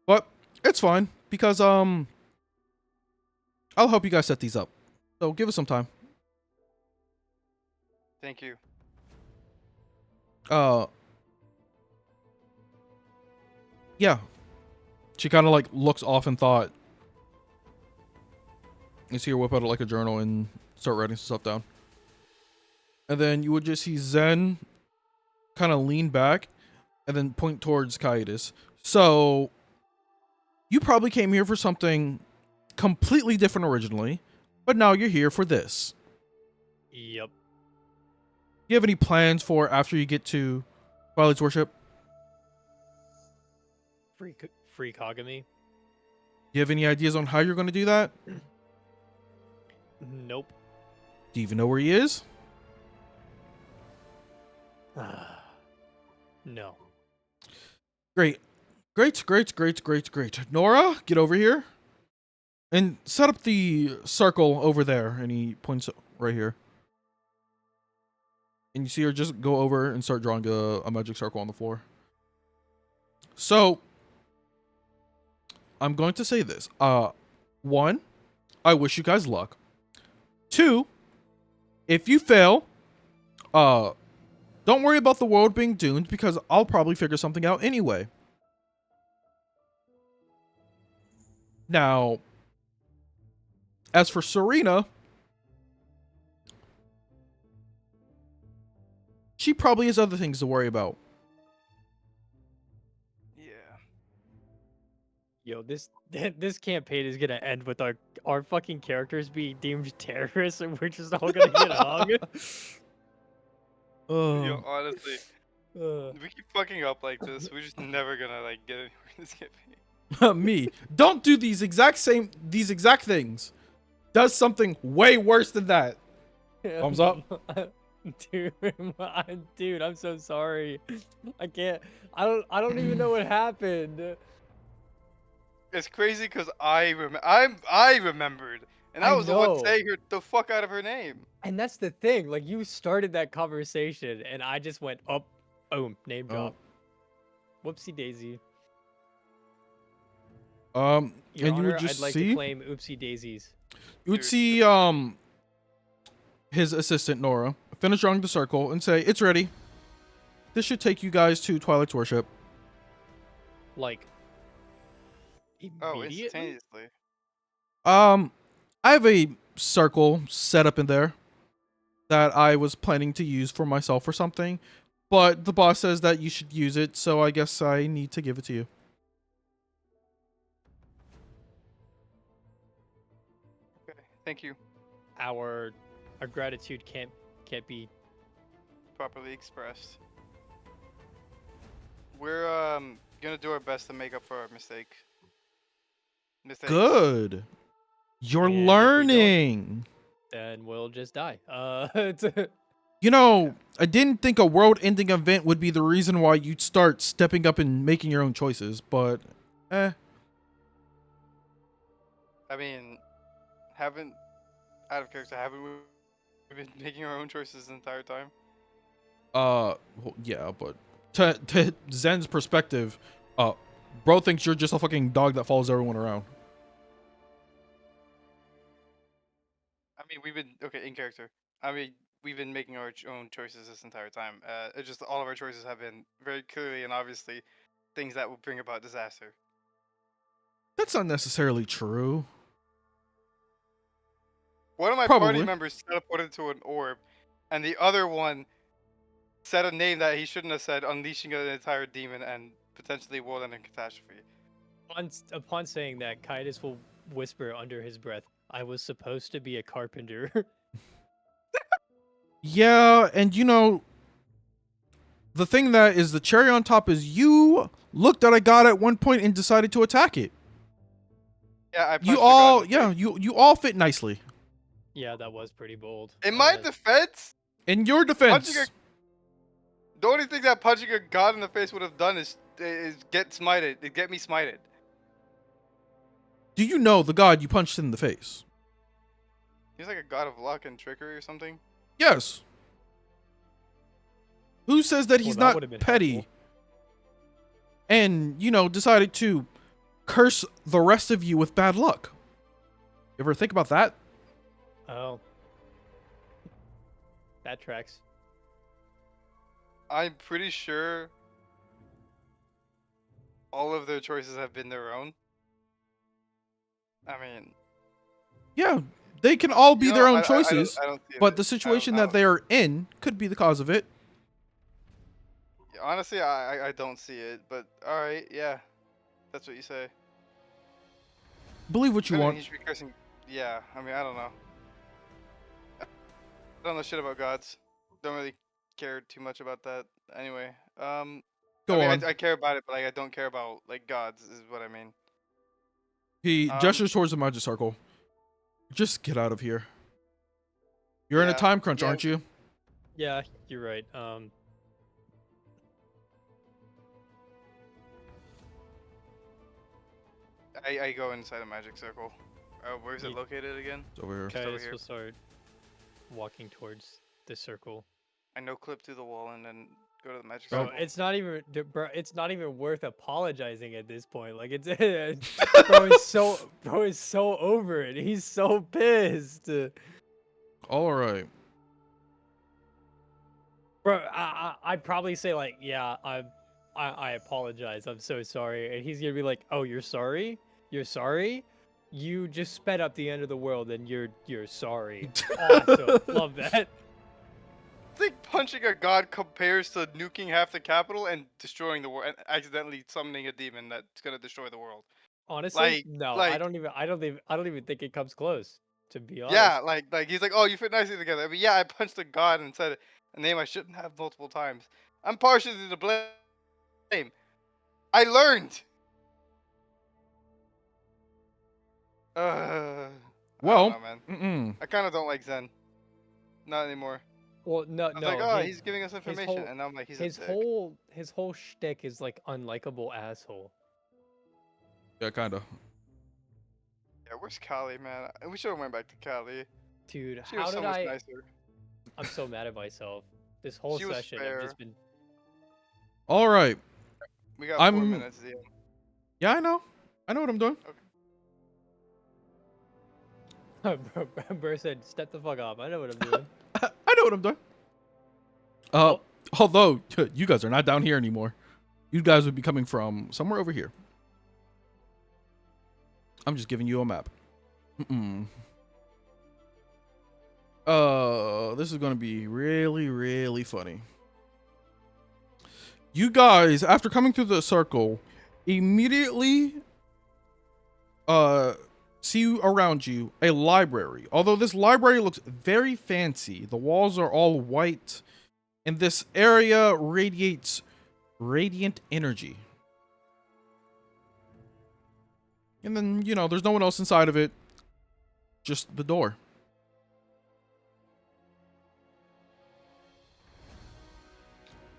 But it's fine because I'll help you guys set these up. So give us some time. Thank you. Yeah. She kind of like looks off in thought. You see her whip out like a journal and start writing some stuff down. And then you would just see Zen kind of lean back and then point towards Kaetus. So you probably came here for something completely different originally, but now you're here for this. Yep. Do you have any plans for after you get to Twilight's worship? Free Kagami? Do you have any ideas on how you're going to do that? Nope. Do you even know where he is? No. Great. Nora, get over here. And set up the circle over there. And he points right here. And you see her just go over and start drawing a magic circle on the floor. So, I'm going to say this. One, I wish you guys luck. Two, if you fail, don't worry about the world being doomed because I'll probably figure something out anyway. Now, as for Serena, she probably has other things to worry about. Yeah. Yo, this campaign is gonna end with our fucking characters being deemed terrorists, and we're just all gonna get hung. Yo, honestly, Uh, we keep fucking up like this. We're just never gonna like get anywhere in this campaign. Me. Don't do these exact things. Does something way worse than that. Thumbs up. dude, I'm so sorry. I can't. I don't even know what happened. It's crazy because I remembered, and I I was the one know. saying the fuck out of her name. And that's the thing. Like, you started that conversation, and I just went up, boom, name drop. Whoopsie daisy. Your And you Honor, would just I'd like see to claim oopsie daisies. you would see his assistant Nora finish drawing the circle and say, "It's ready. This should take you guys to Twilight's worship." Like, Oh, immediately? instantaneously. I have a circle set up in there that I was planning to use for myself or something, but the boss says that you should use it, so I guess I need to give it to you. Okay, thank you. Our gratitude can't be. Properly expressed. We're gonna do our best to make up for our mistakes. Good. You're And if we don't- learning. Then we'll just die. You know, I didn't think a world-ending event would be the reason why you'd start stepping up and making your own choices, but I mean, haven't we been making our own choices the entire time? well, yeah, but to Zen's perspective, bro thinks you're just a fucking dog that follows everyone around. I mean, we've been okay in character. I mean, we've been making our own choices this entire time. It's just all of our choices have been very clearly and obviously things that will bring about disaster. That's not necessarily true. One of my party Probably. members teleported to an orb, and the other one said a name that he shouldn't have said, unleashing an entire demon and potentially world ending catastrophe. Upon saying that, Kaitis will whisper under his breath, "I was supposed to be a carpenter." Yeah, and you know, the thing that is the cherry on top is you looked at a god at one point and decided to attack it. Yeah, I punched You the all, god in the yeah, face. you all fit nicely. Yeah, that was pretty bold. In my defense, In your defense, the only thing that punching a god in the face would have done is get smited. It get me smited. do you know the god you punched in the face? He's like a god of luck and trickery or something. Yes. Who says that he's Well, that would've not been petty? helpful. And, you know, decided to curse the rest of you with bad luck. You ever think about that? Oh, that tracks. I'm pretty sure all of their choices have been their own. I mean, Yeah, they can all be you know, their own I choices, don't see but it. the situation that they are in could be the cause of it. Honestly, I don't see it. But all right, yeah, that's what you say. Believe what you I mean, want. he should be cursing. Yeah, I mean, I don't know. I don't know shit about gods. Don't really care too much about that. Anyway, Go I mean, on. I care about it, but like, I don't care about like gods. Is what I mean. He gestures towards the magic circle. Just get out of here. You're in a Yeah, time crunch, yeah. aren't you? Yeah, you're right. I go inside a magic circle. Where is it Ye- located again? It's over here. Okay. over Kaitis here. will start walking towards the circle. I no clip through the wall and then go to the magic Bro, circle. it's not even, bro. It's not even worth apologizing at this point. Like it's, bro is so over it. He's so pissed. All right. Bro, I'd probably say like, yeah, I apologize. I'm so sorry. And he's gonna be like, oh, you're sorry? You're sorry? You just sped up the end of the world, and you're sorry. Awesome, love that. I think punching a god compares to nuking half the capital and destroying the world and accidentally summoning a demon that's gonna destroy the world. Honestly, Like- no, like- I don't even think it comes close. To be honest. Yeah, like he's like, oh, you fit nicely together. I mean, yeah, I punched a god and said a name I shouldn't have multiple times. I'm partially to blame. I learned. I Well, don't know, man. mm-mm. I kind of don't like Zen. Not anymore. Well, no, I was no. like, oh, his, he's giving us information, whole- and I'm like, he's his a dick. whole shtick is like unlikable asshole. Yeah, kind of. Yeah, where's Kali, man? We should have went back to Kali. Dude, She how was so did much I? nicer. I'm so mad at myself. This whole She was session, fair. I've just been. All right. We got 4 I'm- minutes. Yeah. Yeah, I know. I know what I'm doing. Burr said, "Step the fuck off." I know what I'm doing. I know what I'm doing. Although you guys are not down here anymore. You guys would be coming from somewhere over here. I'm just giving you a map. Mm-mm. This is gonna be really, really funny. You guys, after coming through the circle, immediately see around you a library. Although this library looks very fancy. The walls are all white, and this area radiates radiant energy. And then, you know, there's no one else inside of it. Just the door.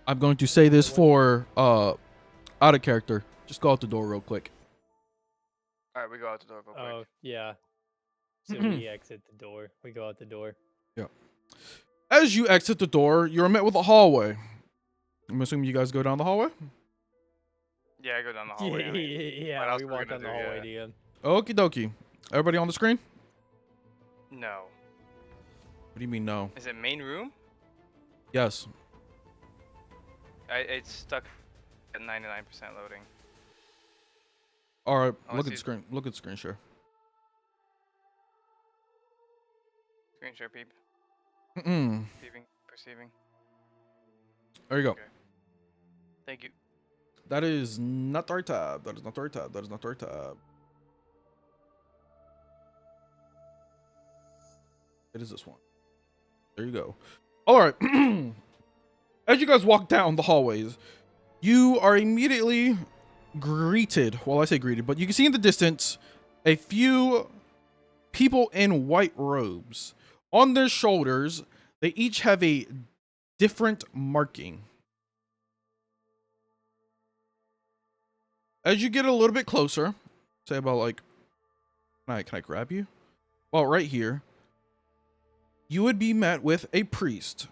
I'm going to say this for out of character. Just go out the door real quick. All right, we go out the door real quick. Oh yeah. So we exit the door. We go out the door. As you exit the door, you're met with a hallway. I'm assuming you guys go down the hallway? Yeah, I go down the hallway. I mean, what Yeah, else we were we walk gonna down the do? hallway, Yeah. DM. Okie dokie. Everybody on the screen? No. What do you mean no? Is it main room? Yes. It's stuck at 99% loading. All right. Oh, I Look at see. the screen. Look at the screen share. Screen share, peep. Mm-mm. Perceiving. There you go. Okay. Thank you. That is not the right tab. That is not the right tab. That is not the right tab. It is this one. There you go. All right. As you guys walk down the hallways, you are immediately greeted. Well, I say greeted, but you can see in the distance a few people in white robes. On their shoulders, they each have a different marking. As you get a little bit closer, say about like, can I grab you? Well, right here, you would be met with a priest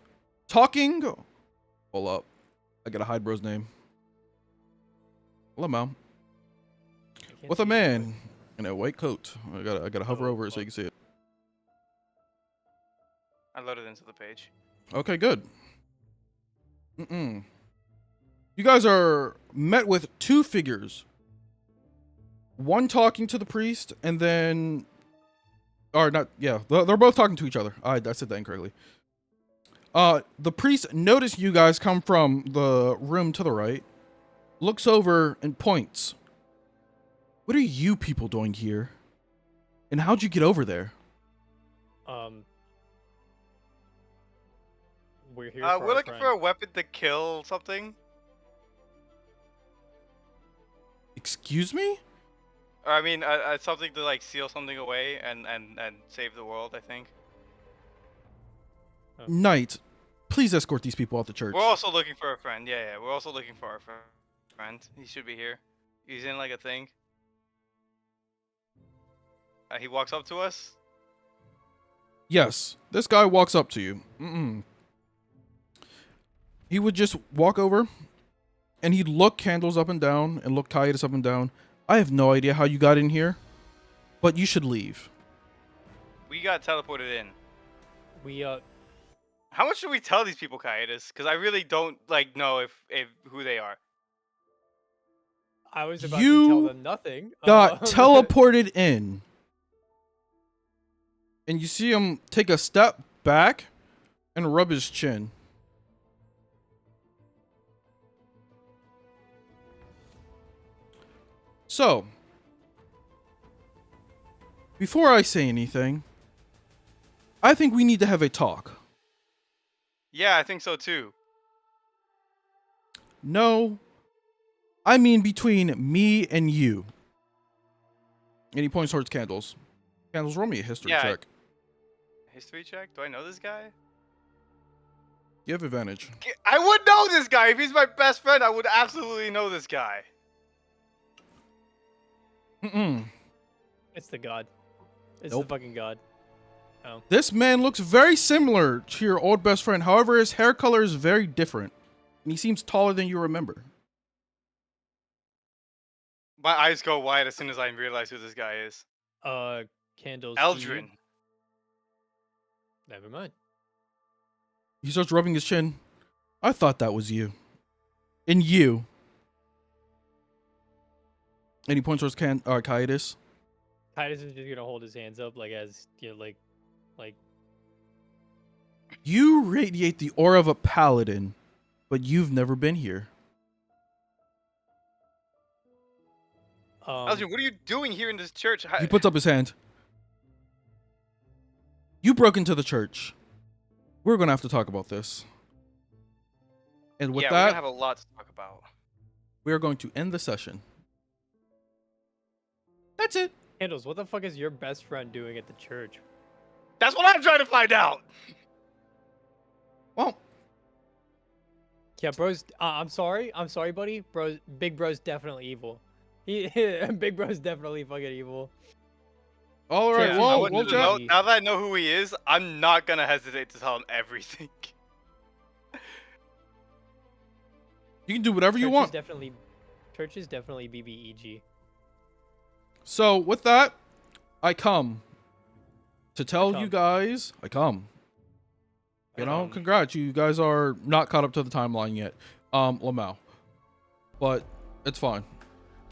talking. Hold up, I gotta hide bro's name. Lamau. With a man in a white coat. I gotta hover over it so you can see it. I loaded into the page. Okay, good. You guys are met with two figures. One talking to the priest, and then, or not? Yeah, they're both talking to each other. I said that incorrectly. The priest noticed you guys come from the room to the right, looks over and points. What are you people doing here? And how'd you get over there? We're here. We're looking for a weapon to kill something. Excuse me? Or I mean, something to like seal something away and save the world. I think. Knight, please escort these people out the church. We're also looking for a friend. Yeah, we're also looking for our friend. He should be here. He's in like a thing. He walks up to us. Yes, this guy walks up to you. He would just walk over, and he'd look Candles up and down, and look Titus up and down. I have no idea how you got in here, but you should leave. We got teleported in. We How much should we tell these people, Caius? Because I really don't like know if who they are. I was about to tell them nothing. Got teleported in. And you see him take a step back and rub his chin. So, before I say anything, I think we need to have a talk. Yeah, I think so too. No, I mean between me and you. And he points towards Candles. Candles, roll me a history check. History check? Do I know this guy? You have advantage. I would know this guy. If he's my best friend, I would absolutely know this guy. It's the god. It's Nope. the fucking god. Oh. This man looks very similar to your old best friend. However, his hair color is very different. And he seems taller than you remember. My eyes go wide as soon as I realize who this guy is. Candles. Eldrin. Never mind. He starts rubbing his chin. I thought that was you. And you. And he points towards Caius. Titus is just gonna hold his hands up, like as you know, like. You radiate the aura of a paladin, but you've never been here. Eldrin, what are you doing here in this church? He puts up his hand. You broke into the church. We're gonna have to talk about this. And with we're that, gonna have a lot to talk about. we are going to end the session. That's it. Candles, what the fuck is your best friend doing at the church? That's what I'm trying to find out. Well, Yeah, bro's. I'm sorry, buddy. Big bro's definitely evil. Big bro's definitely fucking evil. all right. Yeah, Well, I we'll wouldn't chat. know. Now that I know who he is, I'm not gonna hesitate to tell him everything. You can do whatever you want. Church is definitely BBEG. So with that, I come to tell you guys. You know, congrats. You guys are not caught up to the timeline yet, Lamau. But it's fine.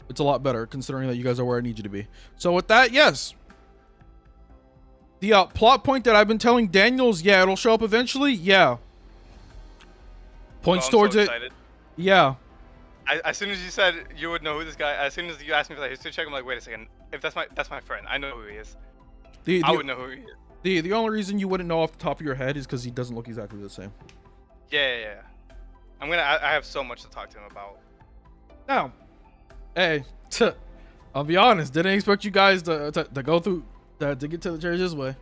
It's a lot better considering that you guys are where I need you to be. So with that, yes. The plot point that I've been telling Daniel's, yeah, it'll show up eventually. Yeah. Points I'm towards so it. excited. Yeah. As soon as you said you would know who this guy, as soon as you asked me for that history check, I'm like, wait a second. If that's my friend, I know who he is. I would know who he is. The only reason you wouldn't know off the top of your head is because he doesn't look exactly the same. Yeah. I have so much to talk to him about. Now, hey, I'll be honest. Didn't expect you guys to go through to get to the church this way.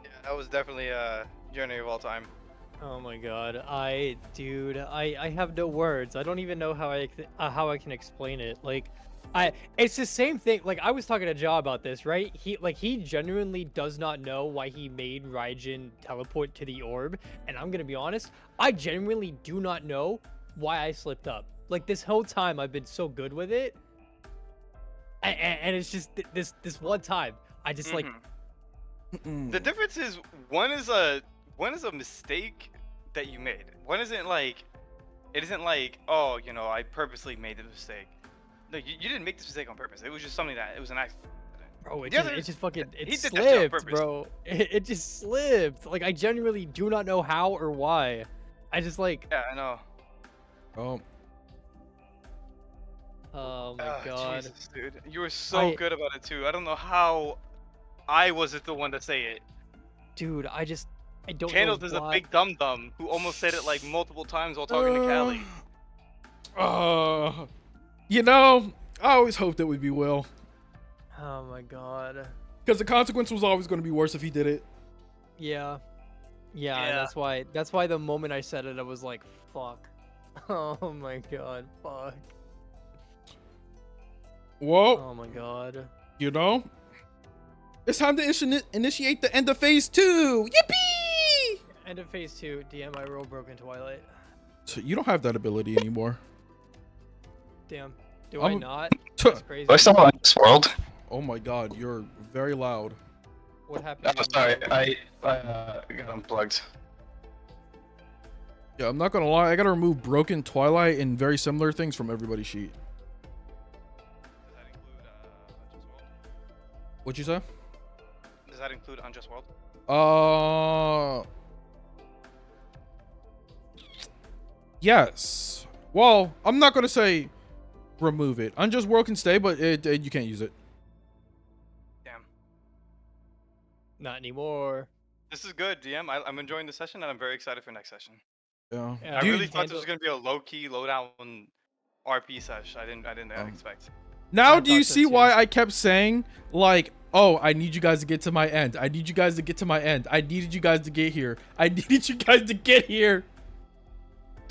Yeah, that was definitely a journey of all time. Oh my god, dude, I have no words. I don't even know how I can explain it. Like, it's the same thing. Like, I was talking to Ja about this, right? He genuinely does not know why he made Raijin teleport to the orb, and I'm gonna be honest, I genuinely do not know why I slipped up. Like, this whole time I've been so good with it, and it's just this one time I just like. The difference is one is a mistake that you made. One isn't like, it isn't like, oh, you know, I purposely made the mistake. No, you didn't make this mistake on purpose. It was just something that, it was an accident. Bro, it just fucking, he it did that shit on slipped, purpose. bro. It just slipped. Like, I genuinely do not know how or why. I just like, Yeah, I know. oh my god. Jesus, dude. You were so good about it too. I don't know how I wasn't the one to say it. Dude, I don't Candles know is why. a big dum-dum who almost said it like multiple times while talking to Callie. You know, I always hoped it would be Will. Oh my god. Because the consequence was always going to be worse if he did it. Yeah. And that's why the moment I said it, I was like, fuck. Oh my god, fuck. Whoa. Oh my god. You know, it's time to initiate the end of phase 2. Yippee! End of phase 2. DM, I roll broken Twilight. So you don't have that ability anymore. Damn. Do I I'm- not? That's crazy. Do I still on this world? Oh my god, you're very loud. What happened? Oh, sorry. I got unplugged. Yeah, I'm not gonna lie, I gotta remove broken Twilight and very similar things from everybody's sheet. Does that include Unjust World? What'd you say? Does that include Unjust World? Yes. Well, I'm not gonna say remove it. Unjust World can stay, but you can't use it. Damn. Not anymore. This is good, DM. I'm enjoying the session and I'm very excited for next session. Yeah. Yeah, I Dude, really thought this was gonna be a low-key, low-down RP sesh. I didn't expect. Now I do you thought so see too. why I kept saying, like, oh, I need you guys to get to my end. I need you guys to get to my end. I needed you guys to get here. I needed you guys to get here.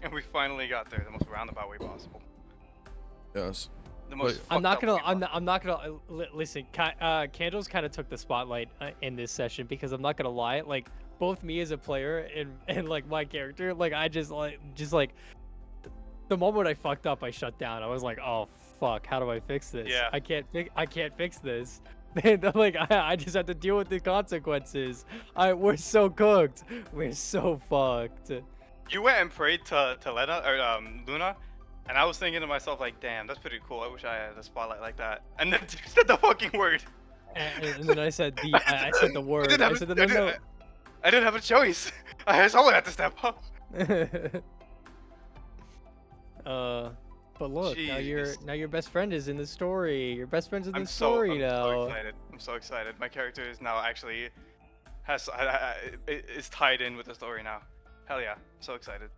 And we finally got there the most roundabout way possible. Yes. The most. I'm not fucked up gonna. way I'm not gonna listen. Candles kind of took the spotlight in this session because I'm not gonna lie. Like both me as a player and like my character, like I just like the moment I fucked up, I shut down. I was like, oh fuck, how do I fix this? Yeah. I can't fix this. And like I just have to deal with the consequences. We're so cooked. We're so fucked. You went and prayed to Lena or Luna, and I was thinking to myself like, damn, that's pretty cool. I wish I had a spotlight like that. And then you said the fucking word. And then I said I said the word. I said no. I didn't have a choice. Someone had to step up. But look, Jeez. now your best friend is in the story. Your best friend's in the I'm story so now. excited. I'm so excited. My character is now actually is tied in with the story now. Hell yeah, I'm so excited.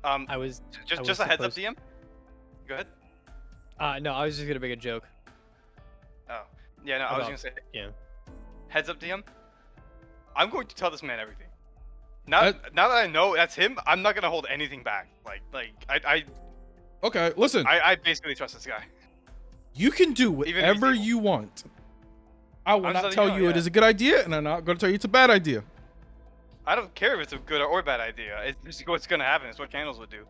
I was Just a heads up, DM. Go ahead. no, I was just gonna make a joke. Oh, yeah, no, I was About- gonna say. yeah. Heads up, DM. I'm going to tell this man everything. Now that I know that's him, I'm not gonna hold anything back. Okay, listen. I basically trust this guy. You can do Even if he's whatever evil. you want. I will I'm just not letting tell you know, you it yeah. is a good idea, and I'm not going to tell you it's a bad idea. I don't care if it's a good or bad idea. It's just what's gonna happen. It's what candles would do.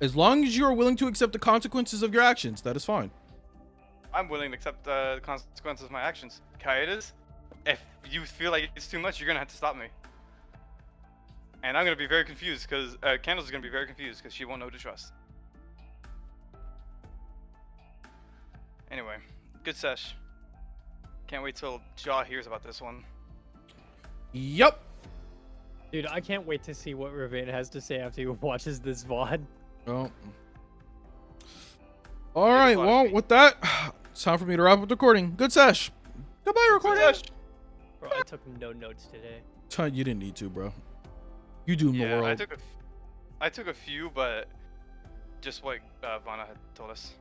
As long as you are willing to accept the consequences of your actions, that is fine. I'm willing to accept the consequences of my actions. Kaidas, if you feel like it's too much, you're gonna have to stop me. And I'm gonna be very confused because Candles is gonna be very confused because she won't know who to trust. Anyway, good sesh. Can't wait till Jaw hears about this one. Yep. Dude, I can't wait to see what Ravana has to say after he watches this VOD. Oh. All right. fun. Well, with that, it's time for me to wrap up the recording. Good sesh. Goodbye, recording. Bro, I took no notes today. You didn't need to, bro. You doom the Yeah, world. I took a few, but just what Vana had told us.